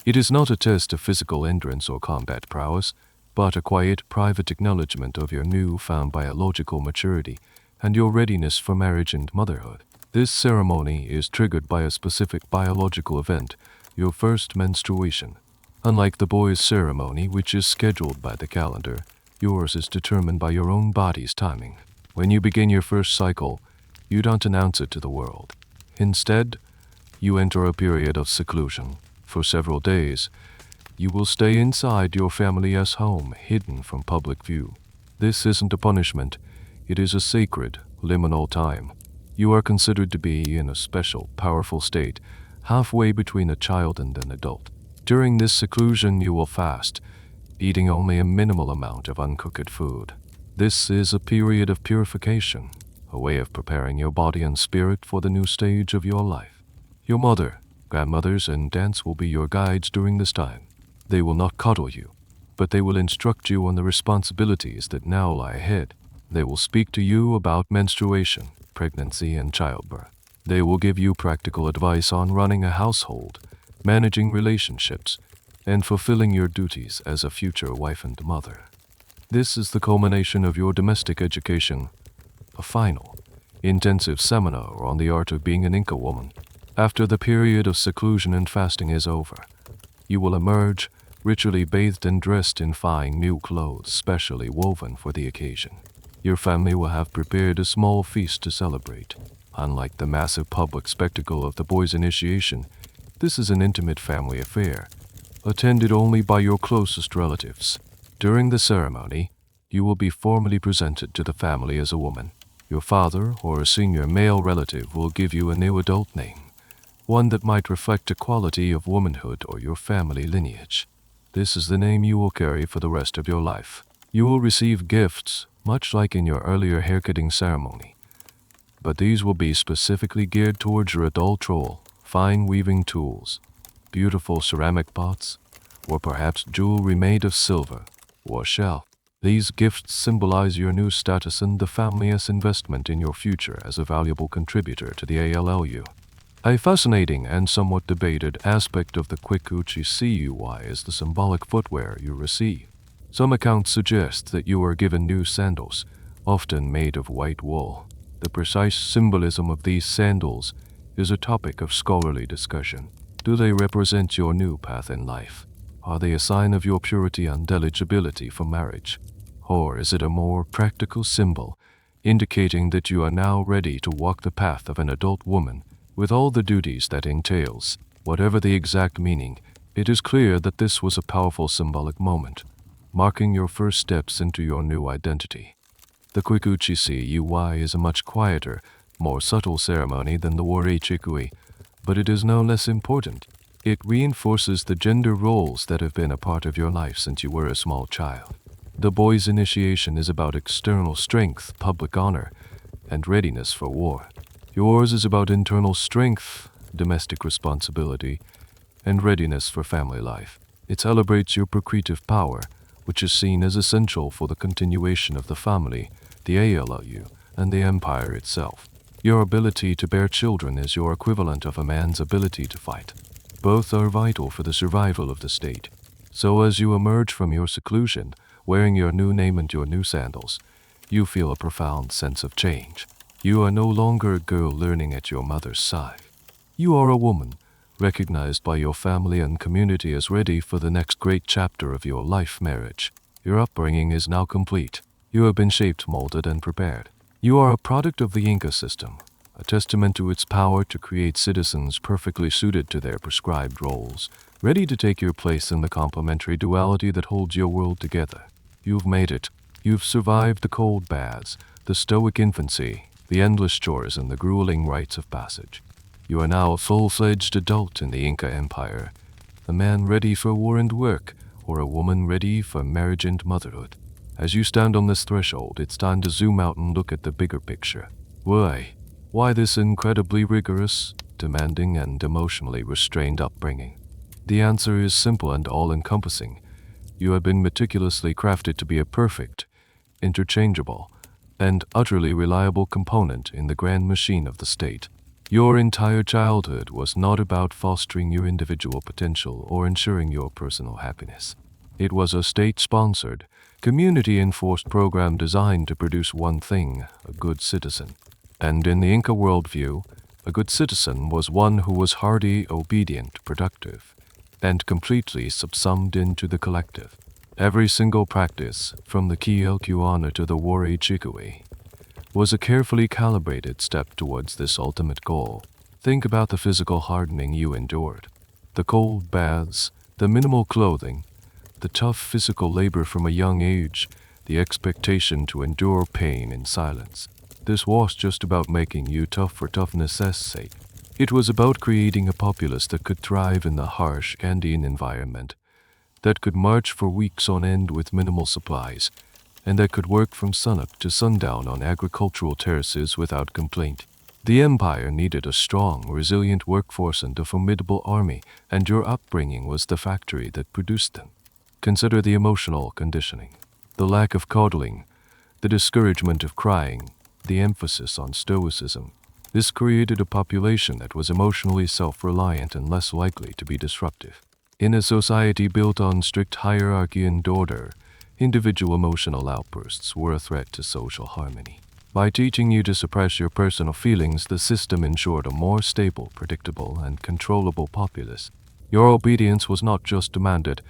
It is not a test of physical endurance or combat prowess, but a quiet, private acknowledgement of your new-found biological maturity and your readiness for marriage and motherhood. This ceremony is triggered by a specific biological event, your first menstruation. Unlike the boys' ceremony, which is scheduled by the calendar, yours is determined by your own body's timing. When you begin your first cycle, you don't announce it to the world. Instead, you enter a period of seclusion. For several days, you will stay inside your family's home, hidden from public view. This isn't a punishment. It is a sacred, liminal time. You are considered to be in a special, powerful state, halfway between a child and an adult. During this seclusion, you will fast, eating only a minimal amount of uncooked food. This is a period of purification, a way of preparing your body and spirit for the new stage of your life. Your mother, grandmothers, and aunts will be your guides during this time. They will not coddle you, but they will instruct you on the responsibilities that now lie ahead. They will speak to you about menstruation, pregnancy, and childbirth. They will give you practical advice on running a household, managing relationships, and fulfilling your duties as a future wife and mother. This is the culmination of your domestic education, a final, intensive seminar on the art of being an Inca woman. After the period of seclusion and fasting is over, you will emerge, ritually bathed and dressed in fine new clothes specially woven for the occasion. Your family will have prepared a small feast to celebrate. Unlike the massive public spectacle of the boys' initiation, this is an intimate family affair, attended only by your closest relatives. During the ceremony, you will be formally presented to the family as a woman. Your father or a senior male relative will give you a new adult name, one that might reflect a quality of womanhood or your family lineage. This is the name you will carry for the rest of your life. You will receive gifts, much like in your earlier haircutting ceremony. but these will be specifically geared towards your adult role, fine weaving tools, beautiful ceramic pots, or perhaps jewelry made of silver or shell. These gifts symbolize your new status and the family's investment in your future as a valuable contributor to the ALLU. A fascinating and somewhat debated aspect of the Quilqana CUI is the symbolic footwear you receive. Some accounts suggest that you are given new sandals, often made of white wool. The precise symbolism of these sandals is a topic of scholarly discussion. Do they represent your new path in life? Are they a sign of your purity and eligibility for marriage? Or is it a more practical symbol, indicating that you are now ready to walk the path of an adult woman, with all the duties that entails? Whatever the exact meaning, it is clear that this was a powerful symbolic moment, marking your first steps into your new identity. The Quilqana CUI is a much quieter, more subtle ceremony than the Warechikui, but it is no less important. It reinforces the gender roles that have been a part of your life since you were a small child. The boy's initiation is about external strength, public honor, and readiness for war. Yours is about internal strength, domestic responsibility, and readiness for family life. It celebrates your procreative power, which is seen as essential for the continuation of the family, the ALLU, and the empire itself. Your ability to bear children is your equivalent of a man's ability to fight. Both are vital for the survival of the state. So as you emerge from your seclusion, wearing your new name and your new sandals, you feel a profound sense of change. You are no longer a girl learning at your mother's side. You are a woman, recognized by your family and community as ready for the next great chapter of your life marriage. Your upbringing is now complete. You have been shaped, molded, and prepared. You are a product of the Inca system, a testament to its power to create citizens perfectly suited to their prescribed roles, ready to take your place in the complementary duality that holds your world together. You've made it. You've survived the cold baths, the stoic infancy, the endless chores, and the grueling rites of passage. You are now a full-fledged adult in the Inca Empire, a man ready for war and work, or a woman ready for marriage and motherhood. As you stand on this threshold, it's time to zoom out and look at the bigger picture. Why this incredibly rigorous, demanding, and emotionally restrained upbringing? The answer is simple and all-encompassing. You have been meticulously crafted to be a perfect, interchangeable, and utterly reliable component in the grand machine of the state. Your entire childhood was not about fostering your individual potential or ensuring your personal happiness. It was a state-sponsored, community-enforced program designed to produce one thing: a good citizen. And in the Inca worldview, a good citizen was one who was hardy, obedient, productive, and completely subsumed into the collective. Every single practice, from the quilqana to the Warechikui, was a carefully calibrated step towards this ultimate goal. Think about the physical hardening you endured. The cold baths, the minimal clothing, the tough physical labor from a young age, the expectation to endure pain in silence. This was just about making you tough for toughness' sake. It was about creating a populace that could thrive in the harsh Andean environment, that could march for weeks on end with minimal supplies, and that could work from sunup to sundown on agricultural terraces without complaint. The empire needed a strong, resilient workforce and a formidable army, and your upbringing was the factory that produced them. Consider the emotional conditioning, the lack of cuddling, the discouragement of crying, the emphasis on stoicism. This created a population that was emotionally self-reliant and less likely to be disruptive. In a society built on strict hierarchy and order, individual emotional outbursts were a threat to social harmony. By teaching you to suppress your personal feelings, the system ensured a more stable, predictable, and controllable populace. Your obedience was not just demanded,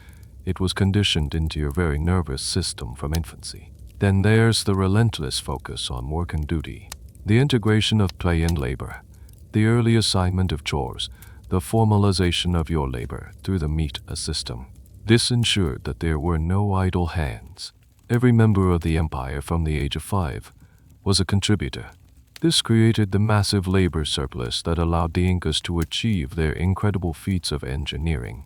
it was conditioned into your very nervous system from infancy. Then there's the relentless focus on work and duty, the integration of play and labor, the early assignment of chores, the formalization of your labor through the meat system. This ensured that there were no idle hands. Every member of the empire from the age of 5 was a contributor. This created the massive labor surplus that allowed the Incas to achieve their incredible feats of engineering.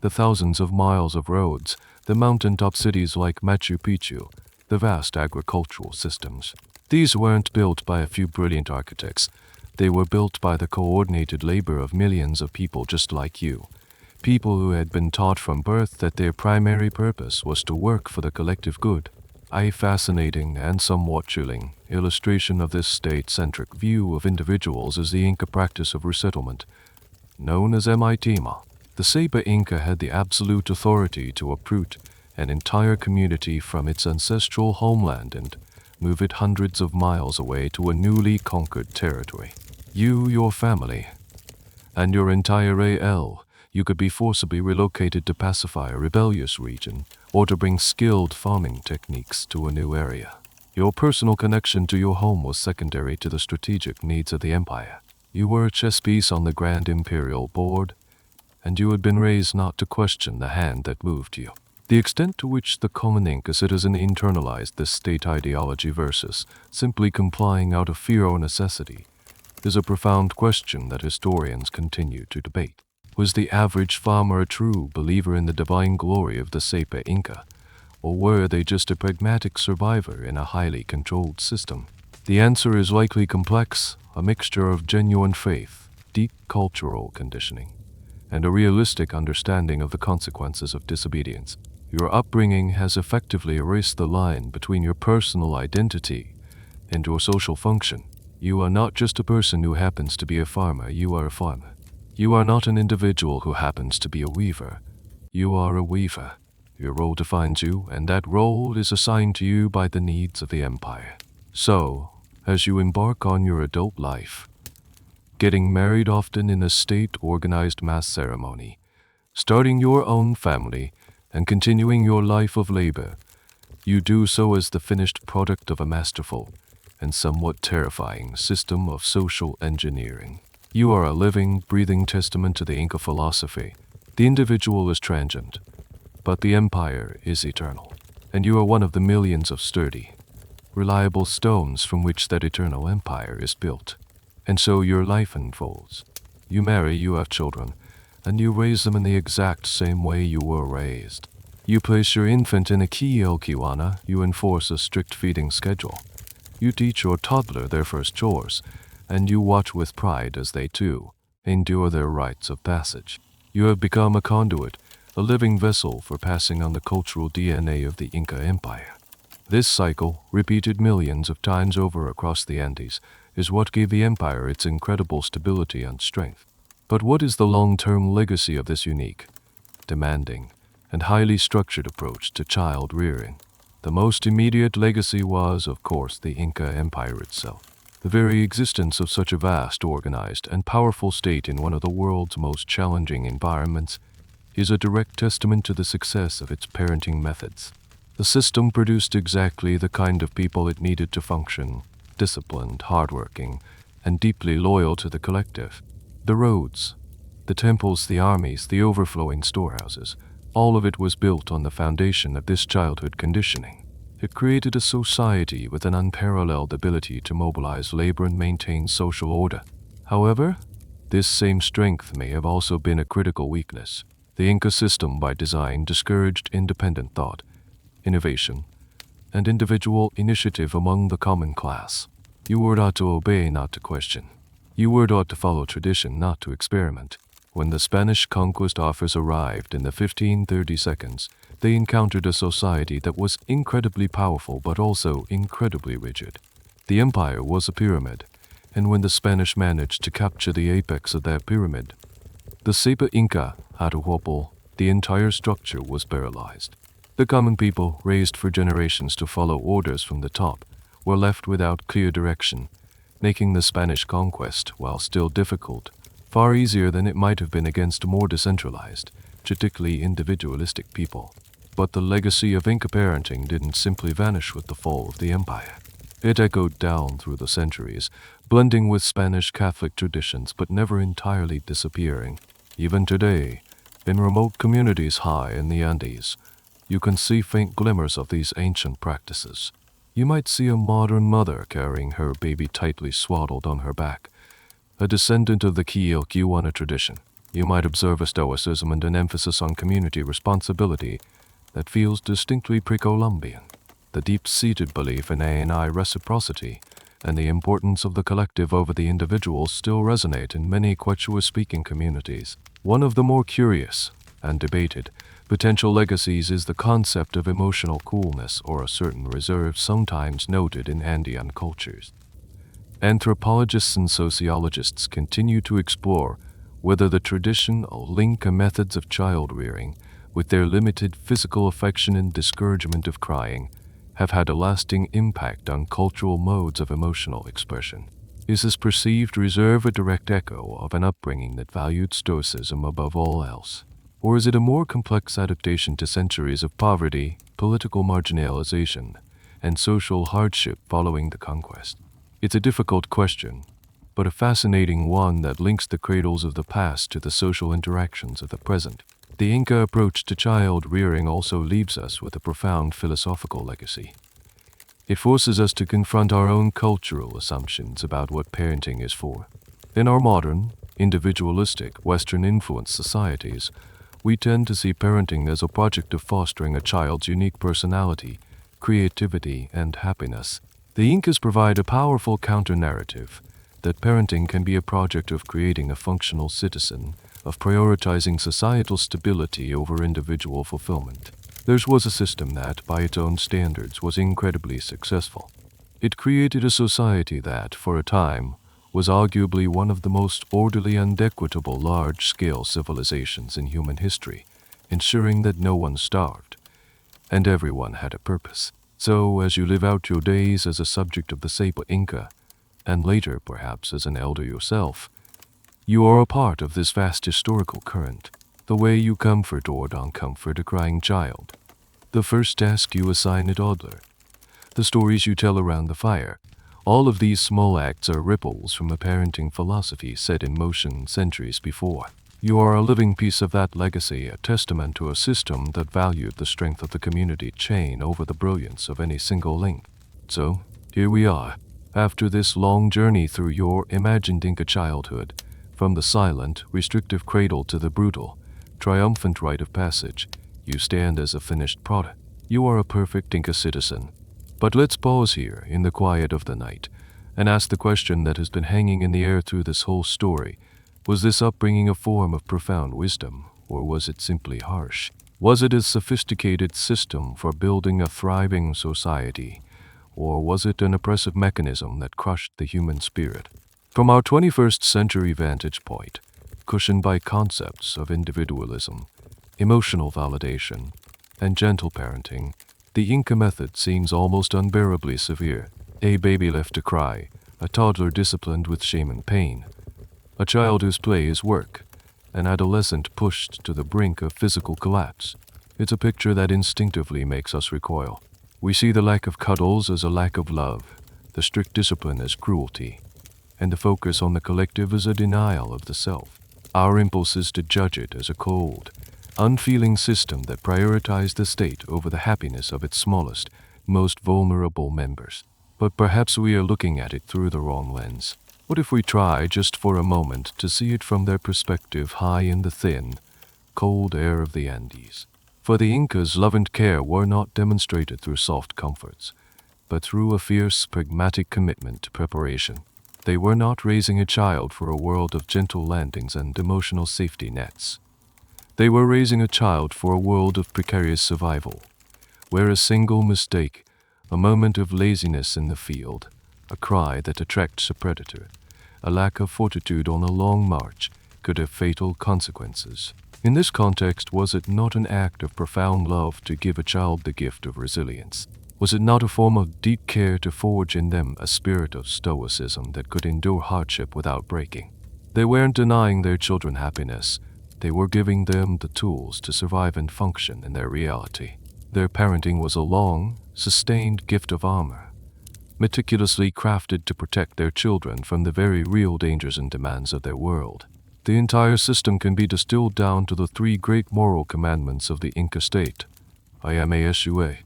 The thousands of miles of roads, the mountaintop cities like Machu Picchu, the vast agricultural systems. These weren't built by a few brilliant architects. They were built by the coordinated labor of millions of people just like you. People who had been taught from birth that their primary purpose was to work for the collective good. A fascinating and somewhat chilling illustration of this state-centric view of individuals is the Inca practice of resettlement, known as Mitima. The Sapa Inca had the absolute authority to uproot an entire community from its ancestral homeland and move it hundreds of miles away to a newly conquered territory. You, your family, and your entire AL, you could be forcibly relocated to pacify a rebellious region or to bring skilled farming techniques to a new area. Your personal connection to your home was secondary to the strategic needs of the empire. You were a chess piece on the grand imperial board, and you had been raised not to question the hand that moved you. The extent to which the common Inca citizen internalized this state ideology versus simply complying out of fear or necessity is a profound question that historians continue to debate. Was the average farmer a true believer in the divine glory of the Sapa Inca, or were they just a pragmatic survivor in a highly controlled system? The answer is likely complex, a mixture of genuine faith, deep cultural conditioning, and a realistic understanding of the consequences of disobedience. Your upbringing has effectively erased the line between your personal identity and your social function. You are not just a person who happens to be a farmer, you are a farmer. You are not an individual who happens to be a weaver. You are a weaver. Your role defines you, and that role is assigned to you by the needs of the empire. So, as you embark on your adult life, getting married often in a state-organized mass ceremony, starting your own family, and continuing your life of labor, you do so as the finished product of a masterful and somewhat terrifying system of social engineering. You are a living, breathing testament to the Inca philosophy. The individual is transient, but the empire is eternal, and you are one of the millions of sturdy, reliable stones from which that eternal empire is built. And so your life unfolds. You marry, you have children, and you raise them in the exact same way you were raised. You place your infant in a quilqana, you enforce a strict feeding schedule. You teach your toddler their first chores, and you watch with pride as they too endure their rites of passage. You have become a conduit, a living vessel for passing on the cultural DNA of the Inca Empire. This cycle, repeated millions of times over across the Andes, is what gave the empire its incredible stability and strength. But what is the long-term legacy of this unique, demanding, and highly structured approach to child rearing? The most immediate legacy was, of course, the Inca Empire itself. The very existence of such a vast, organized, and powerful state in one of the world's most challenging environments is a direct testament to the success of its parenting methods. The system produced exactly the kind of people it needed to function: disciplined, hardworking, and deeply loyal to the collective. The roads, the temples, the armies, the overflowing storehouses, all of it was built on the foundation of this childhood conditioning. It created a society with an unparalleled ability to mobilize labor and maintain social order. However, this same strength may have also been a critical weakness. The Inca system, by design, discouraged independent thought, innovation, and individual initiative among the common class. You were taught to obey, not to question. You were taught to follow tradition, not to experiment. When the Spanish conquest offers arrived in the 1532, they encountered a society that was incredibly powerful but also incredibly rigid. The empire was a pyramid, and when the Spanish managed to capture the apex of that pyramid, the Sapa Inca Atahualpa, the entire structure was paralyzed. The common people, raised for generations to follow orders from the top, were left without clear direction, making the Spanish conquest, while still difficult, far easier than it might have been against more decentralized, particularly individualistic people. But the legacy of Inca parenting didn't simply vanish with the fall of the empire. It echoed down through the centuries, blending with Spanish Catholic traditions but never entirely disappearing. Even today, in remote communities high in the Andes, you can see faint glimmers of these ancient practices. You might see a modern mother carrying her baby tightly swaddled on her back, a descendant of the quilqana tradition. You might observe a stoicism and an emphasis on community responsibility that feels distinctly pre-Columbian. the deep-seated belief in A&I reciprocity and the importance of the collective over the individual still resonate in many Quechua-speaking communities. One of the more curious and debated potential legacies is the concept of emotional coolness or a certain reserve sometimes noted in Andean cultures. Anthropologists and sociologists continue to explore whether the traditional Inca methods of child-rearing, with their limited physical affection and discouragement of crying, have had a lasting impact on cultural modes of emotional expression. Is this perceived reserve a direct echo of an upbringing that valued stoicism above all else? Or is it a more complex adaptation to centuries of poverty, political marginalization, and social hardship following the conquest? It's a difficult question, but a fascinating one that links the cradles of the past to the social interactions of the present. The Inca approach to child rearing also leaves us with a profound philosophical legacy. It forces us to confront our own cultural assumptions about what parenting is for. In our modern, individualistic, Western-influenced societies, we tend to see parenting as a project of fostering a child's unique personality, creativity, and happiness. The Incas provide a powerful counter-narrative that parenting can be a project of creating a functional citizen, of prioritizing societal stability over individual fulfillment. Theirs was a system that, by its own standards, was incredibly successful. It created a society that, for a time, was arguably one of the most orderly and equitable large-scale civilizations in human history, ensuring that no one starved, and everyone had a purpose. So, as you live out your days as a subject of the Sapa Inca, and later, perhaps, as an elder yourself, you are a part of this vast historical current. The way you comfort or don't comfort a crying child, the first task you assign a toddler, the stories you tell around the fire, all of these small acts are ripples from a parenting philosophy set in motion centuries before. You are a living piece of that legacy, a testament to a system that valued the strength of the community chain over the brilliance of any single link. So, here we are, after this long journey through your imagined Inca childhood, from the silent, restrictive cradle to the brutal, triumphant rite of passage, you stand as a finished product. You are a perfect Inca citizen. But let's pause here in the quiet of the night and ask the question that has been hanging in the air through this whole story. Was this upbringing a form of profound wisdom, or was it simply harsh? Was it a sophisticated system for building a thriving society, or was it an oppressive mechanism that crushed the human spirit? From our 21st century vantage point, cushioned by concepts of individualism, emotional validation, and gentle parenting, the Inca method seems almost unbearably severe. A baby left to cry, a toddler disciplined with shame and pain, a child whose play is work, an adolescent pushed to the brink of physical collapse. It's a picture that instinctively makes us recoil. We see the lack of cuddles as a lack of love, the strict discipline as cruelty, and the focus on the collective as a denial of the self. Our impulse is to judge it as a cold, unfeeling system that prioritized the state over the happiness of its smallest, most vulnerable members. But perhaps we are looking at it through the wrong lens. What if we try just for a moment to see it from their perspective high in the thin, cold air of the Andes? For the Incas, love and care were not demonstrated through soft comforts, but through a fierce, pragmatic commitment to preparation. They were not raising a child for a world of gentle landings and emotional safety nets. They were raising a child for a world of precarious survival, where a single mistake, a moment of laziness in the field, a cry that attracts a predator, a lack of fortitude on a long march, could have fatal consequences. In this context, was it not an act of profound love to give a child the gift of resilience? Was it not a form of deep care to forge in them a spirit of stoicism that could endure hardship without breaking? They weren't denying their children happiness. They were giving them the tools to survive and function in their reality. Their parenting was a long, sustained gift of armor, meticulously crafted to protect their children from the very real dangers and demands of their world. The entire system can be distilled down to the three great moral commandments of the Inca state. Ayame Esue,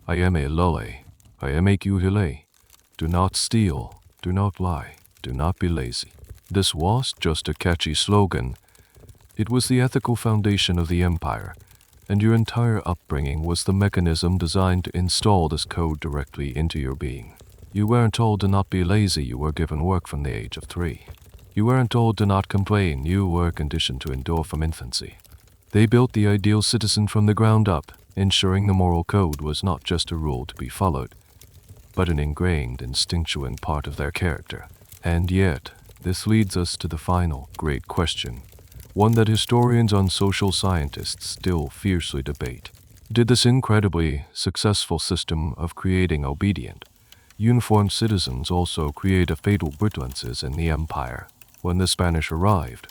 Ayame Lole, Ayame Kuhile. Do not steal, do not lie, do not be lazy. This was just a catchy slogan. It was the ethical foundation of the empire, and your entire upbringing was the mechanism designed to install this code directly into your being. You weren't told to not be lazy, you were given work from the age of 3. You weren't told to not complain, you were conditioned to endure from infancy. They built the ideal citizen from the ground up, ensuring the moral code was not just a rule to be followed, but an ingrained, instinctual part of their character. And yet, this leads us to the final great question, one that historians and social scientists still fiercely debate. Did this incredibly successful system of creating obedient, uniformed citizens also create a fatal brilliances in the empire? When the Spanish arrived,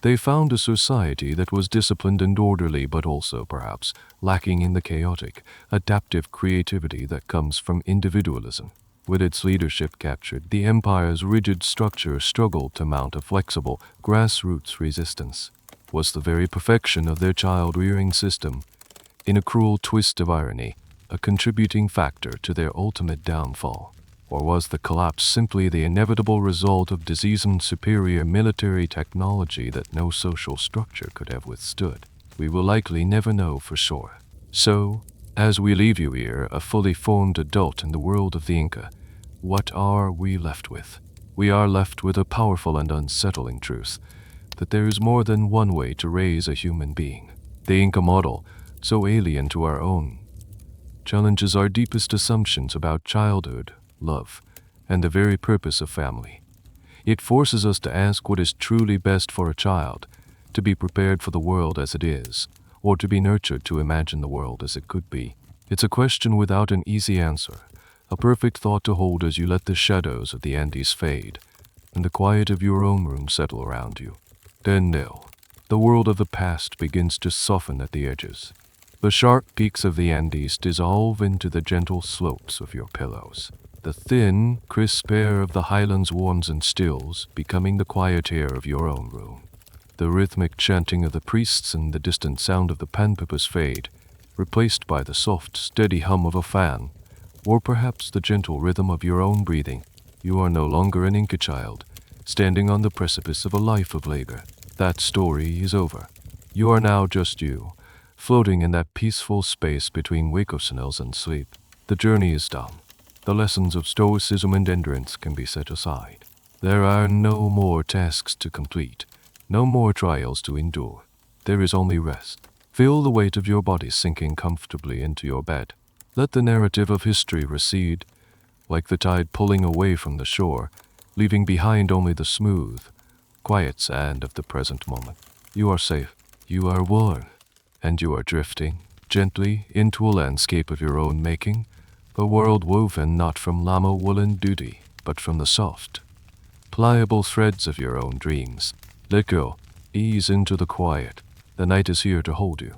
they found a society that was disciplined and orderly, but also perhaps lacking in the chaotic, adaptive creativity that comes from individualism. With its leadership captured, the empire's rigid structure struggled to mount a flexible, grassroots resistance. Was the very perfection of their child-rearing system, in a cruel twist of irony, a contributing factor to their ultimate downfall? Or was the collapse simply the inevitable result of disease and superior military technology that no social structure could have withstood? We will likely never know for sure. So, as we leave you here, a fully formed adult in the world of the Inca, what are we left with? We are left with a powerful and unsettling truth, that there is more than one way to raise a human being. The Inca model, so alien to our own, challenges our deepest assumptions about childhood, love, and the very purpose of family. It forces us to ask what is truly best for a child, to be prepared for the world as it is, or to be nurtured to imagine the world as it could be. It's a question without an easy answer, a perfect thought to hold as you let the shadows of the Andes fade, and the quiet of your own room settle around you. Then the world of the past begins to soften at the edges. The sharp peaks of the Andes dissolve into the gentle slopes of your pillows. The thin, crisp air of the highlands warms and stills, becoming the quiet air of your own room. The rhythmic chanting of the priests and the distant sound of the panpipers fade, replaced by the soft, steady hum of a fan, or perhaps the gentle rhythm of your own breathing. You are no longer an Inca child, standing on the precipice of a life of labor. That story is over. You are now just you, floating in that peaceful space between wakefulness and sleep. The journey is done. The lessons of stoicism and endurance can be set aside. There are no more tasks to complete, no more trials to endure. There is only rest. Feel the weight of your body sinking comfortably into your bed. Let the narrative of history recede, like the tide pulling away from the shore, leaving behind only the smooth, quiet sand of the present moment. You are safe, you are warm, and you are drifting gently into a landscape of your own making, a world woven not from llama woolen duty, but from the soft, pliable threads of your own dreams. Let go, ease into the quiet. The night is here to hold you.